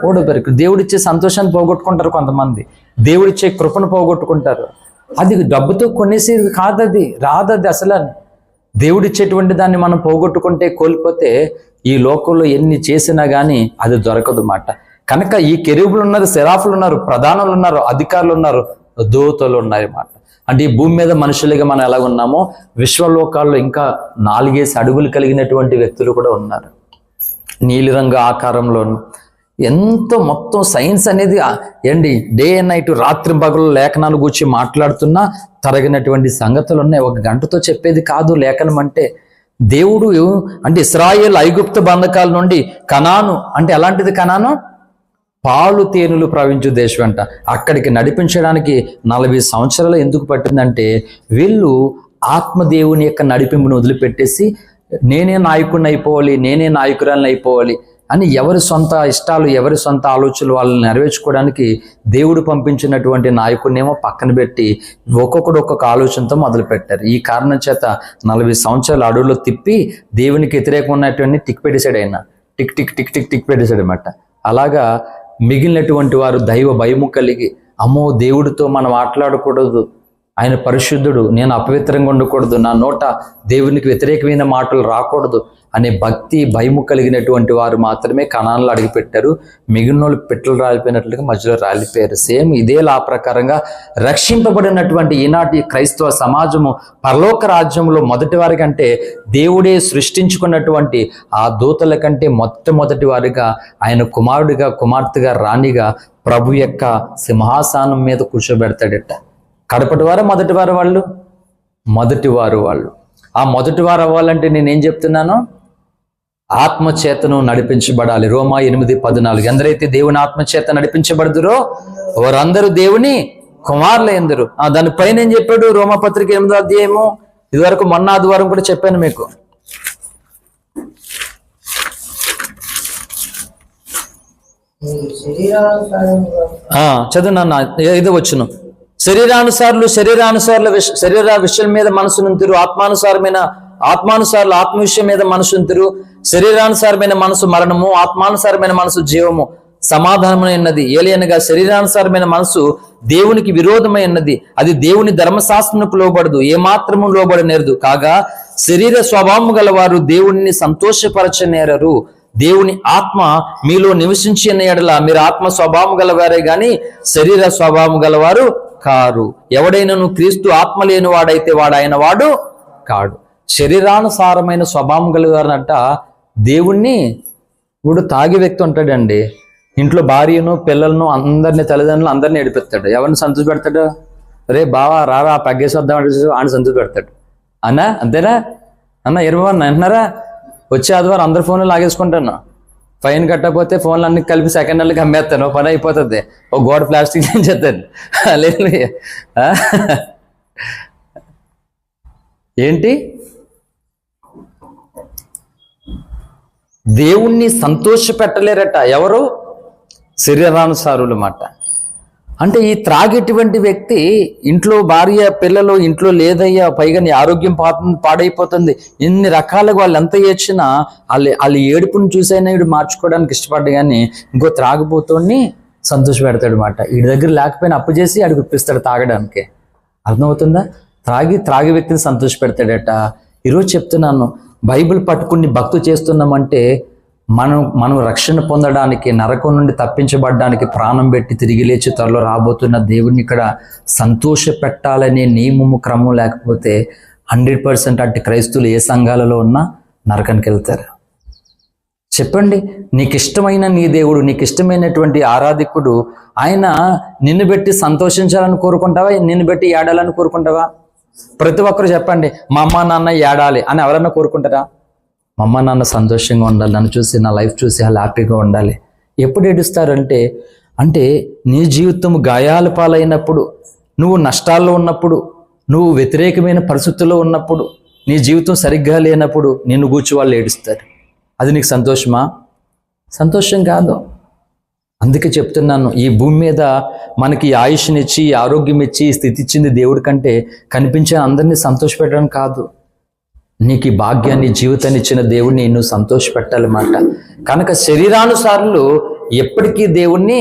ఓడబెరుకు. దేవుడిచ్చే సంతోషాన్ని పోగొట్టుకుంటారు కొంతమంది, దేవుడిచ్చే కృపను పోగొట్టుకుంటారు. అది డబ్బుతో కొనేసేది కాదు, అది రాదది అసలు. దేవుడిచ్చేటువంటి దాన్ని మనం పోగొట్టుకుంటే, కోల్పోతే ఈ లోకంలో ఎన్ని చేసినా కానీ అది దొరకదు మాట. కనుక ఈ కెరూబులు ఉన్నారు, సెరాఫులు ఉన్నారు, ప్రధానులు ఉన్నారు, అధికారులు ఉన్నారు, దూతలు ఉన్నాయి మాట. అంటే ఈ భూమి మీద మనుషులుగా మనం ఎలా ఉన్నామో విశ్వలోకాల్లో ఇంకా 4 అడుగులు కలిగినటువంటి వ్యక్తులు కూడా ఉన్నారు. నీలిరంగు ఆకారంలోను ఎంతో మొత్తం సైన్స్ అనేది ఏంటి డే అండ్ నైట్, రాత్రి పగలు లేఖనాలు గురించి మాట్లాడుతున్నా తరగినటువంటి సంగతులు ఉన్నాయి. 1 గంటతో చెప్పేది కాదు లేఖనం అంటే. దేవుడు అంటే ఇశ్రాయేల్ ఐగుప్తు బంధకాల నుండి కనాను అంటే ఎలాంటిది? కనాను పాలు తేనెలు ప్రవహించు దేశం అంట. అక్కడికి నడిపించడానికి 40 సంవత్సరాలు ఎందుకు పట్టిందంటే వీళ్ళు ఆత్మదేవుని యొక్క నడిపింపును వదిలిపెట్టేసి నేనే నాయకుడిని అయిపోవాలి, నేనే నాయకురాలని అయిపోవాలి అని ఎవరి సొంత ఇష్టాలు, ఎవరి సొంత ఆలోచనలు వాళ్ళని నెరవేర్చుకోవడానికి దేవుడు పంపించినటువంటి నాయకుడినేమో పక్కన పెట్టి ఒక్కొక్కడు ఒక్కొక్క ఆలోచనతో మొదలుపెట్టారు. ఈ కారణం చేత 40 సంవత్సరాలు అడవుల్లో తిప్పి దేవునికి వ్యతిరేకంగా ఉన్నటువంటి టిక్ పెట్టేశాడు. ఆయన tick tick tick tick tick పెట్టేశాడు అన్నమాట. అలాగా మిగిలినటువంటి వారు దైవ భయము కలిగి, అమ్మో దేవుడితో మనం మాట్లాడకూడదు, ఆయన పరిశుద్ధుడు, నేను అపవిత్రంగా ఉండకూడదు, నా నోట దేవునికి వ్యతిరేకమైన మాటలు రాకూడదు అనే భక్తి భయము కలిగినటువంటి వారు మాత్రమే కనాన్లో అడుగుపెట్టారు. మిగిలిన వాళ్ళు పిట్టలు రాలిపోయినట్లుగా మధ్యలో రాలిపోయారు. సేమ్ ఇదే లా ప్రకారంగా రక్షింపబడినటువంటి ఈనాటి క్రైస్తవ సమాజము పరలోక రాజ్యంలో మొదటి వారి కంటే దేవుడే సృష్టించుకున్నటువంటి ఆ దూతల కంటే మొట్టమొదటి వారిగా ఆయన కుమారుడిగా కుమార్తెగా రాణిగా ప్రభు యొక్క సింహాసనం మీద కూర్చోబెడతాడట. కడపటి వారు మొదటి వారు వాళ్ళు, మొదటి వారు వాళ్ళు. ఆ మొదటి వారు అవ్వాలంటే నేనేం చెప్తున్నాను? ఆత్మచేతను నడిపించబడాలి. రోమా 8:14. ఎందరైతే దేవుని ఆత్మచేత నడిపించబడుదురో వారందరూ దేవుని కుమారులే ఎందరు. దాని పైన ఏం చెప్పాడు? రోమపత్రిక 8వ అధ్యాయము. ఇదివరకు మొన్న ఆదివారం కూడా చెప్పాను మీకు. చదువునా 5వ వచనం. శరీరానుసారుల శరీర విషయం మీద మనసునుంతురు, ఆత్మానుసారుల ఆత్మ విషయం మీద మనసుంతురు. శరీరానుసారమైన మనసు మరణము, ఆత్మానుసారమైన మనసు జీవము సమాధానమైనది. ఏలియనగా శరీరానుసారమైన మనసు దేవునికి విరోధమైనది, అది దేవుని ధర్మశాస్త్రమునకు లోబడదు, ఏమాత్రము లోబడనేరదు. కాగా శరీర స్వభావము గలవారు దేవుని సంతోషపరచనేరరు. దేవుని ఆత్మ మీలో నివసించి అన్న ఎడల మీరు ఆత్మ స్వభావం గలవారే గాని శరీర స్వభావం గలవారు కారు. ఎవడైనను క్రీస్తు ఆత్మ లేని వాడైతే వాడు ఆయన వాడు కాడు. శరీరానుసారమైన స్వభావం గలవారనట దేవుణ్ణి. ఇప్పుడు తాగి వ్యక్తి ఉంటాడండి, ఇంట్లో భార్యను పిల్లలను అందరినీ తల్లిదండ్రులు అందరినీ ఏడిపిస్తాడు. ఎవరిని సంతోష పెడతాడు? రే బావా రారా పగ్గేసి వద్దామంటే ఆయన సంతోష పెడతాడు. అన్నా అంతేనా? అన్న 20 అంటున్నారా? వచ్చే ఆదివారం అందరు ఫోన్లు లాగేసుకుంటాను. ఫైన్ కట్టకపోతే ఫోన్లు అన్ని కలిపి సెకండ్ హ్యాండ్కి అమ్మేస్తాను. పని అయిపోతుంది. ఒక గోడ ప్లాస్టిక్ చేస్తాను. లేదు ఏంటి? దేవుణ్ణి సంతోష పెట్టలేరట ఎవరు? శరీరానుసారులు మాట. అంటే ఈ త్రాగేటువంటి వ్యక్తి ఇంట్లో భార్య పిల్లలు ఇంట్లో లేదయ్యా, పైగా నీ ఆరోగ్యం పాడైపోతుంది, ఇన్ని రకాలుగా వాళ్ళు ఎంత ఏడ్చినా వాళ్ళు ఏడుపుని చూసైనా వీడు మార్చుకోవడానికి ఇష్టపడ్డా కానీ ఇంకో త్రాగిపోతుని సంతోష పెడతాడు మాట. వీడి దగ్గర లేకపోయినా అప్పు చేసి ఆడికి ఇప్పిస్తాడు తాగడానికి. అర్థమవుతుందా? త్రాగి వ్యక్తిని సంతోష పెడతాడట. ఈరోజు చెప్తున్నాను, బైబిల్ పట్టుకుని భక్తు చేస్తున్నామంటే మనం రక్షణ పొందడానికి, నరకం నుండి తప్పించబడడానికి ప్రాణం పెట్టి తిరిగి లేచి త్వరలో రాబోతున్న దేవుడిని ఇక్కడ సంతోష పెట్టాలనే నియమము క్రమం లేకపోతే 100% అట్టి క్రైస్తువులు ఏ సంఘాలలో ఉన్నా నరకానికి వెళ్తారు. చెప్పండి, నీకు ఇష్టమైన నీ దేవుడు, నీకు ఇష్టమైనటువంటి ఆరాధికుడు ఆయన నిన్ను పెట్టి సంతోషించాలని కోరుకుంటావా? నిన్ను పెట్టి ఏడాలని కోరుకుంటావా? ప్రతి ఒక్కరు చెప్పండి, మా అమ్మ నాన్న ఏడాలి అని ఎవరన్నా కోరుకుంటారా? మా అమ్మ నాన్న సంతోషంగా ఉండాలి, నన్ను చూసి నా లైఫ్ చూసి హ్యాపీగా ఉండాలి. ఎప్పుడు ఏడుస్తారంటే నీ జీవితం గాయాల పాలైనప్పుడు, నువ్వు నష్టాల్లో ఉన్నప్పుడు, నువ్వు వ్యతిరేకమైన పరిస్థితుల్లో ఉన్నప్పుడు, నీ జీవితం సరిగ్గా లేనప్పుడు నిన్ను కూర్చు వాళ్ళు ఏడుస్తారు. అది నీకు సంతోషమా? సంతోషం కాదు. అందుకే చెప్తున్నాను, ఈ భూమి మీద మనకి ఆయుష్నిచ్చి ఆరోగ్యం ఇచ్చి స్థితి ఇచ్చింది దేవుడి కంటే కనిపించే అందరినీ సంతోషపెట్టడం కాదు. నీకు ఈ భాగ్యాన్ని జీవితాన్ని ఇచ్చిన దేవుడిని నువ్వు సంతోష పెట్టాలన్నమాట. కనుక శరీరానుసారులు ఎప్పటికీ దేవుణ్ణి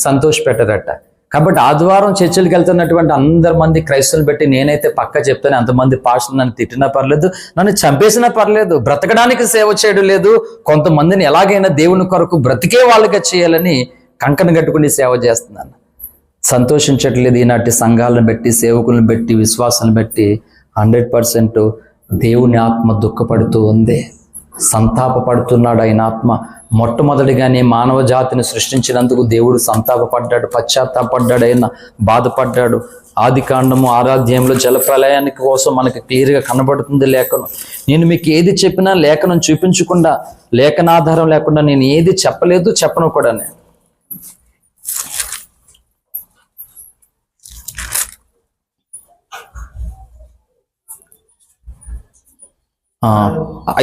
సంతోష పెట్టరట. కాబట్టి ఆదివారం చర్చలకు వెళ్తున్నటువంటి అందరి మంది క్రైస్తవులు బట్టి నేనైతే పక్క చెప్తాను, అంతమంది పాస్టర్లు నన్ను తిట్టినా పర్లేదు, నన్ను చంపేసినా పర్లేదు, బ్రతకడానికి సేవ చేయడం లేదు. కొంతమందిని ఎలాగైనా దేవుని కొరకు బ్రతికే వాళ్ళగా చేయాలని కంకణ కట్టుకుని సేవ చేస్తున్నాను. సంతోషించట్లేదు ఈనాటి సంఘాలను బట్టి, సేవకులను బట్టి, విశ్వాసాలను బట్టి 100% దేవుని ఆత్మ దుఃఖపడుతూ ఉంది, సంతాపపడుతున్నాడు. ఆయన ఆత్మ మొట్టమొదటిగానే మానవ జాతిని సృష్టించినందుకు దేవుడు సంతాపపడ్డాడు, పశ్చాత్తాపడ్డాడు, ఆయన బాధపడ్డాడు. ఆదికాండము 6వ అధ్యాయంలో జలప్రలయానికి కోసం మనకి క్లియర్గా కనబడుతుంది లేఖనం. నేను మీకు ఏది చెప్పినా లేఖనం చూపించకుండా, లేఖనాధారం లేకుండా నేను ఏది చెప్పలేదు, చెప్పను కూడా. నేను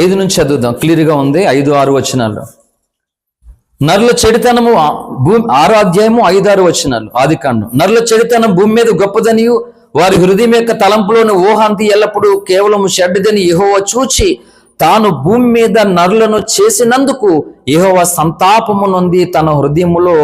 ఐదు నుంచి చదువుదాం, క్లియర్గా ఉంది. 5-6 వచనాలు. నరుల చెడితనము 6వ అధ్యాయము 5-6 వచనాలు. ఆదికాండం. నరుల చెడితనం భూమి మీద గొప్పదనియు వారి హృదయం యొక్క తలంపులోని ఊహాంతి ఎల్లప్పుడూ కేవలం చెడ్డదని యెహోవా చూచి తాను భూమి మీద నరులను చేసినందుకు యెహోవా సంతాపము నొంది తన హృదయములో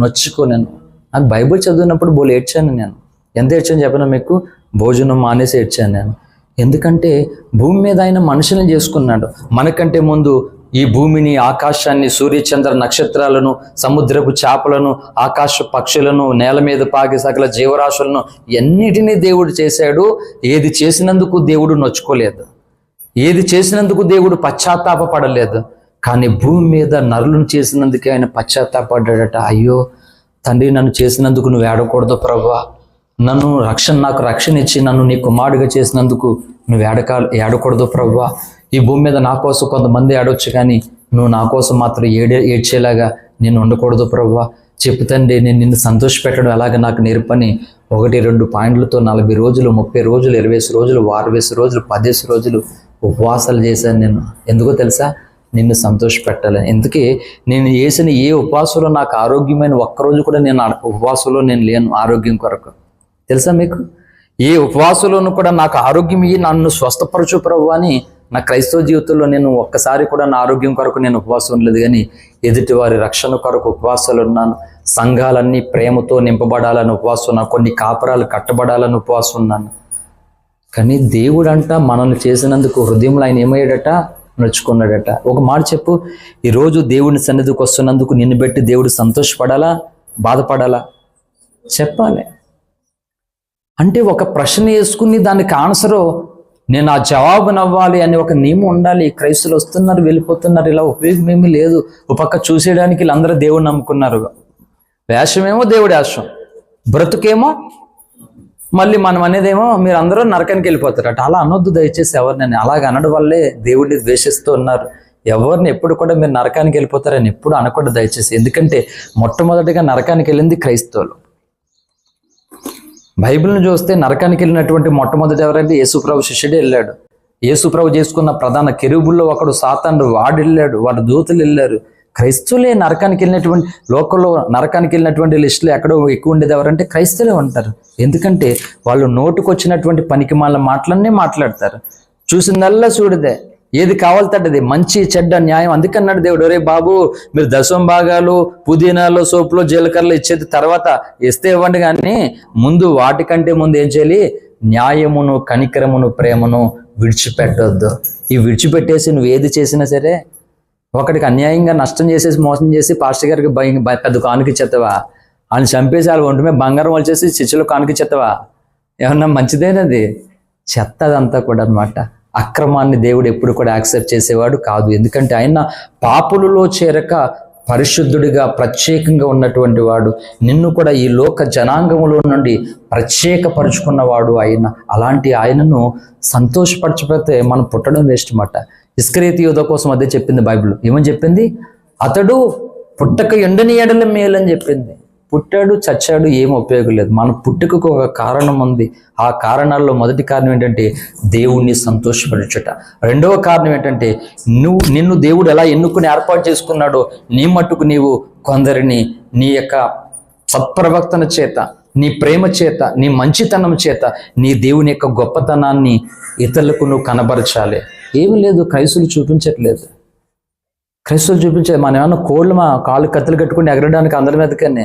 నొచ్చుకొనెను. నాకు బైబిల్ చదివినప్పుడు ఏడ్చాను నేను. ఎంత ఏడ్చాను చెప్పిన మీకు? భోజనం మానేసి ఏడ్చాను నేను. ఎందుకంటే భూమి మీద ఆయన మనుషులను చేసుకున్నాడు. మనకంటే ముందు ఈ భూమిని, ఆకాశాన్ని, సూర్యచంద్ర నక్షత్రాలను, సముద్రపు చేపలను, ఆకాశ పక్షులను, నేల మీద పాకే సకల జీవరాశులను ఎన్నిటినీ దేవుడు చేశాడు. ఏది చేసినందుకు దేవుడు నొచ్చుకోలేదు, ఏది చేసినందుకు దేవుడు పశ్చాత్తాపపడలేదు. కానీ భూమి మీద నరులను చేసినందుకే ఆయన పశ్చాత్తాపడ్డాడట. అయ్యో తండ్రి, నన్ను చేసినందుకు నువ్వు ఏడకూడదు ప్రభువా, నాకు రక్షణ ఇచ్చి నన్ను నీ కుమారుడిగా చేసినందుకు నువ్వు ఏడకూడదు ప్రభువా. ఈ భూమి మీద నా కోసం కొంతమంది ఏడవచ్చు, కానీ నువ్వు నా కోసం మాత్రం ఏడ్చేలాగా నేను ఉండకూడదు ప్రభువా. చెప్పు తండ్రి, నేను నిన్ను సంతోషపెట్టడం ఎలాగ నాకు నేర్పని 1-2 పాయింట్లతో 40 రోజులు, 30 రోజులు, 20 రోజులు, 60 రోజులు, 10 రోజులు ఉపవాసాలు చేశాను. నేను ఎందుకో తెలుసా? నిన్ను సంతోషపెట్టాలని. ఎందుకే నేను చేసిన ఏ ఉపవాసంలో నాకు ఆరోగ్యమైన ఒక్కరోజు కూడా నేను ఉపవాసంలో నేను లేను ఆరోగ్యం కొరకు. తెలుసా మీకు? ఏ ఉపవాసంలోనూ కూడా నాకు ఆరోగ్యం ఇయ్యి, నన్ను స్వస్థపరచు ప్రభు అని నా క్రైస్తవ జీవితంలో నేను ఒక్కసారి కూడా నా ఆరోగ్యం కొరకు నేను ఉపవాసం ఉండలేదు, కానీ ఎదుటి వారి రక్షణ కొరకు ఉపవాసాలు ఉన్నాను. సంఘాలన్నీ ప్రేమతో నింపబడాలని ఉపవాసం ఉన్నాను. కొన్ని కాపురాలు కట్టబడాలని ఉపవాసం ఉన్నాను. కానీ దేవుడంట మనల్ని చేసినందుకు హృదయంలో ఆయన ఏమయ్యాడట? నొచ్చుకున్నాడట. ఒక మాట చెప్పు, ఈరోజు దేవుని సన్నిధికి వస్తున్నందుకు నిన్ను బట్టి దేవుడు సంతోషపడాలా, బాధపడాలా? చెప్పాలి. అంటే ఒక ప్రశ్న వేసుకుని దానికి ఆన్సరు నేను ఆ జవాబు నవ్వాలి అని ఒక నియమం ఉండాలి. క్రైస్తులు వస్తున్నారు, వెళ్ళిపోతున్నారు, ఇలా ఉపయోగం ఏమీ లేదు. ఒక పక్క చూసేయడానికి వీళ్ళందరూ దేవుడు నమ్ముకున్నారు. వేషమేమో దేవుడి వేషం, బ్రతుకేమో మళ్ళీ మనం అనేదేమో మీరు అందరూ నరకానికి వెళ్ళిపోతారట. అలా అనొద్దు దయచేసి ఎవరిని. అలాగ అనడం వల్లే దేవుడిని ద్వేషిస్తూ ఉన్నారు. ఎవరిని ఎప్పుడు కూడా మీరు నరకానికి వెళ్ళిపోతారని ఎప్పుడు అనకూడదు దయచేసి. ఎందుకంటే మొట్టమొదటిగా నరకానికి వెళ్ళింది క్రైస్తవులు. బైబిల్ని చూస్తే నరకానికి వెళ్ళినటువంటి మొట్టమొదటి ఎవరంటే యేసుప్రభు శిష్యుడే వెళ్ళాడు. యేసుప్రభు చేసుకున్న ప్రధాన కెరూబుల్లో ఒకడు సాతానుడు, వాడు వెళ్ళాడు, వాడు దూతలు వెళ్ళారు. క్రైస్తవులే నరకానికి వెళ్ళినటువంటి, లోకంలో నరకానికి వెళ్ళినటువంటి లిస్టులో ఎక్కడో ఎక్కువ ఉండేది ఎవరంటే క్రైస్తవులే ఉంటారు. ఎందుకంటే వాళ్ళు నోటుకొచ్చినటువంటి పనికిమాల మాటలన్నీ మాట్లాడతారు. చూసిందల్లా చూడదే, ఏది కావాలతడ్డది, మంచి చెడ్డ న్యాయం. అందుకన్నాడు దేవుడు, ఒరే బాబు మీరు దశం భాగాలు పుదీనాలు, సోపులు, జీలకర్రలు ఇచ్చేది తర్వాత ఇస్తే ఇవ్వండి, కానీ ముందు వాటికంటే ముందు ఏం చేయాలి? న్యాయమును, కనికరమును, ప్రేమను విడిచిపెట్టొద్దు. ఈ విడిచిపెట్టేసి నువ్వు ఏది చేసినా సరే, ఒకటికి అన్యాయంగా నష్టం చేసేసి మోసం చేసి పాస్టర్ గారికి పెద్ద కానుక ఇచ్చేస్తావా? ఆయన చంపేసి వాళ్ళ ఒంటి మీద బంగారం వచ్చేసి చిచ్చులో కానుక ఇచ్చేస్తావా? ఏమన్నా మంచిదేనది? చెత్త అదంతా కూడా అనమాట. అక్రమాన్ని దేవుడు ఎప్పుడు కూడా యాక్సెప్ట్ చేసేవాడు కాదు. ఎందుకంటే ఆయన పాపులలో చేరక పరిశుద్ధుడిగా ప్రత్యేకంగా ఉన్నటువంటి వాడు. నిన్ను కూడా ఈ లోక జనాంగములో నుండి ప్రత్యేకపరుచుకున్నవాడు ఆయన. అలాంటి ఆయనను సంతోషపరచకపోతే మనం పుట్టడం వేస్ట్ మాట. ఇస్కరియోతు యూదా కోసం అదే చెప్పింది బైబిల్. ఏమని చెప్పింది? అతడు పుట్టక ఎండని ఎడల మేలని చెప్పింది. పుట్టాడు, చచ్చాడు, ఏం ఉపయోగం లేదు. మన పుట్టుకకు ఒక కారణం ఉంది. ఆ కారణాల్లో మొదటి కారణం ఏంటంటే దేవుణ్ణి సంతోషపరచుట. రెండవ కారణం ఏంటంటే నిన్ను దేవుడు ఎలా ఎన్నుకుని ఏర్పాటు చేసుకున్నాడో నీ మట్టుకు నీవు కొందరిని నీ యొక్క సత్ప్రవర్తన చేత, నీ ప్రేమ చేత, నీ మంచితనం చేత, నీ దేవుని యొక్క గొప్పతనాన్ని ఇతరులకు నువ్వు కనబరచాలి. ఏమి లేదు, క్రైస్తులు చూపించట్లేదు. క్రైస్తులు చూపించే మనం ఏమన్నా కోళ్ళు మా కాళ్ళు కత్తులు కట్టుకుని ఎగరడానికి అందరి మీదకనే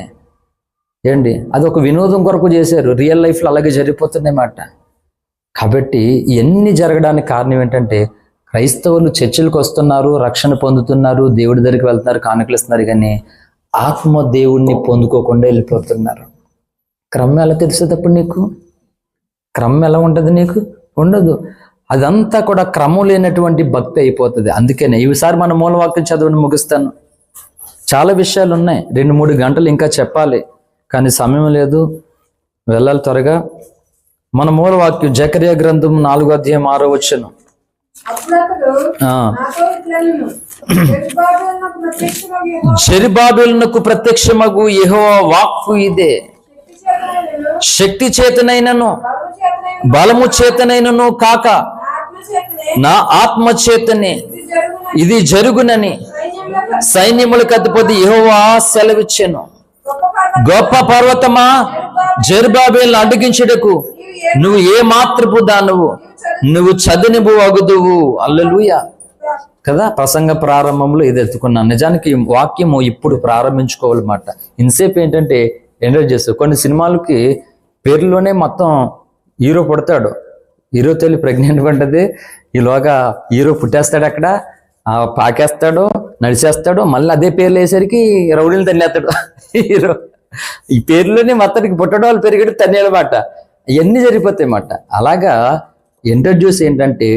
ఏంటి? అది ఒక వినోదం కొరకు చేశారు. రియల్ లైఫ్లో అలాగే జరిగిపోతున్నాయి మాట. కాబట్టి ఇవన్నీ జరగడానికి కారణం ఏంటంటే క్రైస్తవులు చర్చిలకు వస్తున్నారు, రక్షణ పొందుతున్నారు, దేవుడి దగ్గరికి వెళ్తున్నారు, కానుకలు ఇస్తున్నారు, కానీ ఆత్మ దేవుణ్ణి పొందుకోకుండా వెళ్ళిపోతున్నారు. క్రమం ఎలా తెలిసేటప్పుడు నీకు? క్రమం ఎలా ఉంటుంది నీకు? ఉండదు. అదంతా కూడా క్రమం లేనటువంటి భక్తి అయిపోతుంది. అందుకనే ఈసారి మన మూలవాక్యం చదవని ముగిస్తాను. చాలా విషయాలు ఉన్నాయి, 2-3 గంటలు ఇంకా చెప్పాలి, కానీ సమయం లేదు, వెళ్ళాలి త్వరగా. మన మూలవాక్యం జకర్యా గ్రంథం 4వ అధ్యాయం 6వ వచనం. జెరుబ్బాబెలునకు ప్రత్యక్షమగు యెహోవా వాక్కు ఇదే, శక్తి చేతనైనను బలము చేతనైనను కాక నా ఆత్మ చేతనే ఇది జరుగునని సైన్యములకు అధిపతి యెహోవా సెలవిచ్చెను. గొప్ప పర్వతమా, జెరుబ్బాబెలును అడ్డగించుటకు నువ్వు ఏ మాత్రపు దానవు, నువ్వు చదునువు అగుదువు. హల్లెలూయా కదా. ప్రసంగ ప్రారంభంలో ఇది ఎత్తుకున్నాను. నిజానికి వాక్యము ఇప్పుడు ప్రారంభించుకోవాలన్నమాట. ఇన్సేపు ఏంటంటే ఎంజాయ్ చేస్తావు. కొన్ని సినిమాలకి పేర్లోనే మొత్తం హీరో పడతాడు, హీరో తల్లి ప్రెగ్నెంట్ ఉంటుంది, ఈలోగా హీరో పుట్టేస్తాడు, అక్కడ పాకేస్తాడు, నడిచేస్తాడు, మళ్ళీ అదే పేర్లు వేసరికి రౌడీలు తన్నేస్తాడు హీరో. ఈ పేర్లోనే మొత్తానికి పుట్టడం వాళ్ళు పెరిగడు తన్నేలమాట, ఇవన్నీ జరిగిపోతాయి అన్నమాట. అలాగా ఇంట్రడ్యూస్ ఏంటంటే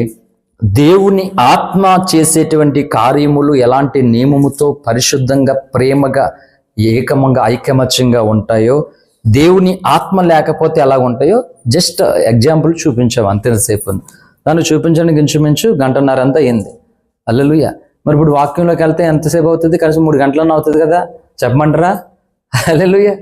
దేవుని ఆత్మ చేసేటువంటి కార్యములు ఎలాంటి నియమముతో పరిశుద్ధంగా, ప్రేమగా, ఏకమంగా, ఐకమత్యంగా ఉంటాయో, దేవుని ఆత్మ లేకపోతే ఎలా ఉంటాయో జస్ట్ ఎగ్జాంపుల్ చూపించాము అంతసేపు. దాన్ని చూపించడానికి ఇంచుమించు గంటన్నర అంతా అయింది. హల్లెలూయా. మరి ఇప్పుడు వాక్యంలోకి వెళ్తే ఎంతసేపు అవుతుంది? కనీసం 3 గంటలన్నా అవుతుంది కదా, చెప్పమంటారా? హల్లెలూయా.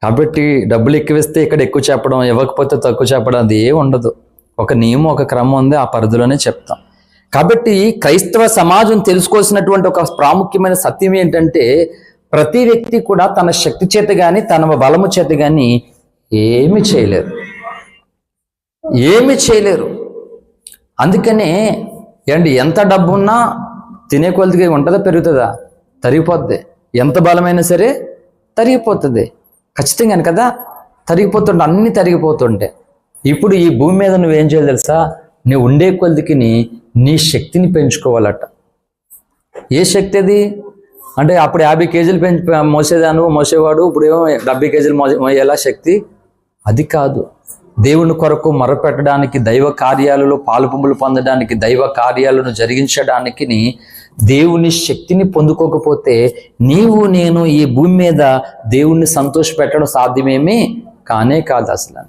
కాబట్టి డబ్బులు ఎక్కువిస్తే ఇక్కడ ఎక్కువ చెప్పడం, ఇవ్వకపోతే తక్కువ చెప్పడం, అది ఏమి ఉండదు. ఒక నియమం, ఒక క్రమం ఉంది, ఆ పరిధిలోనే చెప్తాం. కాబట్టి క్రైస్తవ సమాజం తెలుసుకోవాల్సినటువంటి ఒక ప్రాముఖ్యమైన సత్యం ఏంటంటే, ప్రతి వ్యక్తి కూడా తన శక్తి చేత కానీ తన బలము చేత కానీ ఏమి చేయలేరు, ఏమి చేయలేరు. అందుకనే ఏంటి, ఎంత డబ్బు ఉన్నా తినే కొలదిగా ఉంటుందా, పెరుగుతుందా? తరిగిపోద్ది. ఎంత బలమైనా సరే తరిగిపోతుంది ఖచ్చితంగానే కదా, తరిగిపోతుంటే అన్నీ తరిగిపోతుంటే. ఇప్పుడు ఈ భూమి మీద నువ్వేం చేయాలి తెలుసా? నువ్వు ఉండే కొలదికి నీ శక్తిని పెంచుకోవాలట. ఏ శక్తి అది అంటే, అప్పుడు 50 కేజీలు మోసేవాడు, ఇప్పుడు ఏమో 70 కేజీలు మోయేలా శక్తి అది కాదు. దేవుని కొరకు మొరపెట్టడానికి, దైవ కార్యాలలో పాలుపొంపులు పొందడానికి, దైవ కార్యాలను జరిగించడానికి దేవుని శక్తిని పొందుకోకపోతే నేను ఈ భూమి మీద దేవుణ్ణి సంతోషపెట్టడం సాధ్యమేమీ కానే కాదు అసలు.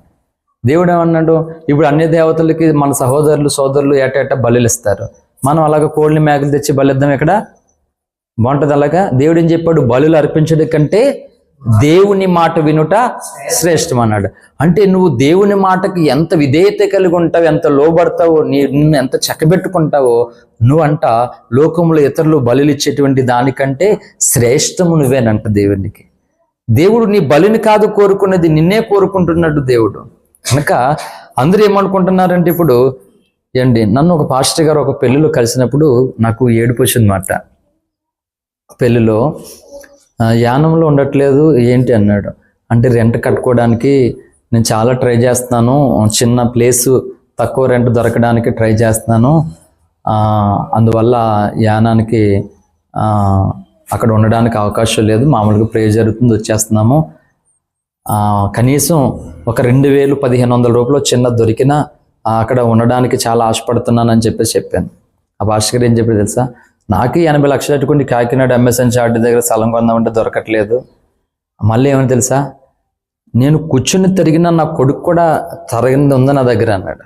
దేవుడు ఏమన్నాడు, ఇప్పుడు అన్ని దేవతలకి మన సోదరులు ఏటా బలులు ఇస్తారు, మనం అలాగ కోళ్ళని మేకలు తెచ్చి బలిద్దాం, ఇక్కడ బాగుంటుంది. అలాగా దేవుడు ఏం చెప్పాడు, బలులు అర్పించడం కంటే దేవుని మాట వినుట శ్రేష్టం అన్నాడు. అంటే నువ్వు దేవుని మాటకి ఎంత విధేయత కలిగి ఉంటావు, ఎంత లోబడతావో, నిన్ను ఎంత చక్కబెట్టుకుంటావో, నువ్వంట లోకంలో ఇతరులు బలులు ఇచ్చేటువంటి దానికంటే శ్రేష్టము నువ్వేనంట దేవునికి. దేవుడు నీ బలిని కాదు కోరుకున్నది, నిన్నే కోరుకుంటున్నాడు దేవుడు. కనుక అందరూ ఏమనుకుంటున్నారంటే, ఇప్పుడు ఏంటి, నన్ను ఒక పాస్టర్ గారు ఒక పెళ్ళిలో కలిసినప్పుడు నాకు ఏడుపు వచ్చిందన్నమాట. పెళ్ళిలో యానంలో ఉండట్లేదు ఏంటి అన్నాడు. అంటే రెంట్ కట్టుకోవడానికి నేను చాలా ట్రై చేస్తున్నాను, చిన్న ప్లేసు తక్కువ రెంట్ దొరకడానికి ట్రై చేస్తున్నాను, అందువల్ల యానానికి అక్కడ ఉండడానికి అవకాశం లేదు, మామూలుగా ప్రేయర్ జరుగుతుంది, వచ్చేస్తున్నాము, కనీసం ఒక 2,000-1,500 రూపాయలు చిన్న దొరికినా అక్కడ ఉండడానికి చాలా ఆశపడుతున్నానని చెప్పాను. ఆ పాస్టర్ గారు ఏం చెప్పారు తెలుసా, నాకు 80 లక్షలు పెట్టుకుని కాకినాడ MSN చార్ట్ దగ్గర స్థలం కొందామంటే దొరకట్లేదు. మళ్ళీ ఏమని తెలుసా, నేను కూర్చుని తిరిగిన నా కొడుకు కూడా తరగింది ఉంది నా దగ్గర అన్నాడు.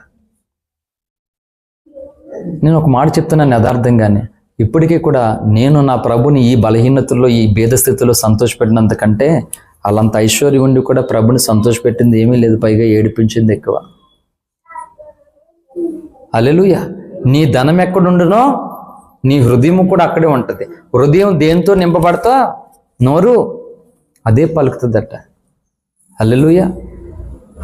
నేను ఒక మాట చెప్తున్నాను యథార్థంగానే, ఇప్పటికీ కూడా నేను నా ప్రభుని ఈ బలహీనతల్లో, ఈ భేద స్థితిలో సంతోషపెట్టినంతకంటే వాళ్ళంత ఐశ్వర్యం ఉండి కూడా ప్రభుని సంతోషపెట్టింది ఏమీ లేదు, పైగా ఏడిపించింది ఎక్కువ. హల్లెలూయా. నీ ధనం ఎక్కడుండునో నీ హృదయం కూడా అక్కడే ఉంటుంది. హృదయం దేంతో నింపబడతా నోరు అదే పలుకుతుందట. హల్లెలూయా.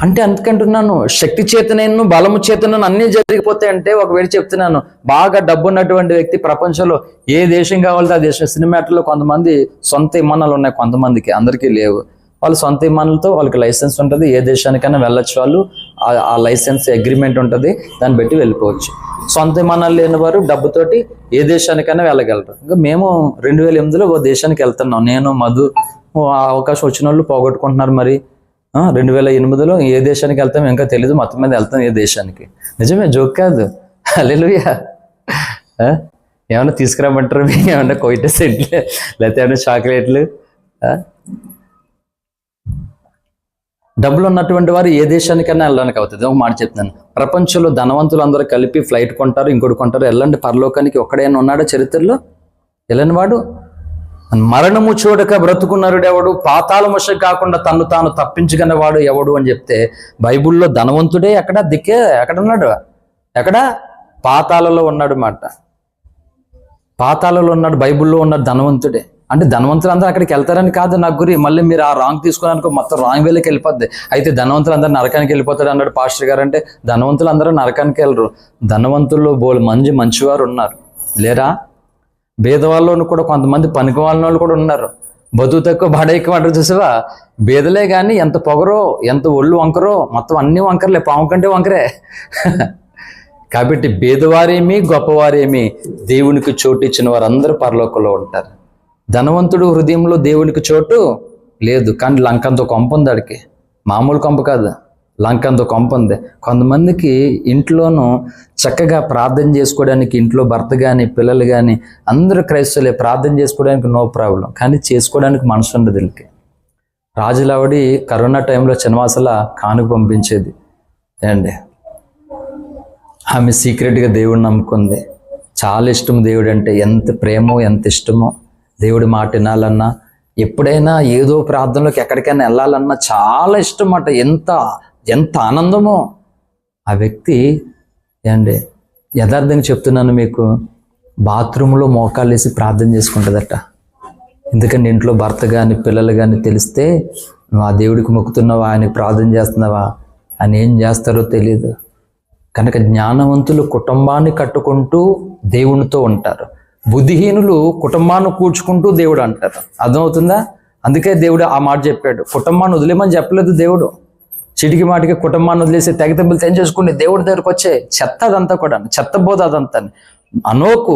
అంటే అందుకంటున్నాను, శక్తి చేతనను బలము చేతనను అన్నీ జరిగిపోతాయి. అంటే ఒకవేళ చెప్తున్నాను, బాగా డబ్బు ఉన్నటువంటి వ్యక్తి ప్రపంచంలో ఏ దేశం కావాలో ఆ దేశం. సినిమాట్లో కొంతమంది సొంత విమానాలు ఉన్నాయి, కొంతమందికి, అందరికీ లేవు. వాళ్ళు సొంత విమానాలతో వాళ్ళకి లైసెన్స్ ఉంటుంది, ఏ దేశానికైనా వెళ్ళొచ్చు. వాళ్ళు ఆ లైసెన్స్ అగ్రిమెంట్ ఉంటుంది, దాన్ని బట్టి వెళ్ళిపోవచ్చు. సొంత విమానాలు లేని వారు డబ్బుతోటి ఏ దేశానికైనా వెళ్ళగలరు. ఇంకా మేము 2008లో ఓ దేశానికి వెళ్తున్నాం, నేను మధు. అవకాశం వచ్చిన వాళ్ళు పోగొట్టుకుంటున్నారు. మరి 2008లో ఏ దేశానికి వెళ్తాం ఇంకా తెలియదు, మొత్తం మీద వెళ్తాం ఏ దేశానికి. నిజమే, జోక్ కాదు. హల్లెలూయా. ఏమన్నా తీసుకురామంటారు మీకు? ఏమన్నా కొయిట సెట్లు లేకపోతే ఏమన్నా చాక్లెట్లు? డబ్బులు ఉన్నటువంటి వారు ఏ దేశానికైనా వెళ్ళడానికి అవుతుంది. ఒక మాట చెప్తున్నాను, ప్రపంచంలో ధనవంతులు అందరూ కలిపి ఫ్లైట్ కొంటారు, ఇంకోటి కొంటారు, వెళ్ళండి పరలోకానికి. ఒక్కడైనా ఉన్నాడా చరిత్రలో? వెళ్ళని వాడు. మరణము చూడక బ్రతుకున్నాడు ఎవడు, పాతాళముష కాకుండా తను తాను తప్పించగలవాడు ఎవడు అని చెప్తే, బైబుల్లో ధనవంతుడే ఎక్కడ దిక్కే ఎక్కడున్నాడు? ఎక్కడ? పాతాళలో ఉన్నాడు మాట. పాతాళలో ఉన్నాడు, బైబుల్లో ఉన్నాడు ధనవంతుడే. అంటే ధనవంతులు అందరూ అక్కడికి వెళ్తారని కాదు నాకు గురి. మళ్ళీ మీరు ఆ రాంగ్ తీసుకున్నారనుకో మొత్తం రాంగ్ వేలోకి వెళ్ళిపోద్ది. అయితే ధనవంతులు అందరూ నరకానికి వెళ్ళిపోతాడు అన్నాడు పాస్టర్ గారు. అంటే ధనవంతులు అందరూ నరకానికి వెళ్ళరు. ధనవంతుల్లో బోలు మంచివారు ఉన్నారు లేరా? భేదవాళ్ళలో కూడా కొంతమంది పనికి వాళ్ళ వాళ్ళు కూడా ఉన్నారు. బతుకు తక్కువ బాడ ఎక్కువ అంటారు చూసావా? బేదలే కానీ ఎంత పొగరో, ఎంత ఒళ్ళు వంకరో, మొత్తం అన్ని వంకరలే, పాము కంటే వంకరే. కాబట్టి బేదవారేమి గొప్పవారేమి దేవునికి చోటు ఇచ్చిన వారందరూ పరలోకంలో ఉంటారు. ధనవంతుడు హృదయంలో దేవునికి చోటు లేదు, కానీ లంకంతో కొంప ఉంది ఆడికి. మామూలు కొంప కాదు, లంకంతో కొంప ఉంది. కొంతమందికి ఇంట్లోనూ చక్కగా ప్రార్థన చేసుకోవడానికి, ఇంట్లో భర్త కానీ పిల్లలు కానీ అందరూ క్రైస్తవులే, ప్రార్థన చేసుకోవడానికి నో ప్రాబ్లం, కానీ చేసుకోవడానికి మనసు ఉండదు వీళ్ళకి. రాజులావిడి కరోనా టైంలో చిన్నవాసల కానుక పంపించేది అండి. ఆమె సీక్రెట్గా దేవుడిని నమ్ముకుంది. చాలా ఇష్టం దేవుడు అంటే, ఎంత ప్రేమో ఎంత ఇష్టమో. దేవుడి మాట వినాలన్నా, ఎప్పుడైనా ఏదో ప్రార్థనలోకి ఎక్కడికైనా వెళ్ళాలన్నా చాలా ఇష్టం అట. ఎంత ఆనందమో ఆ వ్యక్తి అండి. యథార్థంగా చెప్తున్నాను మీకు, బాత్రూంలో మోకాళ్ళు వేసి ప్రార్థన చేసుకుంటుందట. ఎందుకంటే ఇంట్లో భర్త కానీ పిల్లలు కానీ తెలిస్తే నువ్వు ఆ దేవుడికి మొక్కుతున్నావా, ఆయనకి ప్రార్థన చేస్తున్నావా అని ఏం చేస్తారో తెలియదు. కనుక జ్ఞానవంతులు కుటుంబాన్ని కట్టుకుంటూ దేవునితో ఉంటారు, బుద్ధిహీనులు కుటుంబాన్ని కూర్చుకుంటూ దేవుడు అంటారు. అర్థమవుతుందా? అందుకే దేవుడు ఆ మాట చెప్పాడు. కుటుంబాన్ని వదిలేమని చెప్పలేదు దేవుడు. చిటికి మాటికి కుటుంబాన్ని వదిలేసి తెగతెంపులు చేసుకుని దేవుడి దగ్గరకు వచ్చే చెత్త అదంతా కూడా, చెత్త బోధ అదంతా. అనోకు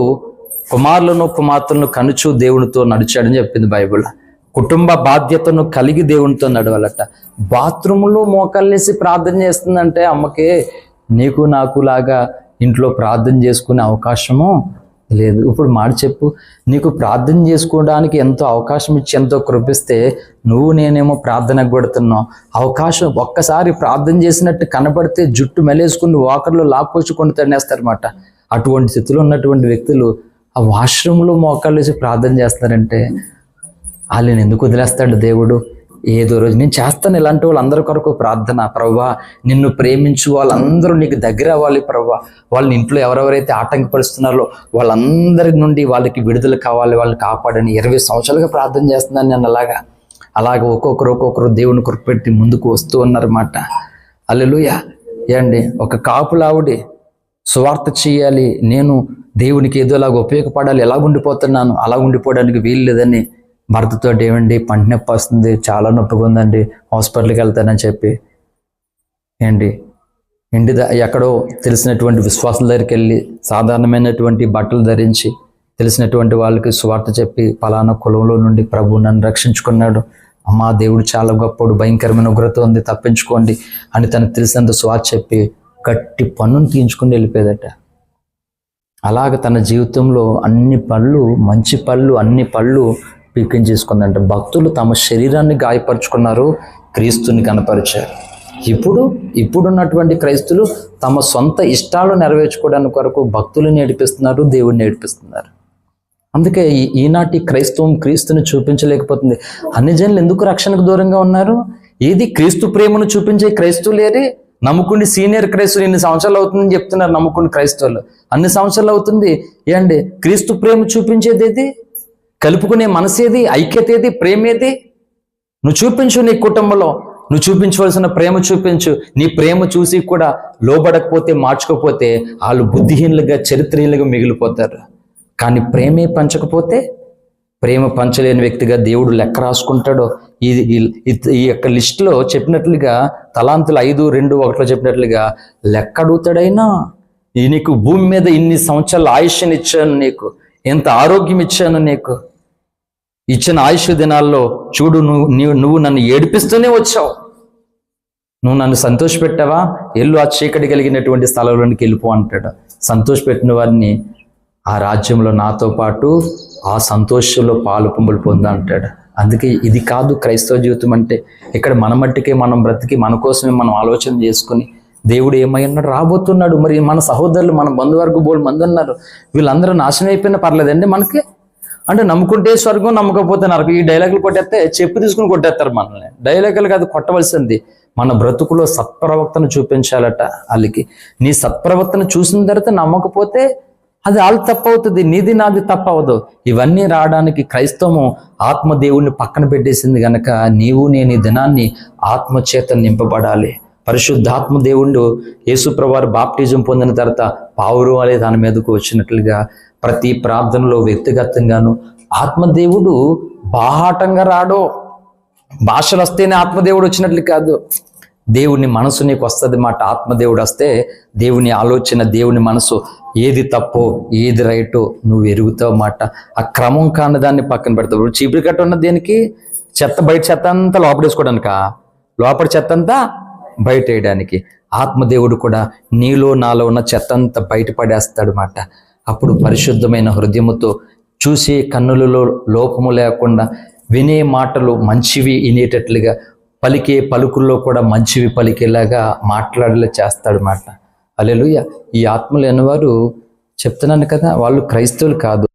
కుమారులను కుమార్తెలను కనుచు దేవునితో నడిచాడని చెప్పింది బైబిల్. కుటుంబ బాధ్యతను కలిగి దేవునితో నడవాలట. బాత్రూంలో మోకాళ్ళేసి ప్రార్థన చేస్తుందంటే అమ్మకే నీకు నాకు లాగా ఇంట్లో ప్రార్థన చేసుకునే అవకాశము లేదు. ఇప్పుడు మాట చెప్పు, నీకు ప్రార్థన చేసుకోవడానికి ఎంతో అవకాశం ఇచ్చి ఎంతో కృపిస్తే నువ్వు నేనేమో ప్రార్థనకు కొడుతున్నావు. అవకాశం ఒక్కసారి ప్రార్థన చేసినట్టు కనబడితే జుట్టు మెలేసుకుని వాకర్లో లాక్కొచ్చుకొని తన్నేస్తారన్నమాట. అటువంటి స్థితిలో ఉన్నటువంటి వ్యక్తులు ఆ వాష్రూమ్లో మోకాళ్ళు వేసి ప్రార్థన చేస్తారంటే వాళ్ళని ఎందుకు వదిలేస్తాడు దేవుడు? ఏదో రోజు నేను చేస్తాను ఇలాంటి వాళ్ళందరి కొరకు ప్రార్థన. ప్రభువా, నిన్ను ప్రేమించు వాళ్ళందరూ నీకు దగ్గర అవ్వాలి ప్రభువా. వాళ్ళని ఇంట్లో ఎవరెవరైతే ఆటంకపరుస్తున్నారో వాళ్ళందరి నుండి వాళ్ళకి విడుదల కావాలి, వాళ్ళని కాపాడని 20 సంవత్సరాలుగా ప్రార్థన చేస్తున్నాను నేను. అలాగా ఒక్కొక్కరు దేవుని కృపెట్టి ముందుకు వస్తూ ఉన్నారన్నమాట. హల్లెలూయా. ఏండి, ఒక కాపులావిడి సువార్త చేయాలి, నేను దేవునికి ఏదోలాగా ఉపయోగపడాలి, ఎలాగుండిపోతున్నాను, అలా ఉండిపోవడానికి వీలు లేదని భర్తతో ఏమండి పంట నొప్పి వస్తుంది, చాలా నొప్పిగా ఉందండి, హాస్పిటల్కి వెళ్తానని చెప్పి ఎక్కడో తెలిసినటువంటి విశ్వాసుల దగ్గరికి వెళ్ళి సాధారణమైనటువంటి బట్టలు ధరించి తెలిసినటువంటి వాళ్ళకి సువార్త చెప్పి పలానా కులంలో నుండి ప్రభు నన్ను రక్షించుకున్నాడు, అమ్మా దేవుడు చాలా గొప్పడు, భయంకరమైన ఉగ్రత ఉంది, తప్పించుకోండి అని తనకు తెలిసినంత సువార్త చెప్పి గట్టి పన్నును తీయించుకుని వెళ్ళిపోయేదట. అలాగ తన జీవితంలో అన్ని పళ్ళు, మంచి పళ్ళు, అన్ని పళ్ళు పీకించేసుకుందంట. భక్తులు తమ శరీరాన్ని గాయపరుచుకున్నారు, క్రీస్తుని కనపరిచారు. ఇప్పుడున్నటువంటి క్రైస్తులు తమ సొంత ఇష్టాలు నెరవేర్చుకోవడానికి కొరకు భక్తులను ఏడిపిస్తున్నారు, దేవుడిని ఏడిపిస్తున్నారు. అందుకే ఈనాటి క్రైస్తవం క్రీస్తుని చూపించలేకపోతుంది. అన్ని జనులు ఎందుకు రక్షణకు దూరంగా ఉన్నారు? ఏది క్రీస్తు ప్రేమను చూపించే క్రైస్తవులేరి నమ్ముకుని సీనియర్ క్రైస్తవులు ఎన్ని సంవత్సరాలు అవుతుందని చెప్తున్నారు. నమ్ముకుని క్రైస్తవులు అన్ని సంవత్సరాలు అవుతుంది. ఏండి, క్రీస్తు ప్రేమ చూపించేది ఏది? కలుపుకునే మనసేది? ఐక్యత ఏది? ప్రేమ ఏది? నువ్వు చూపించు. నీ కుటుంబంలో నువ్వు చూపించవలసిన ప్రేమ చూపించు. నీ ప్రేమ చూసి కూడా లోబడకపోతే, మార్చుకోకపోతే వాళ్ళు బుద్ధిహీనులుగా, చరిత్రహీనులుగా మిగిలిపోతారు. కానీ ప్రేమే పంచకపోతే, ప్రేమ పంచలేని వ్యక్తిగా దేవుడు లెక్క రాసుకుంటాడో. ఈ యొక్క లిస్టులో చెప్పినట్లుగా తలాంతులు 5, 2, 1 చెప్పినట్లుగా లెక్క అడుగుతాడైనా. నీకు భూమి మీద ఇన్ని సంవత్సరాల ఆయుష్ని ఇచ్చాను, నీకు ఎంత ఆరోగ్యం ఇచ్చాను, నీకు ఇచ్చిన ఆయుష్ దినాల్లో చూడు నువ్వు నన్ను ఏడిపిస్తూనే వచ్చావు. నువ్వు నన్ను సంతోషపెట్టావా? ఎల్లు ఆ చీకటి కలిగినటువంటి స్థలంలోనికి వెళ్ళిపో అంటాడు. సంతోషపెట్టిన వారిని ఆ రాజ్యంలో నాతో పాటు ఆ సంతోషంలో పాలు పొంగులు పొందా అంటాడు. అందుకే ఇది కాదు క్రైస్తవ జీవితం అంటే. ఇక్కడ మన మట్టికే మనం బ్రతికి మన కోసమే మనం ఆలోచన చేసుకుని దేవుడు ఏమై ఉన్నాడు, రాబోతున్నాడు. మరి మన సహోదరులు, మన బంధువర్గ బోల్ మంది ఉన్నారు, వీళ్ళందరూ నాశనం అయిపోయినా పర్లేదండి మనకి. అంటే నమ్ముకుంటే స్వర్గం, నమ్మకపోతే నరకం. ఈ డైలాగులు కొట్టేస్తే చెప్పు తీసుకుని కొట్టేస్తారు మనల్ని. డైలాగులు కాదు, కొట్టవలసింది మన బ్రతుకులో సత్ప్రవర్తన చూపించాలట వాళ్ళకి. నీ సత్ప్రవర్తన చూసిన తర్వాత నమ్మకపోతే అది వాళ్ళు తప్పవుతుంది, నీది నాది తప్పవదు. ఇవన్నీ రావడానికి క్రైస్తవము ఆత్మ దేవుణ్ణి పక్కన పెట్టేసింది గనక నీవు నేను ఈ దినాన్ని ఆత్మచేత నింపబడాలి. పరిశుద్ధాత్మ దేవుడు యేసుప్రభువారు బాప్టిజం పొందిన తర్వాత పావురు అనే దాని మీదకు వచ్చినట్లుగా ప్రతి ప్రార్థనలో వ్యక్తిగతంగాను ఆత్మదేవుడు బాహాటంగా రాడో, భాషలు వస్తేనే ఆత్మదేవుడు వచ్చినట్లు కాదు. దేవుని మనసు నీకు వస్తుంది మాట. ఆత్మదేవుడు వస్తే దేవుని ఆలోచన, దేవుని మనసు, ఏది తప్పో ఏది రైటో నువ్వు ఎరుగుతావు మాట. ఆ క్రమం కాని దాన్ని పక్కన పెడతావు. చీపురు కట్ట ఉన్న దేనికి? చెత్త, బయట చెత్త అంతా లోపడేసుకోవడానిక? లోపల చెత్త అంతా బయట వేయడానికి. ఆత్మదేవుడు కూడా నీలో నాలో ఉన్న చెత్త అంతా బయటపడేస్తాడు మాట. అప్పుడు పరిశుద్ధమైన హృదయముతో, చూసే కన్నులలో లోపము లేకుండా, వినే మాటలు మంచివి వినేటట్లుగా, పలికే పలుకుల్లో కూడా మంచివి పలికేలాగా మాట్లాడేలా చేస్తాడు మాట. హల్లెలూయా. ఈ ఆత్మలు అన్నవారు చెప్తున్నాను కదా, వాళ్ళు క్రైస్తవులు కాదు.